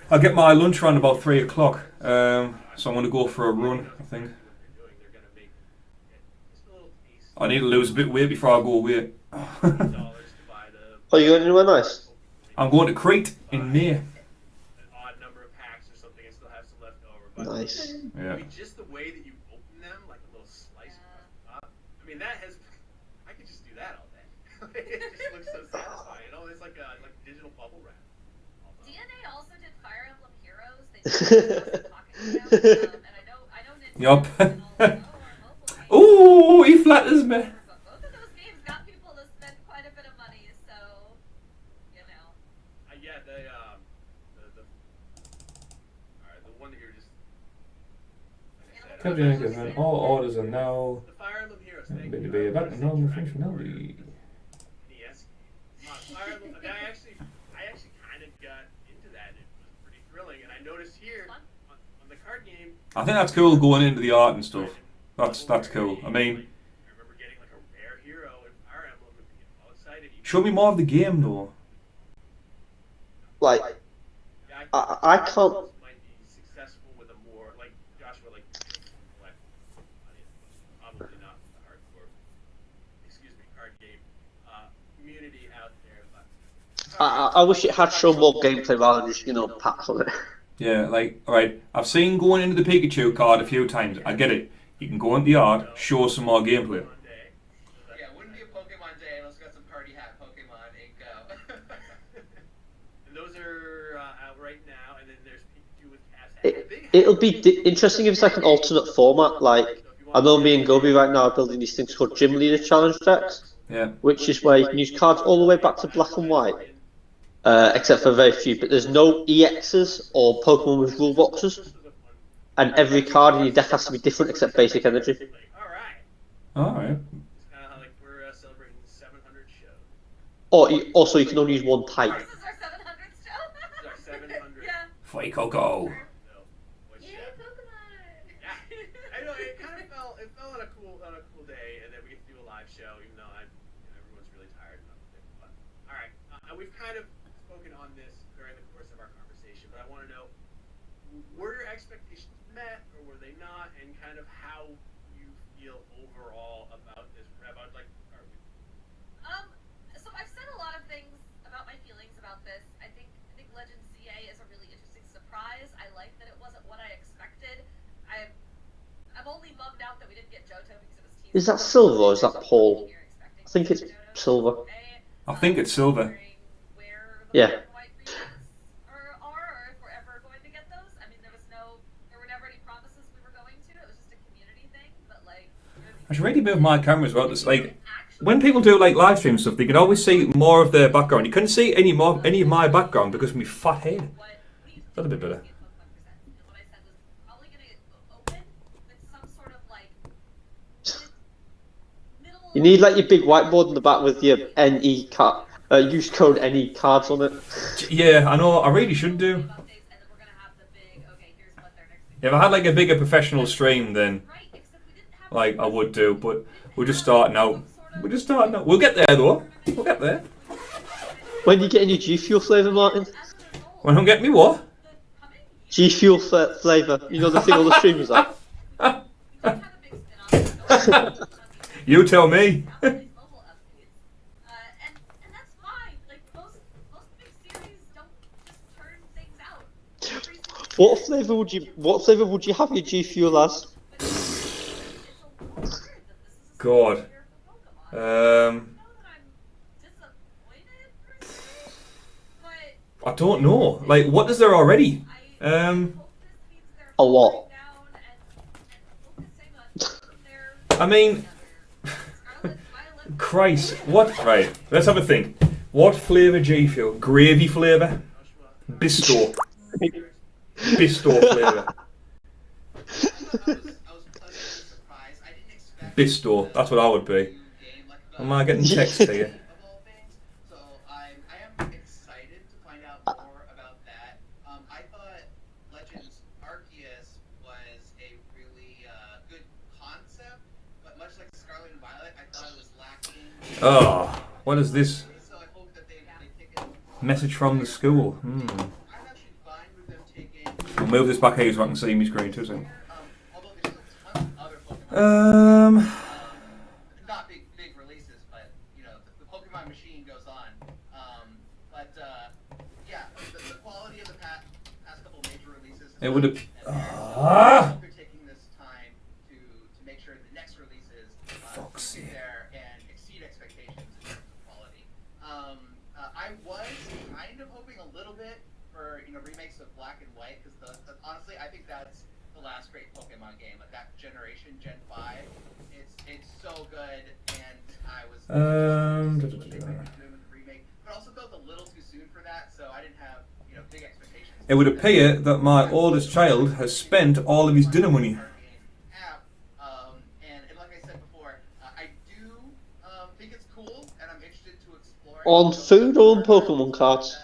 I'll get my lunch around about 3 o'clock. So I'm going to go for a run, I think. They're going to make. I need to lose a bit of weight before I go away. $8 to buy the Are you going anywhere nice? I'm going to Crete in May. an odd number of packs or something and still have some left over. But Nice. Yeah. I mean, just the way that you open them, like a little slice across the top. I mean, that has. I could just do that all day. It just looks so satisfying. You know, it's like digital bubble wrap. DNA also did Fire Emblem Heroes. They did talking about, and I know Yup. Nintendo and all Ooh, he flatters me. but both of those games got people to spend quite a bit of money, so you know. Yeah, alright, the one that you're just. Like I said, All orders are now the Fire Emblem Heroes. Thank going to you. be I back was to normal thinking back functionality. NES. Fire Emblem. I actually kind of got into that. It was pretty thrilling, and I noticed here on the card game. I think that's cool going into the art and stuff. That's cool. I mean, I remember getting like a rare hero in Fire Emblem and being all excited. show me more of the game though. Like, Yeah, I can't. might be successful with a more like Joshua, like probably not the hardcore. Excuse me, card game community out there, but I wish it had shown more gameplay rather than just, packs on it. Yeah, like, alright, I've seen going into the Pikachu card a few times. I get it. You can go into the art, show some more gameplay. one day. Yeah, it wouldn't be a Pokemon day unless we got some party hat Pokemon ink out. And those are out right now, and then there's Pikachu with Cats. It'll be interesting if it's like an alternate format. Like, I know me and Gobi right now are building these things called Gym Leader Challenge decks, Yeah. which is where you can use cards all the way back to black and white, except for very few. But there's no EXs or Pokemon with rule boxes, and every card in your deck has to be different except basic energy. Alright. It's kind of like we're celebrating 700 shows. Or also, you can only use one type. This is our 700th show. This is our 700. Yeah. Fight Coco. So, which, Yay, Pokemon! yeah, I know it kind of fell on a cool day, and then we get to do a live show, even though everyone's really tired and everything. But all right, we've kind of spoken on this during the course of our conversation, but I want to know, were your expectations met or were they not, and kind of how you feel overall about this, about like. So I've said a lot of things about my feelings about this. I think Legends CA is a really interesting surprise. I like that it wasn't what I expected. I'm only bummed out that we didn't get Johto because it was teased. Is that silver or is that Paul? I think it's silver. I think it's silver. Yeah. Or if we're ever going to get those. I mean, there were never any promises we were going to. It was just a community thing. But like, I should really move my camera as well. It's like, when people do like live stream stuff, they can always see more of their background. You couldn't see any of my background because of my fat head. That's a bit better. what I said was probably going to open with some sort of like middle. You need like your big whiteboard in the back with your NE card, use code NE cards on it. Yeah, I know. I really should do. Updates, and then we're going to have the big. Okay, here's what their next. If I had like a bigger professional stream, then Right, except we didn't have. like I would do. But we're just starting out. We'll get there though. We'll get there. When you get your G Fuel flavour, Martin? When I'm getting me what? G Fuel flavour. You know the thing all the streamers have? You tell me. And that's fine. Like most big series don't just turn things out. What flavour would you have your G Fuel as? God. I don't know. Like, what is there already? A lot. I mean, Christ. What? Right. Let's have a think. What flavour G Fuel? Gravy flavour? Bisto. Bisto flavour. I was pleasantly surprised. I didn't expect Bisto. That's what I would be. Am I getting text here? So I am excited to find out more about that. I thought Legends Arceus was a really good concept, but much like Scarlet and Violet, I thought it was lacking. Oh, what is this? So I hope that they take it. Message from the school. I'm actually fine with them taking. I'll move this back here so I can see my screen too. So. Although there's a ton of other Pokemon. Not being It would have. I hope you're taking this time to make sure the next releases Fuck's get sake. there and exceed expectations in terms of quality. I was kind of hoping a little bit for remakes of Black and White because honestly I think that's the last great Pokemon game of that generation, Gen 5. It's so good, and I was remake, but also felt a little too soon for that, so I didn't have big expectations. It would appear that my oldest child has spent all of his dinner money. And like I said before, I do think it's cool, and I'm interested to explore. On food or on Pokemon cards?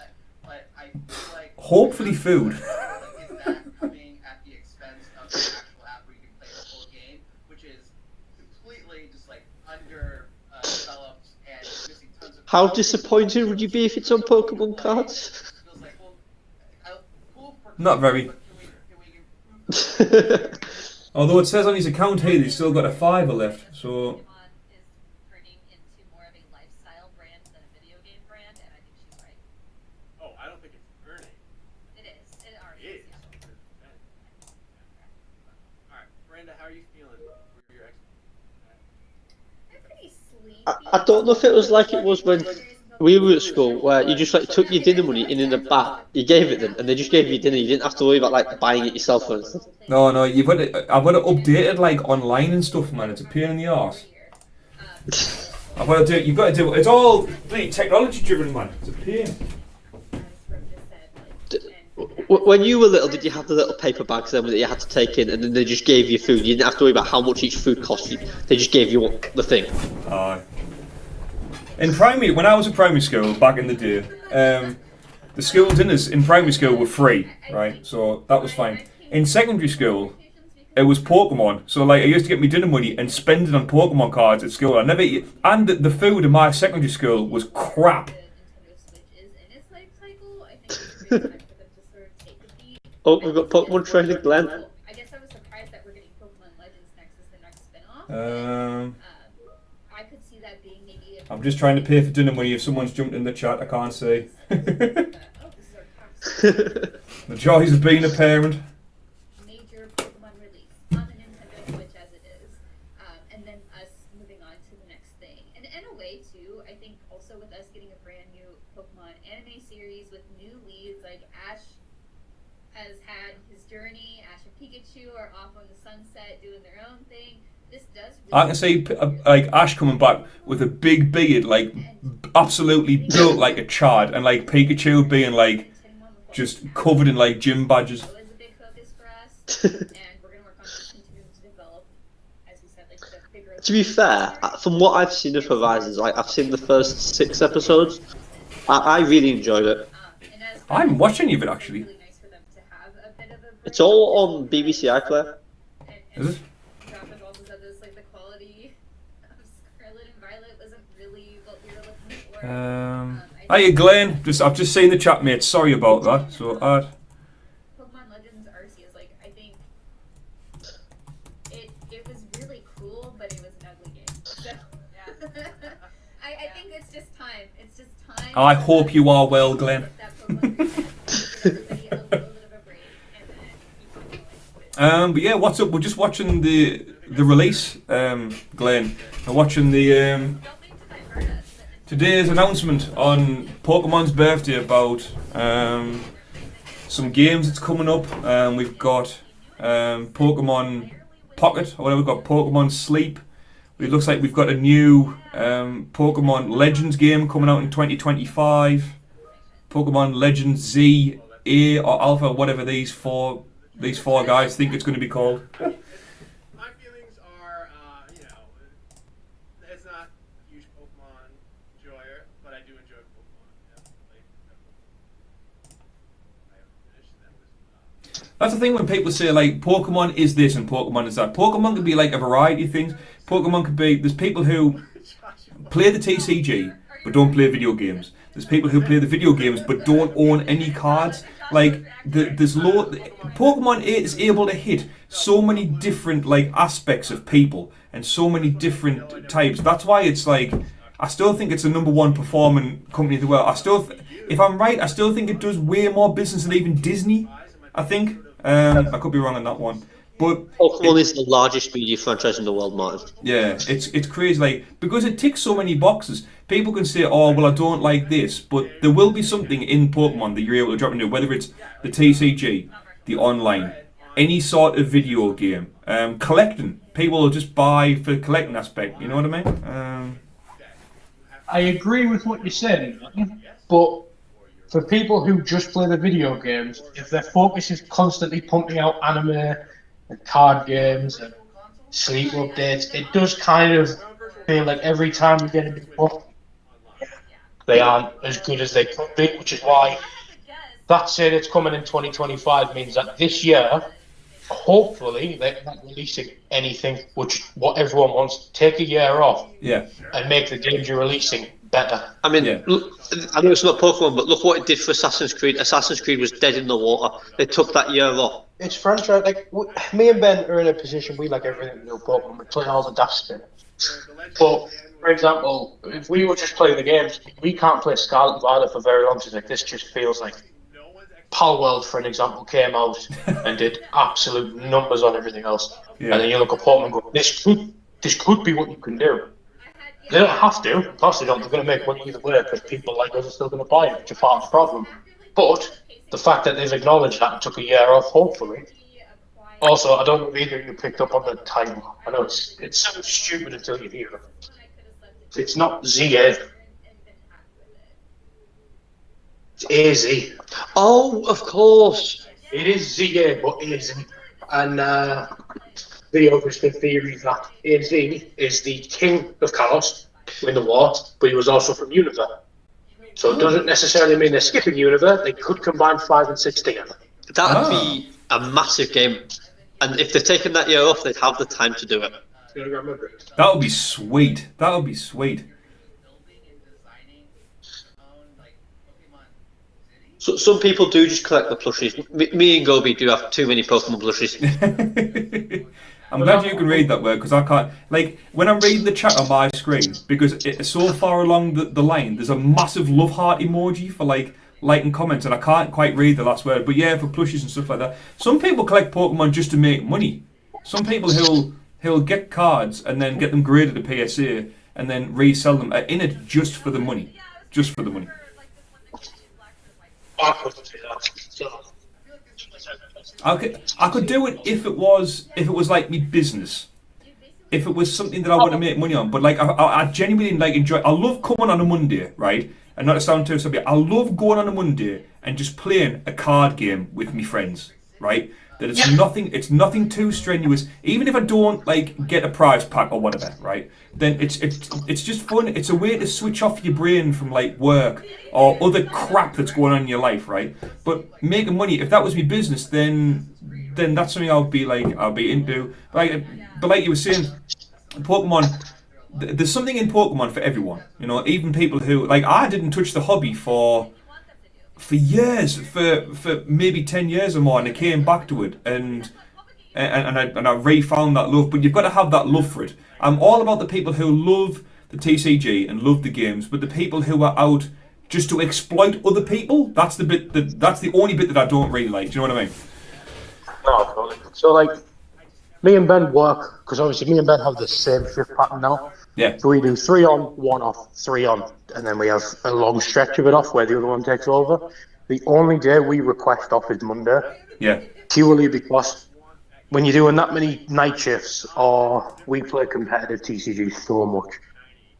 But I feel like Hopefully food. is that coming at the expense of the actual app where you can play the full game, which is completely just like developed and missing tons of. How disappointed would you be if it's on Pokemon cards? Feels like, well, cool for Not very. but can we improve Although it says on his account here, he's still got a $5 left. So Pokemon is turning into more of a lifestyle brand than a video game brand, and I think she's right. Oh, I don't think it's earning. It is. It already It is. is. Yeah. All right, Brenda, how are you feeling? Your I'm pretty sleepy. I don't know if it was like it was when we were at school, where you just like took your dinner money in the back, you gave it them, and they just gave you dinner. You didn't have to worry about like buying it yourself or anything. no, I've got it updated like online and stuff, man. It's a pain in the arse. I've got to do it. You've got to do it. It's all bloody technology driven, man. It's a pain. When you were little, did you have the little paper bags then that you had to take in, and then they just gave you food? You didn't have to worry about how much each food cost you. They just gave you the thing. In primary, when I was in primary school back in the day, the school dinners in primary school were free, right? So that was fine. In secondary school, it was Pokemon. So like I used to get my dinner money and spend it on Pokemon cards at school. I never eat, and the food in my secondary school was crap. Oh, we've got Pokemon Trainer Glenn. I guess I was surprised that we're getting Pokemon Legends next as the next spin-off. I could see that being maybe. I'm just trying to pay for dinner money. If someone's jumped in the chat, I can't see. Oh, this is our top The joys of being a parent. major Pokemon release on the Nintendo Switch as it is, and then us moving on to the next thing. And in a way, too, I think also with us getting a brand new Pokemon anime series with new leads, like Ash has had his journey, Ash and Pikachu are off on the sunset doing their own thing. This does I can see like Ash coming back with a big beard, like absolutely built like a chad, and like Pikachu being like just covered in like gym badges. It was a big focus for us, and we're going to work on continuing to develop, as we said, like the bigger. To be fair, from what I've seen of Horizons, like I've seen the first 6 episodes, I really enjoyed it. And as I'm watching you, but actually, really nice for them to have a bit of a break. It's all on BBC iPlayer. And is it? Josh also said this, like the quality of Scarlet and Violet wasn't really what we were looking for. Hiya Glenn, I've just seen the chat, mate. Sorry about that. So Pokemon Legends Arceus, like I think it was really cool, but it was an ugly game. So yeah. I think it's just time. It's just time. I hope you are well, Glenn. But yeah, what's up? We're just watching the release, Glenn. We're watching the today's announcement on Pokemon's birthday about some games that's coming up. We've got Pokemon Pocket, or whatever. We've got Pokemon Sleep. It looks like we've got a new Pokemon Legends game coming out in 2025. Pokemon Legends Z, A, or Alpha, whatever these four guys think it's going to be called. My feelings are, it's not a huge Pokemon enjoyer, but I do enjoy Pokemon. I haven't finished, that was, That's the thing when people say like Pokemon is this and Pokemon is that. Pokemon can be like a variety of things. Pokemon could be, there's people who play the TCG but don't play video games. There's people who play the video games but don't own any cards. Like Pokemon is able to hit so many different like aspects of people and so many different types. That's why it's like I still think it's the #1 performing company in the world. If I'm right, I still think it does way more business than even Disney. I think. I could be wrong on that one. But Pokemon is the largest media franchise in the world, Martin. yeah, it's crazy. Like, because it ticks so many boxes, people can say, "Oh, well, I don't like this," but there will be something in Pokemon that you're able to drop into, whether it's the TCG, the online, any sort of video game, collecting. People will just buy for the collecting aspect. You know what I mean? I agree with what you're saying, but for people who just play the video games, if their focus is constantly pumping out anime and card games and sleep updates, it does kind of feel like every time we get a new book, they aren't as good as they could be, which is why that saying it's coming in 2025 means that this year, hopefully, they're not releasing anything, which what everyone wants. Take a year off and make the games you're releasing better. I mean, look, I know it's not Pokemon, but look what it did for Assassin's Creed. Assassin's Creed was dead in the water. They took that year off. It's franchise. Like me and Ben are in a position we like everything new Pokemon. We play all the daft spin. But for example, if we were just playing the games, we can't play Scarlet and Violet for very long. So like this just feels like Pal World, for an example, came out and did absolute numbers on everything else. And then you look at Pokemon and go, this could be what you can do. They don't have to. Of course they don't. They're going to make money either way because people like us are still going to buy it, which is part of the problem. But the fact that they've acknowledged that and took a year off, hopefully. Also, I don't know if either of you picked up on the title. I know it's so stupid until you hear it. It's not ZA. It's AZ. Oh, of course. It is ZA, but AZ. And the obviously theory that AZ is the king of Chaos in the war, but he was also from Univers. So it doesn't necessarily mean they're skipping Univers. They could combine 5 and 6 together. That would be a massive game. And if they're taking that year off, they'd have the time to do it. That would be sweet. That would be sweet. So some people do just collect the plushies. Me and Gobi do have too many Pokemon plushies. I'm glad you can read that word because I can't. Like when I'm reading the chat on my screen, because it's so far along the line, there's a massive love heart emoji for liking comments, and I can't quite read the last word. But yeah, for plushies and stuff like that. Some people collect Pokemon just to make money. Some people who'll get cards and then get them graded to PSA and then resell them are in it just for the money, just for the money. I could do it if it was like me business, if it was something that I want to make money on. But like I genuinely like enjoy. I love coming on a Monday, right? And not to sound too stupid, I love going on a Monday and just playing a card game with me friends, right? That it's nothing too strenuous. Even if I don't like get a prize pack or whatever, right? Then it's just fun. It's a way to switch off your brain from like work or other crap that's going on in your life, right? But making money, if that was my business, then that's something I'll be into. But like you were saying, Pokemon. There's something in Pokemon for everyone. You know, even people who like I didn't touch the hobby for years, for maybe 10 years or more, and I came back to it and I refound that love. But you've got to have that love for it. I'm all about the people who love the TCG and love the games, but the people who are out just to exploit other people, that's the only bit that I don't really like. Do you know what I mean? No, totally. So like me and Ben work, because obviously me and Ben have the same shift pattern now. Yeah. So we do 3 on, 1 off, 3 on, and then we have a long stretch of it off where the other one takes over. The only day we request off is Monday. Yeah. Purely because when you're doing that many night shifts, or we play competitive TCG so much,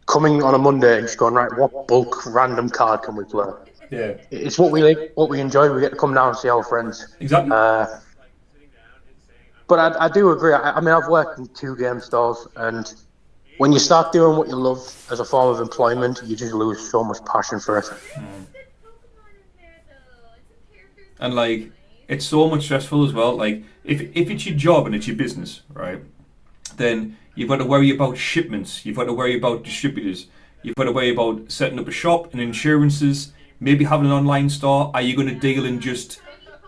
coming on a Monday and just going, right, what bulk random card can we play? Yeah. It's what we like, what we enjoy. We get to come down and see our friends. Exactly. But I do agree. I mean, I've worked in 2 game stores, and when you start doing what you love as a form of employment, you just lose so much passion for it. And like, it's so much stressful as well. Like, if it's your job and it's your business, right, then you've got to worry about shipments. You've got to worry about distributors. You've got to worry about setting up a shop and insurances. Maybe having an online store. Are you going to deal in just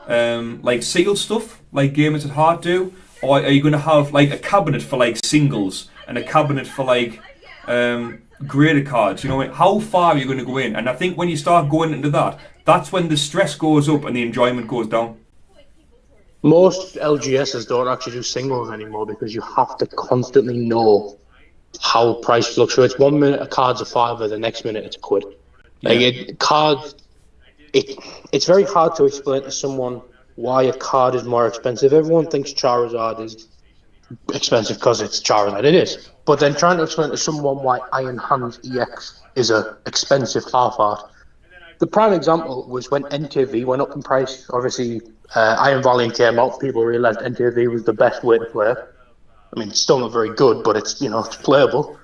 like sealed stuff, like GamersAtHart do, or are you going to have like a cabinet for like singles and a cabinet for like graded cards? You know, how far are you going to go in? And I think when you start going into that, that's when the stress goes up and the enjoyment goes down. Most LGSs don't actually do singles anymore because you have to constantly know how price fluctuates. 1 minute a card's a fiver, the next minute it's a quid. Cards, it's very hard to explain to someone why a card is more expensive. Everyone thinks Charizard is expensive because it's Charizard. It is. But then trying to explain to someone why Iron Hands EX is a expensive half art. The prime example was when NKV went up in price. Obviously, Iron Valiant came out. People realized NKV was the best way to play. I mean, it's still not very good, but it's it's playable.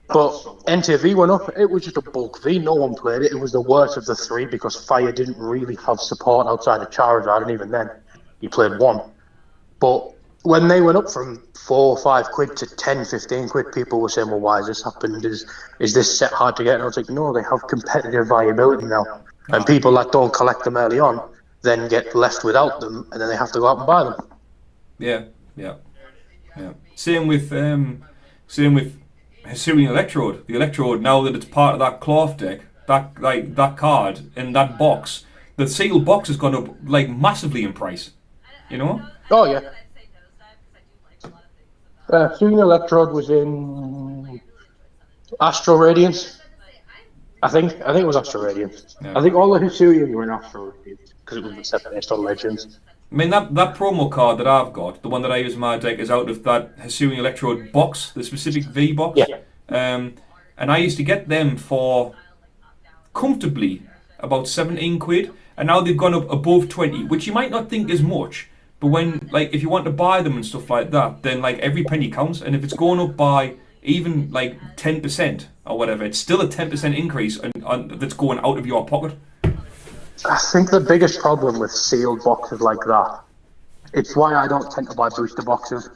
But NTV went up. It was just a bulk V. No one played it. It was the worst of the three because Fire didn't really have support outside of Charizard, and even then, you played one. But when they went up from 4 or 5 quid to 10, 15 quid, people were saying, well, why has this happened? Is this set hard to get? And I was like, no, they have competitive viability now. And people that don't collect them early on then get left without them, and then they have to go out and buy them. Yeah. Same with Hisuian Electrode. The Electrode, now that it's part of that cloth deck, that card in that box, the sealed box has gone up massively in price. Oh yeah. Hisuian Electrode was in Astral Radiance. I think it was Astral Radiance. Yeah. I think all the Hisuian were in Astral Radiance because it was the set based on Legends. I mean, that promo card that I've got, the one that I use in my deck, is out of that Hisuian Electrode box, the specific V box. Yeah. And I used to get them for comfortably about 17 quid, and now they've gone up above 20, which you might not think is much, but when, if you want to buy them and stuff like that, then, every penny counts, and if it's going up by even, 10% or whatever, it's still a 10% increase that's going out of your pocket. I think the biggest problem with sealed boxes like that, it's why I don't tend to buy booster boxes.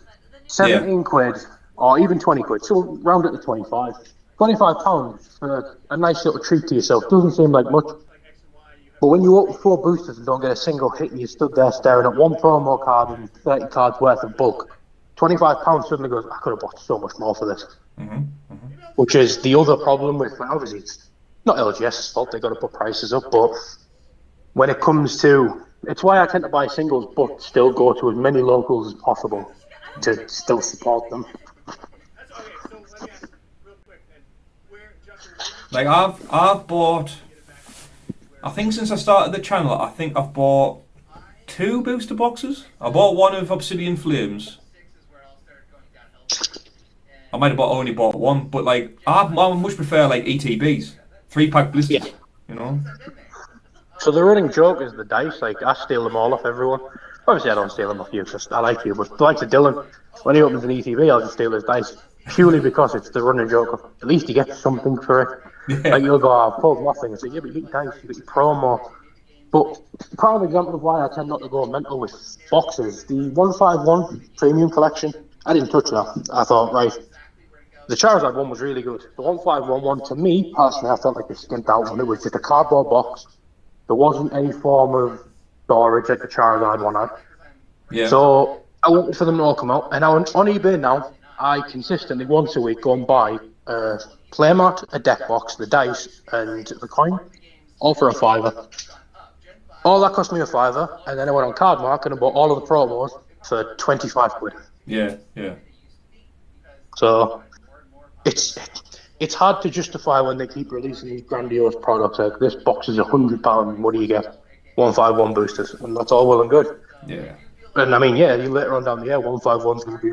17 quid, or even 20 quid, so round it to 25. £25 for a nice little treat to yourself doesn't seem like much. But when you open 4 boosters and don't get a single hit and you stood there staring at one promo card and 30 cards worth of bulk, £25 suddenly goes, I could have bought so much more for this. Which is the other problem with, obviously, it's not LGS's fault, they got to put prices up, but when it comes to, it's why I tend to buy singles, but still go to as many locals as possible to still support them. I've bought, I think since I started the channel, I think I've bought 2 booster boxes. I bought one of Obsidian Flames. I might have only bought one, but I much prefer ETBs, 3-pack blisters, So the running joke is the dice. I steal them all off everyone. Obviously, I don't steal them off you because I like you, but like to Dylan, when he opens an ETB, I'll just steal his dice purely because it's the running joke of at least you get something for it. Yeah. You'll go, I've pulled nothing. It's yeah, but you get your dice, you get your promo. But part of the example of why I tend not to go mental with boxes, the 151 premium collection, I didn't touch that. I thought, right, the Charizard one was really good. The 151 one, to me, personally, I felt like a skint out one. It was just a cardboard box. There wasn't any form of storage like the Charizard one had. Yeah. So I waited for them to all come out. And now on eBay now, I consistently, once a week, go and buy a playmat, a deck box, the dice, and the coin, all for a £5. All that cost me a £5, and then I went on Cardmark and I bought all of the promos for 25 quid. Yeah. So it's hard to justify when they keep releasing these grandiose products. Like this box is £100. What do you get? 151 boosters, and that's all well and good. Yeah. And I mean, yeah, you later on down the year, 151's going to be.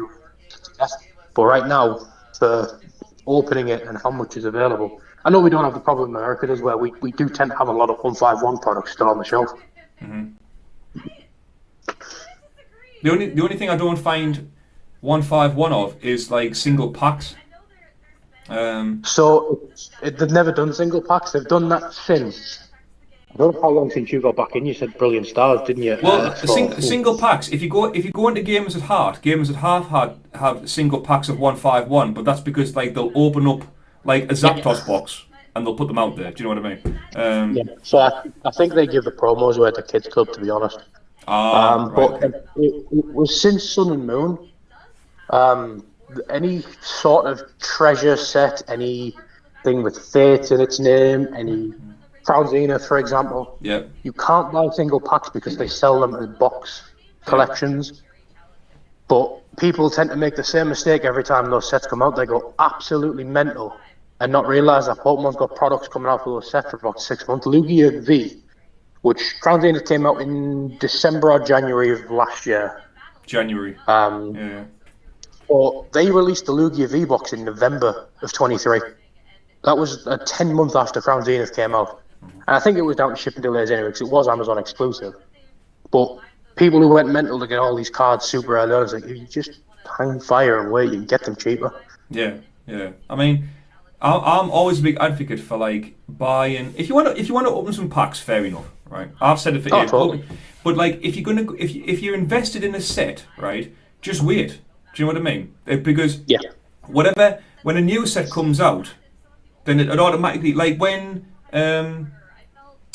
But right now, for opening it and how much is available, I know we don't have the problem in America as where we do tend to have a lot of 151 products still on the shelf. Mm-hmm. The only thing I don't find 151 of is single packs. So they've never done single packs. They've done that since. I don't know how long since you got back in. You said Brilliant Stars, didn't you? Well, single packs. If you go into GamersAtHart have single packs of 151, but that's because they'll open up a Zapdos box and they'll put them out there. Do you know what I mean? Yeah. So I think they give the promos away at the kids club, to be honest. Right. But it was since Sun and Moon. Any sort of treasure set, anything with Fate in its name, any Frowzina, for example. Yeah. You can't buy single packs because they sell them as box. collections, but people tend to make the same mistake every time those sets come out. They go absolutely mental and not realise that Pokemon's got products coming out for those sets for about 6 months. Lugia V, which Crown Zenith came out in December or January of last year. January. Yeah. But they released the Lugia V box in November of 23. That was 10 months after Crown Zenith came out. And I think it was down to shipping delays anyway, because it was Amazon exclusive. But people who went mental to get all these cards super early on, it's like, you just hang fire and wait, you can get them cheaper. Yeah. I mean, I'm always a big advocate for like buying. If you want to open some packs, fair enough, right? I've said it for years. Totally. But like, if you're invested in a set, right, just wait. Do you know what I mean? Because when a new set comes out, then it automatically, like when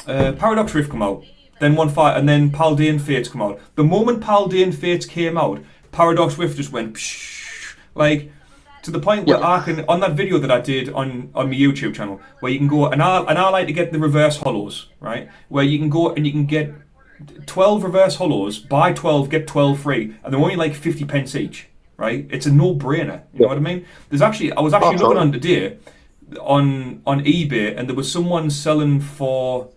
Paradox Rift come out, then and then Paldean Fates come out. The moment Paldean Fates came out, Paradox Rift just went psh, like to the point where I can, on that video that I did on my YouTube channel, where you can go and I like to get the reverse hollows, right? Where you can go and you can get 12 reverse hollows, buy 12, get 12 free, and they're only like 50 pence each, right? It's a no-brainer. You know what I mean? I was actually looking on today on eBay, and there was someone selling for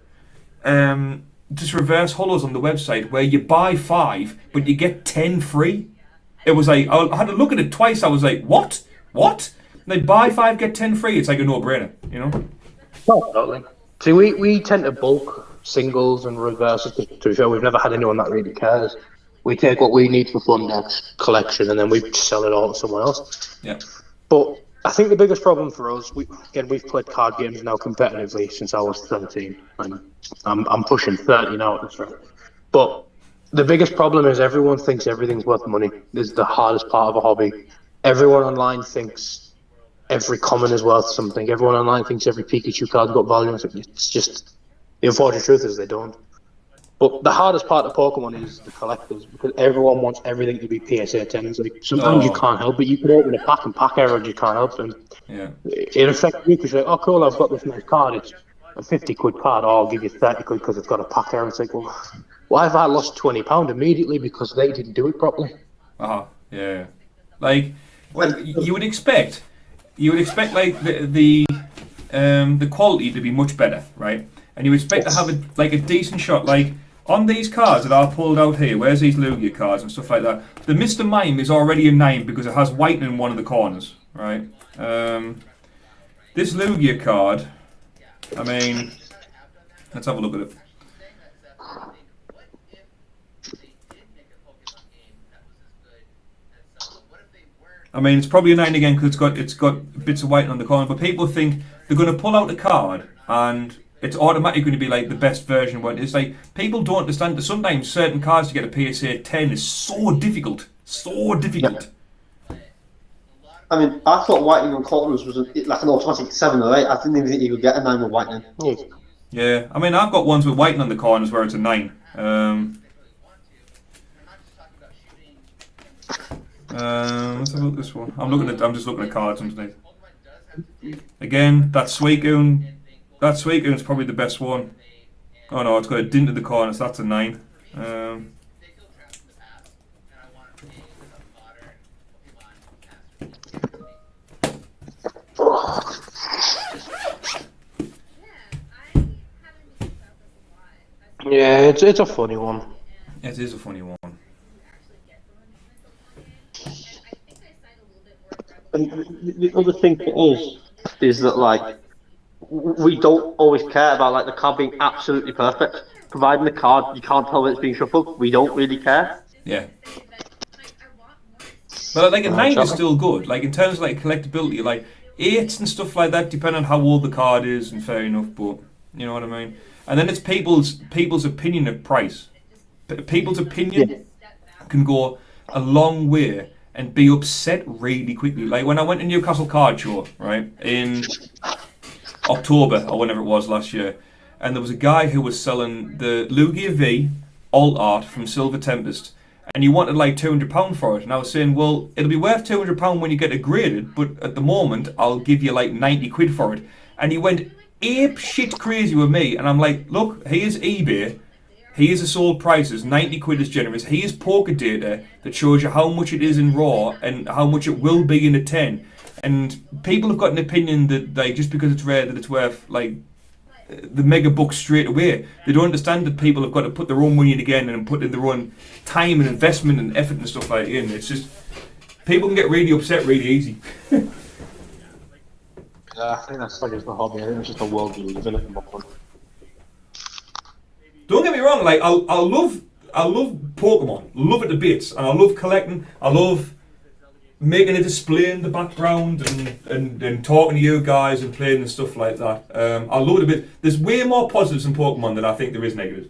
just reverse hollows on the website where you buy 5 but you get 10 free. It was like, I had to look at it twice. I was like, what? They buy 5 get 10 free. It's like a no-brainer, you know? Totally. See, we tend to bulk singles and reverses. To be fair, we've never had anyone that really cares. We take what we need for fun next collection, and then we sell it all to someone else. Yeah. But I think the biggest problem for us, we've played card games now competitively since I was 17, and I'm pushing 30 now at this rate. But the biggest problem is everyone thinks everything's worth money. This is the hardest part of a hobby. Everyone online thinks every common is worth something. Everyone online thinks every Pikachu card's got value. It's just, the unfortunate truth is they don't. But the hardest part of Pokemon is the collectors, because everyone wants everything to be PSA 10s. Like, sometimes you can't help it. You can open a pack and pack error, and you can't help them. Yeah. It affects you because you're like, oh cool, I've got this nice card. It's a 50 quid card. Oh, I'll give you 30 quid because it's got a pack error. It's like, well, why have I lost £20 immediately because they didn't do it properly? Yeah. Like, well, you would expect like the quality to be much better, right? And you expect to have a decent shot, like on these cards that I pulled out here. Where's these Lugia cards and stuff like that? The Mr. Mime is already a 9 because it has white in one of the corners, right? This Lugia card, I mean, let's have a look at it. I mean, it's probably a 9 again because it's got bits of white on the corner. But people think they're going to pull out the card and it's automatically going to be like the best version. But it's like people don't understand that sometimes certain cards to get a PSA 10 is so difficult. I mean, I thought whitening on corners was like an automatic 7 or 8. I didn't even think you could get a 9 with whitening. Yeah, I mean, I've got ones with whitening on the corners where it's a 9. Let's have a look at this one. I'm just looking at cards underneath. Again, that Suicune. That Suicune's probably the best one. Oh no, it's got a dint in the corner, so that's a 9. Yeah, it's a funny one. It is a funny one. And the other thing for us is that, like, we don't always care about like the card being absolutely perfect. Providing the card you can't tell when it's being shuffled, we don't really care. Yeah. But like a 9 is still good. Like in terms of like collectability, like 8s and stuff like that, depending on how old the card is, and fair enough. But you know what I mean. And then it's people's opinion of price. People's opinion can go a long way and be upset really quickly. Like when I went to Newcastle Card Show, right, in October or whenever it was last year, and there was a guy who was selling the Lugia V alt art from Silver Tempest, and he wanted like £200 for it, and I was saying, well, it'll be worth £200 when you get it graded, but at the moment I'll give you like 90 quid for it. And he went ape shit crazy with me, and I'm like, look, here's eBay, Here's the sold prices, 90 quid is generous. Here's poker data that shows you how much it is in raw and how much it will be in a 10. And people have got an opinion that like just because it's rare that it's worth like the mega bucks straight away. They don't understand that people have got to put their own money in again and put in their own time and investment and effort and stuff like that in. It's just people can get really upset really easy. Yeah, I think that's like it's the hobby. I think it's just a world we live in at the moment. Don't get me wrong, like I love Pokemon, love it to bits, and I love collecting. I love making a display in the background and talking to you guys and playing and stuff like that. I love it a bit. There's way more positives in Pokemon than I think there is negatives.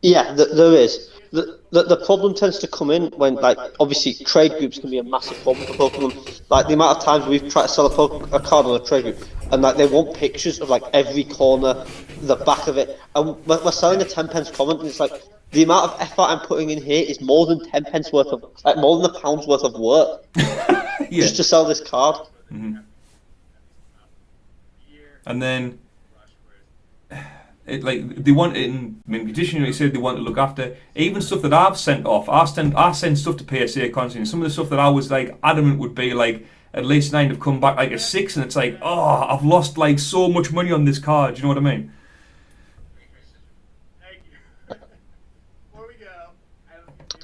Yeah, there is. The problem tends to come in when, like, obviously trade groups can be a massive problem for Pokemon. Like, the amount of times we've tried to sell a card on a trade group, and like they want pictures of like every corner, the back of it, and we're selling a 10 pence comment, and it's like the amount of effort I'm putting in here is more than 10 pence worth of, like, more than £1 worth of work just to sell this card. Mm-hmm. And then like they want it in traditionally said they want to look after even stuff that I've sent off. I send stuff to PSA constantly. Some of the stuff that I was like adamant would be like at least 9 have come back like a 6, and it's like, oh, I've lost like so much money on this card. Do you know what I mean?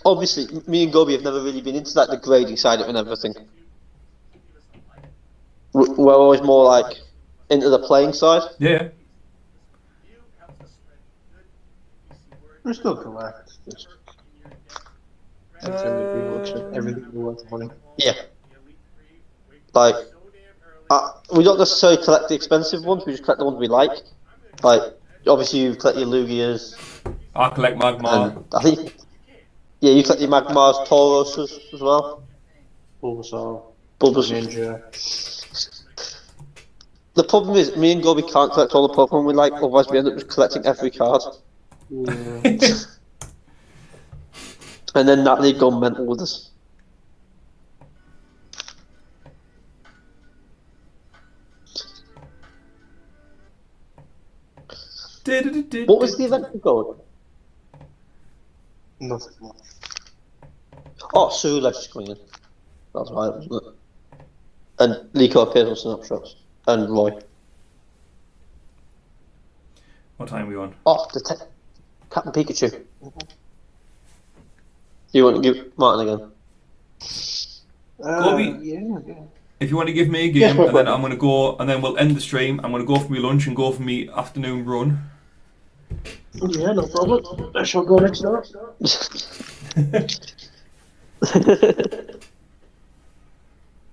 Obviously, me and Gobi have never really been into like the grading side of it and everything. We're always more like into the playing side. Yeah. We're still correct. Everything worth money. Yeah. Like, we don't necessarily collect the expensive ones, we just collect the ones we like. Like, obviously you collect your Lugias. I collect Magmar. I think, yeah, you collect your Magmars, Tauros as well. Bulbasaur. Ninja. The problem is, me and Gobi can't collect all the Pokemon we like, otherwise we end up just collecting every card. Yeah. And then Natalie gone mental with us. What was the event called? Nothing more. Oh, Sue Ledger's coming in. That's right, wasn't it? And Liko appears on Snapshots. And Roy. What time are we on? Oh, Captain Pikachu. You want to give Martin again? Gobi, Yeah. if you want to give me a game, and then I'm going to go, and then we'll end the stream. I'm going to go for my lunch and go for my afternoon run. Yeah, no problem. I shall go next door.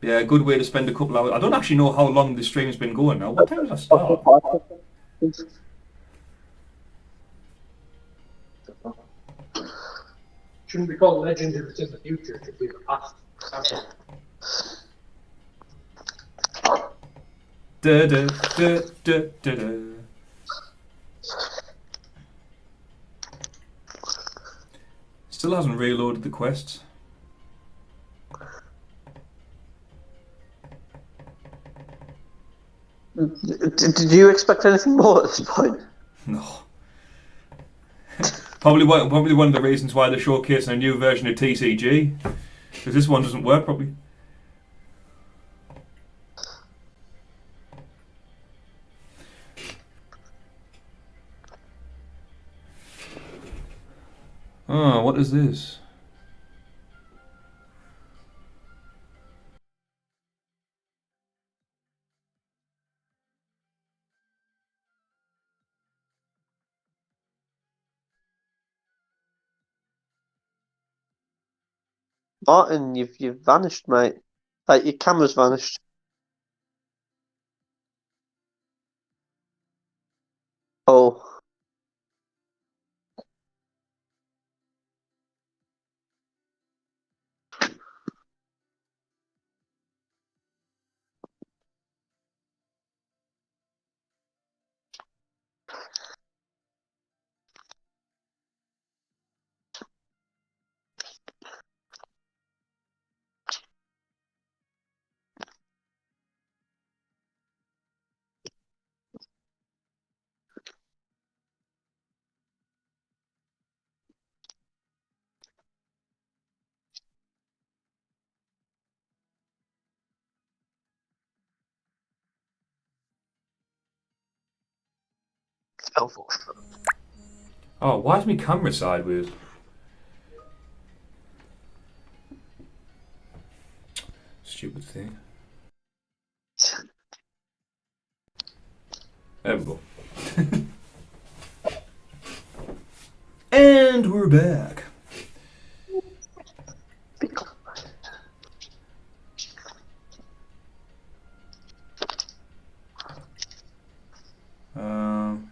Yeah, a good way to spend a couple hours. I don't actually know how long this stream's been going now. What time does that start? Shouldn't be called legend if it's in the future. It should be the past. Da, da, da, da, da, da. Still hasn't reloaded the quests. Did you expect anything more at this point? No. Probably one of the reasons why they're showcasing a new version of TCG, because this one doesn't work properly. Oh, what is this? Martin, you've vanished, mate. Like, your camera's vanished. Oh. Unfortunately. Oh, why is my camera sideways? Stupid thing. There we go. And we're back.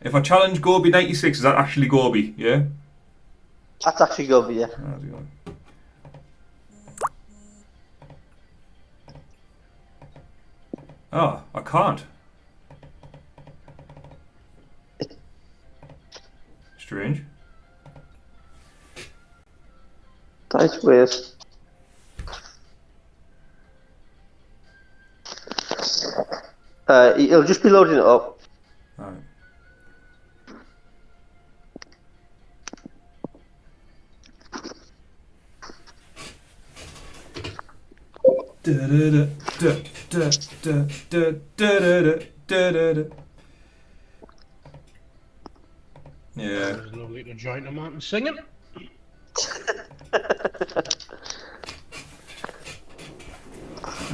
If I challenge Gobi 96, is that actually Gobi? Yeah? That's actually Gobi, yeah. How's it going? Oh, I can't. Strange. That's weird. It'll just be loading it up. Alright. Yeah. There's lovely to join them out and singing.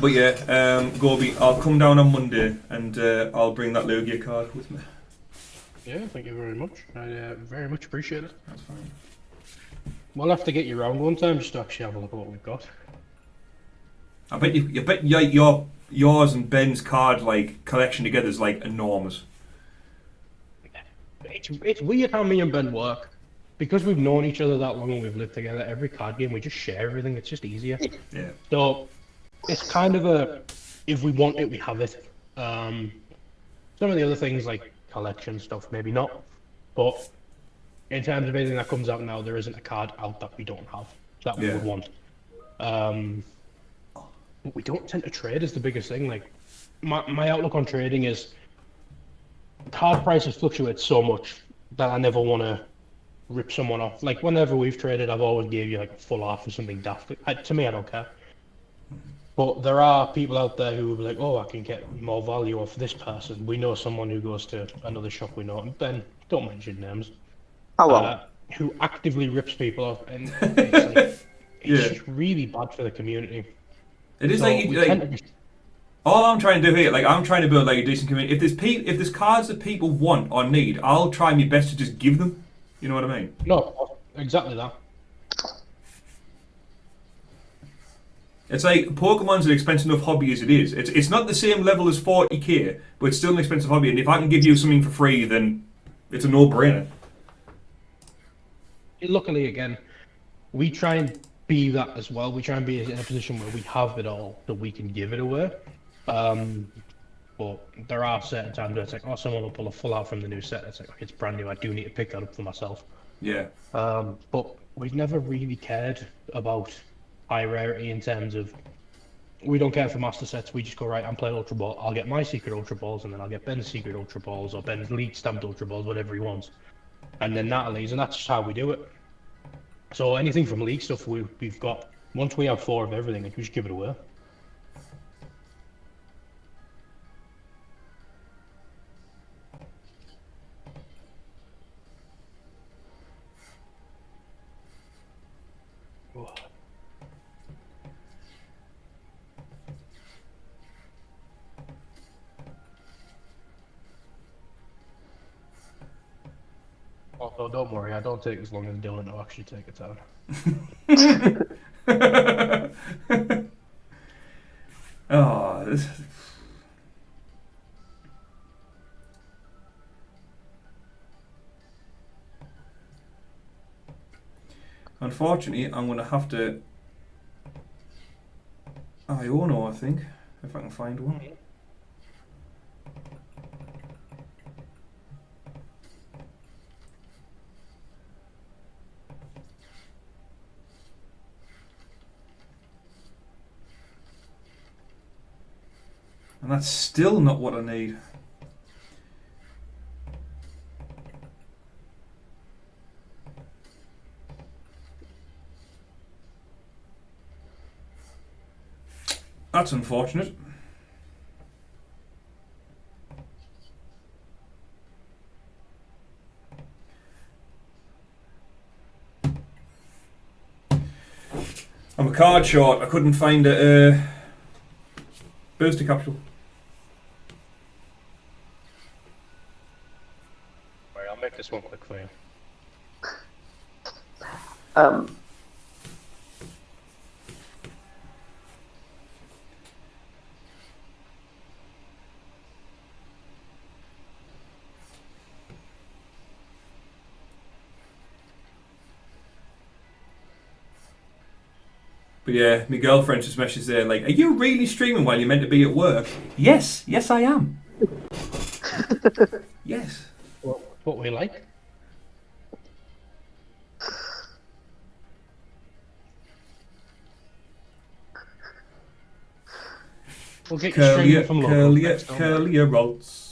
But yeah, Gobi, I'll come down on Monday and I'll bring that Lugia card with me. Yeah, thank you very much. I very much appreciate it. That's fine. We'll have to get you around one time just to actually have a look at what we've got. I bet yours and Ben's card like collection together is like enormous. It's weird how me and Ben work. Because we've known each other that long and we've lived together, every card game we just share everything, it's just easier. Yeah. So it's kind of a, if we want it, we have it. Some of the other things like collection stuff, maybe not. But in terms of anything that comes out now, there isn't a card out that we don't have, that we would want. But we don't tend to trade is the biggest thing. Like my outlook on trading is card prices fluctuate so much that I never want to rip someone off. Like whenever we've traded, I've always gave you like a full off or something daft. To me, I don't care. But there are people out there who will be like, oh, I can get more value off this person. We know someone who goes to another shop we know, and Ben, don't mention names. Who actively rips people off, and it's like, it's just really bad for the community. It is all I'm trying to do here, like I'm trying to build like a decent community. If there's cards that people want or need, I'll try my best to just give them. You know what I mean? No, exactly that. It's like Pokemon's an expensive enough hobby as it is. It's not the same level as 40k, but it's still an expensive hobby. And if I can give you something for free, then it's a no-brainer. Luckily, again, we try and be that as well. We try and be in a position where we have it all, that we can give it away. But there are certain times where it's like, oh, someone will pull a full out from the new set. It's like, okay, it's brand new. I do need to pick that up for myself. Yeah. But we've never really cared about high rarity in terms of, we don't care for master sets. We just go, right, I'm playing Ultra Ball. I'll get my secret Ultra Balls, and then I'll get Ben's secret Ultra Balls, or Ben's league stamped Ultra Balls, whatever he wants. And then Natalie's, and that's just how we do it. So anything from league stuff we've got, once we have 4 of everything, we just give it away. Also, don't worry, I don't take as long as Dylan to actually take it out. Oh, this... Unfortunately, I'm going to have to Iono, I think, if I can find one. And that's still not what I need. That's unfortunate. card short. I couldn't find a booster capsule. Right, I'll make this one quick for you. But yeah, my girlfriend just messaged there like, "Are you really streaming while you're meant to be at work?" Yes, yes I am. Yes. What we like? We'll get you streaming from local. Curl your rods.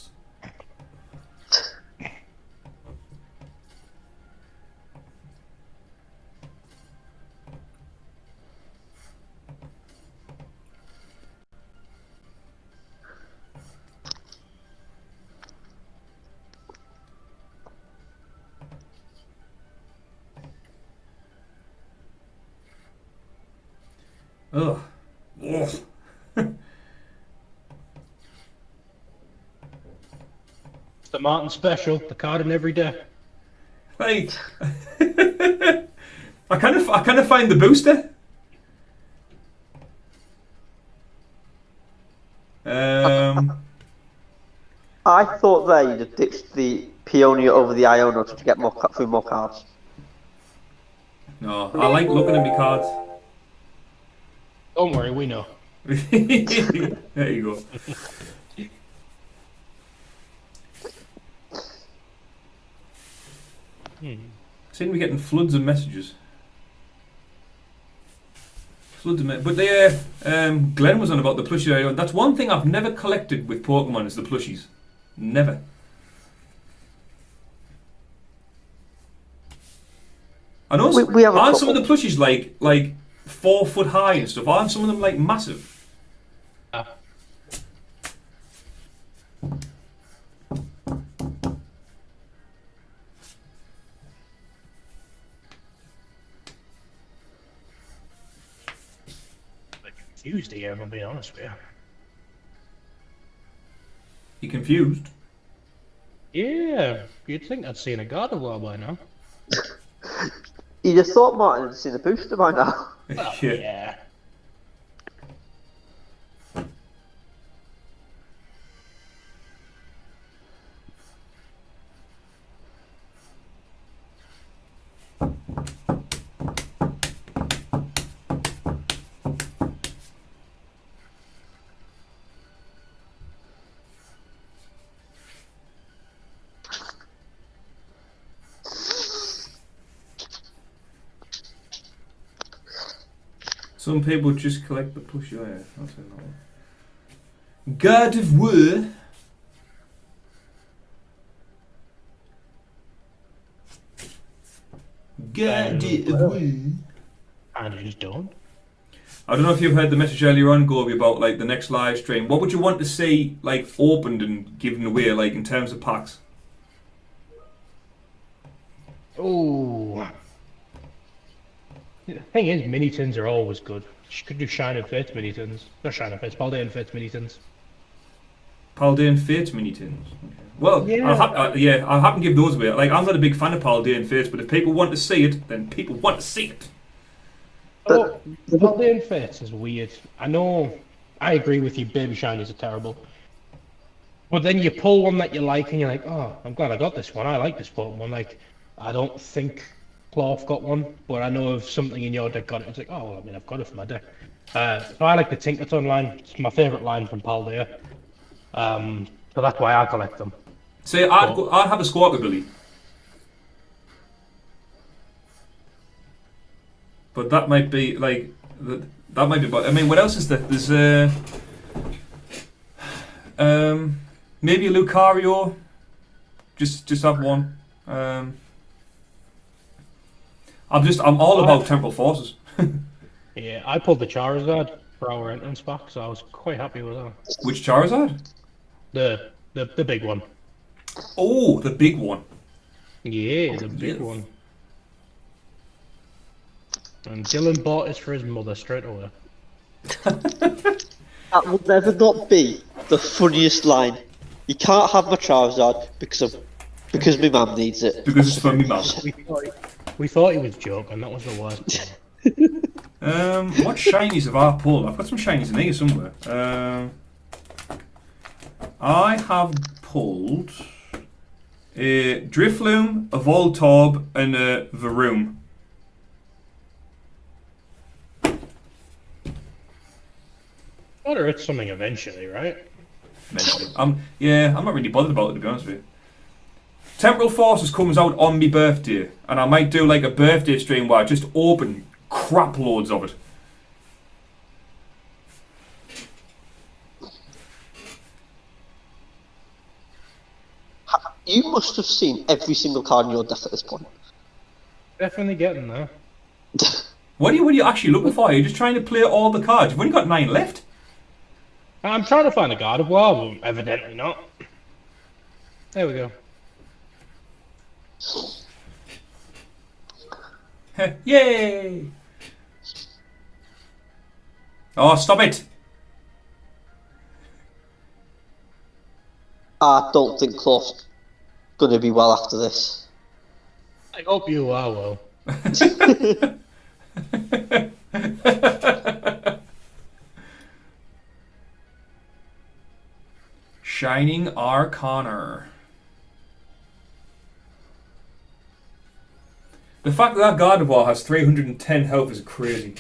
Ugh. Ugh. It's the Martin special, the card in every day. Like, I kind of find the booster. I thought there you'd have ditched the Peonia over the Iona to get more through more cards. No, I like looking at my cards. Don't worry, we know. There you go. Seem to be getting floods of messages. But Glenn was on about the plushies. That's one thing I've never collected with Pokemon is the plushies. Never. I know aren't some of the plushies like 4 foot high and stuff? Aren't some of them like massive? Confused here, if I'm being honest with you. You confused? Yeah, you'd think I'd seen a God of War by now. You'd have thought Martin had seen the booster by now. Well, yeah. Some people just collect the plushie. Oh, yeah, I'll say that one. God of War. God of War. And I just don't. I don't know if you've heard the message earlier on, Gorby, about like the next live stream. What would you want to see like opened and given away, like in terms of packs? Oh. The thing is, mini tins are always good. You could do Shine and Fates mini tins. Not Shine and Fates, Paldean Fates mini tins. Paldean Fates mini tins. Okay. Well, yeah. I'll happen to give those away. Like, I'm not a big fan of Paldean Fates, but if people want to see it, then people want to see it. Oh, Paldean Fates is weird. I know, I agree with you, Baby Shinies are terrible. But then you pull one that you like and you're like, oh, I'm glad I got this one. I like this Pokemon. Like, I don't think Cloth got one, but I know if something in your deck got it, it's like, oh, well, I mean, I've got it for my deck. So I like the Tinkerton line. It's my favourite line from Paldea. So that's why I collect them. See, I'd have a Squawkabilly. But that might be, like, that might be, I mean, what else is there? There's, maybe a Lucario. Just have one. I'm all about Temporal Forces. Yeah, I pulled the Charizard for our entrance pack, so I was quite happy with that. Which Charizard? The big one. Oh, the big one. Yeah, the big one. And Dylan bought his for his mother straight away. That will never not be the funniest line. You can't have my Charizard because my mum needs it. Because it's from me mum. We thought he was joking. That was the worst part. What shinies have I pulled? I've got some shinies in here somewhere. I have pulled a Drifloon, a Voltorb, and a Varoom. Gotta hit something eventually, right? Eventually. I'm not really bothered about it, to be honest with you. Temporal Forces comes out on my birthday, and I might do like a birthday stream where I just open crap loads of it. You must have seen every single card in your deck at this point. Definitely getting there. What are you actually looking for? Are you just trying to play all the cards? You've only got 9 left. I'm trying to find a God of War, but evidently not. There we go. Yay! Oh, stop it! I don't think Cloth's gonna be well after this. I hope you are well. Shining Arcana. The fact that Gardevoir has 310 health is crazy.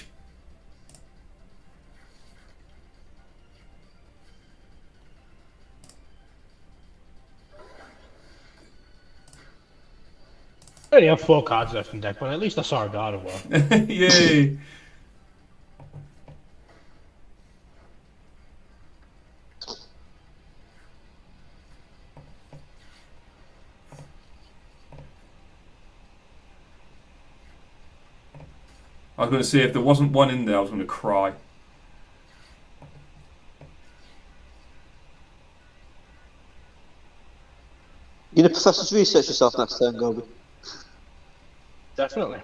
I only have 4 cards left in deck, but at least I saw a Gardevoir. Yay! I was going to say, if there wasn't one in there, I was going to cry. You're gonna professor's research yourself next turn, Gobi. Definitely.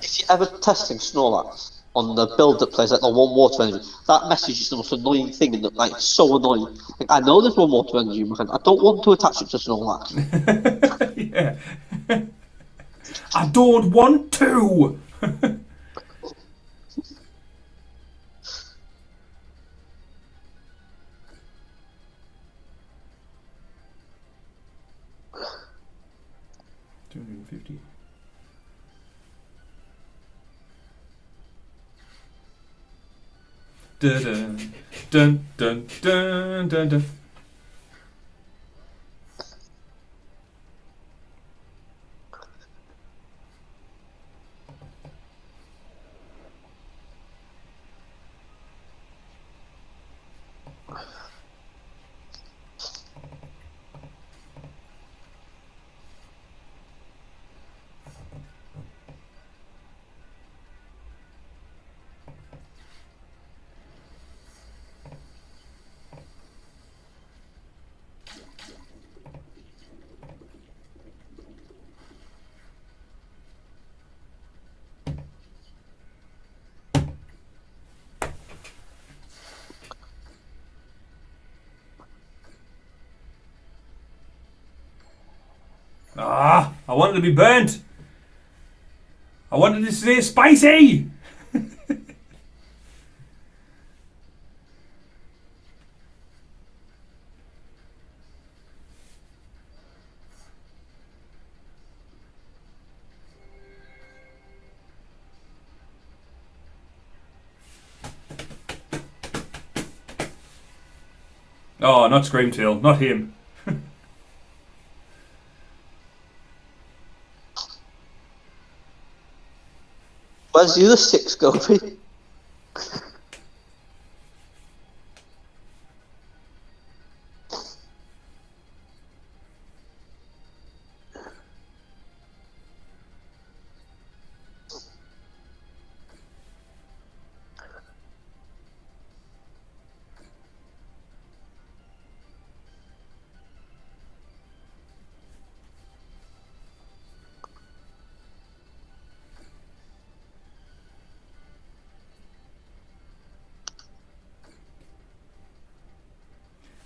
If you're ever testing Snorlax on the build that plays like the 1 water energy, that message is the most annoying thing, and like so annoying. Like, I know there's 1 water energy in my hand. I don't want to attach it to Snorlax. Yeah. I don't want to. $250. Dun dun dun dun dun dun. Ah, I wanted to be burnt. I wanted to say spicy. Oh, not Screamtail, not him. Where's the other 6 Gobi?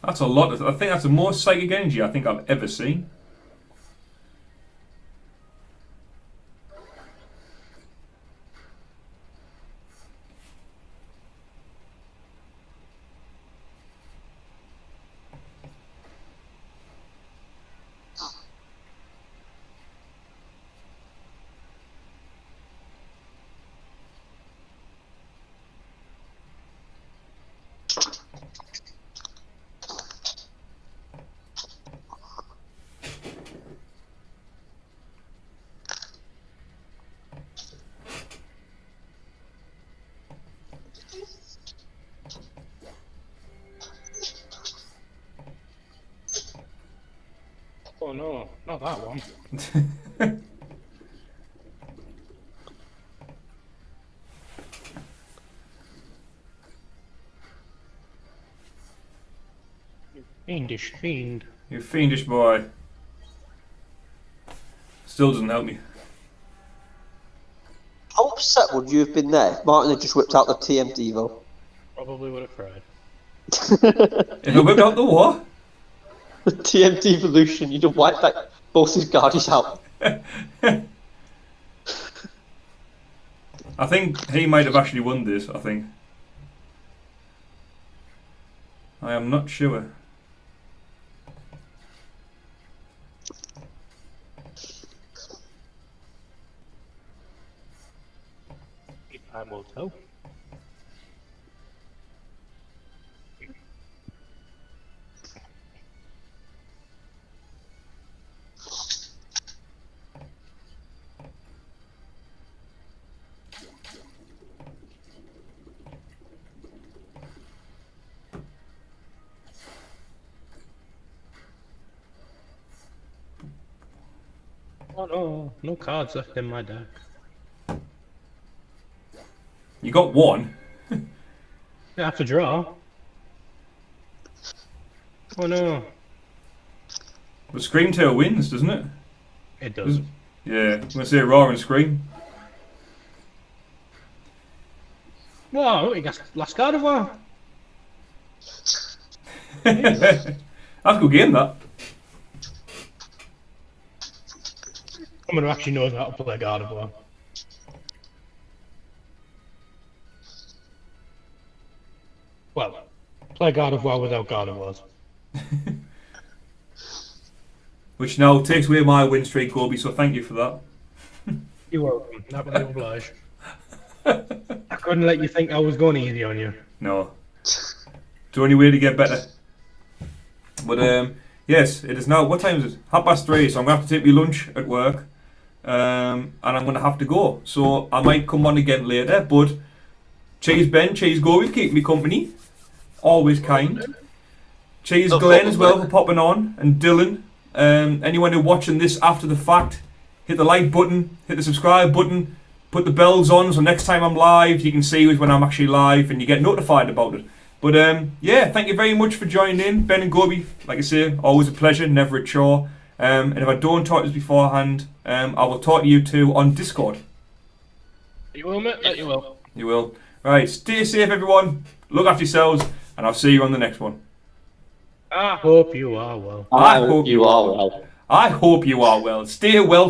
That's a lot. I think that's the most psychic energy I think I've ever seen. Oh no, not that one. You fiendish fiend. You fiendish boy. Still doesn't help me. How upset would you have been there if Martin had just whipped out the TM Devo? Probably would have cried. If I whipped out the what? The TM Devolution, you'd have wiped that, both his guardies out. I think he might have actually won this, I think. I am not sure. Time will tell. Oh no, no cards left in my deck. You got one. You have to draw. Oh no. But Screamtail wins, doesn't it? It does. Yeah, I'm going to say Roar and Scream. Whoa, you got last card of war. That's a good game, that. Someone who actually knows how to play God of War. Well, play God of War without God of Wars. Which now takes away my win streak, Gobi, so thank you for that. You're welcome. Not really obliged. I couldn't let you think I was going easy on you. No. It's the only way to get better. But yes, it is now, what time is it? 3:30, so I'm going to have to take my lunch at work. And I'm going to have to go. So I might come on again later, but cheers Ben, cheers Gobi for keeping me company. Always kind. Cheers Glenn as well for popping on, and Dylan. Anyone who's watching this after the fact, hit the like button, hit the subscribe button, put the bells on so next time I'm live you can see when I'm actually live and you get notified about it. But yeah, thank you very much for joining in, Ben and Gobi. Like I say, always a pleasure, never a chore. And if I don't talk to you beforehand, I will talk to you two on Discord. You will, mate? You will. You will. Right, stay safe everyone, look after yourselves, and I'll see you on the next one. I hope you are well. I hope you are well. I hope you are well. Stay well.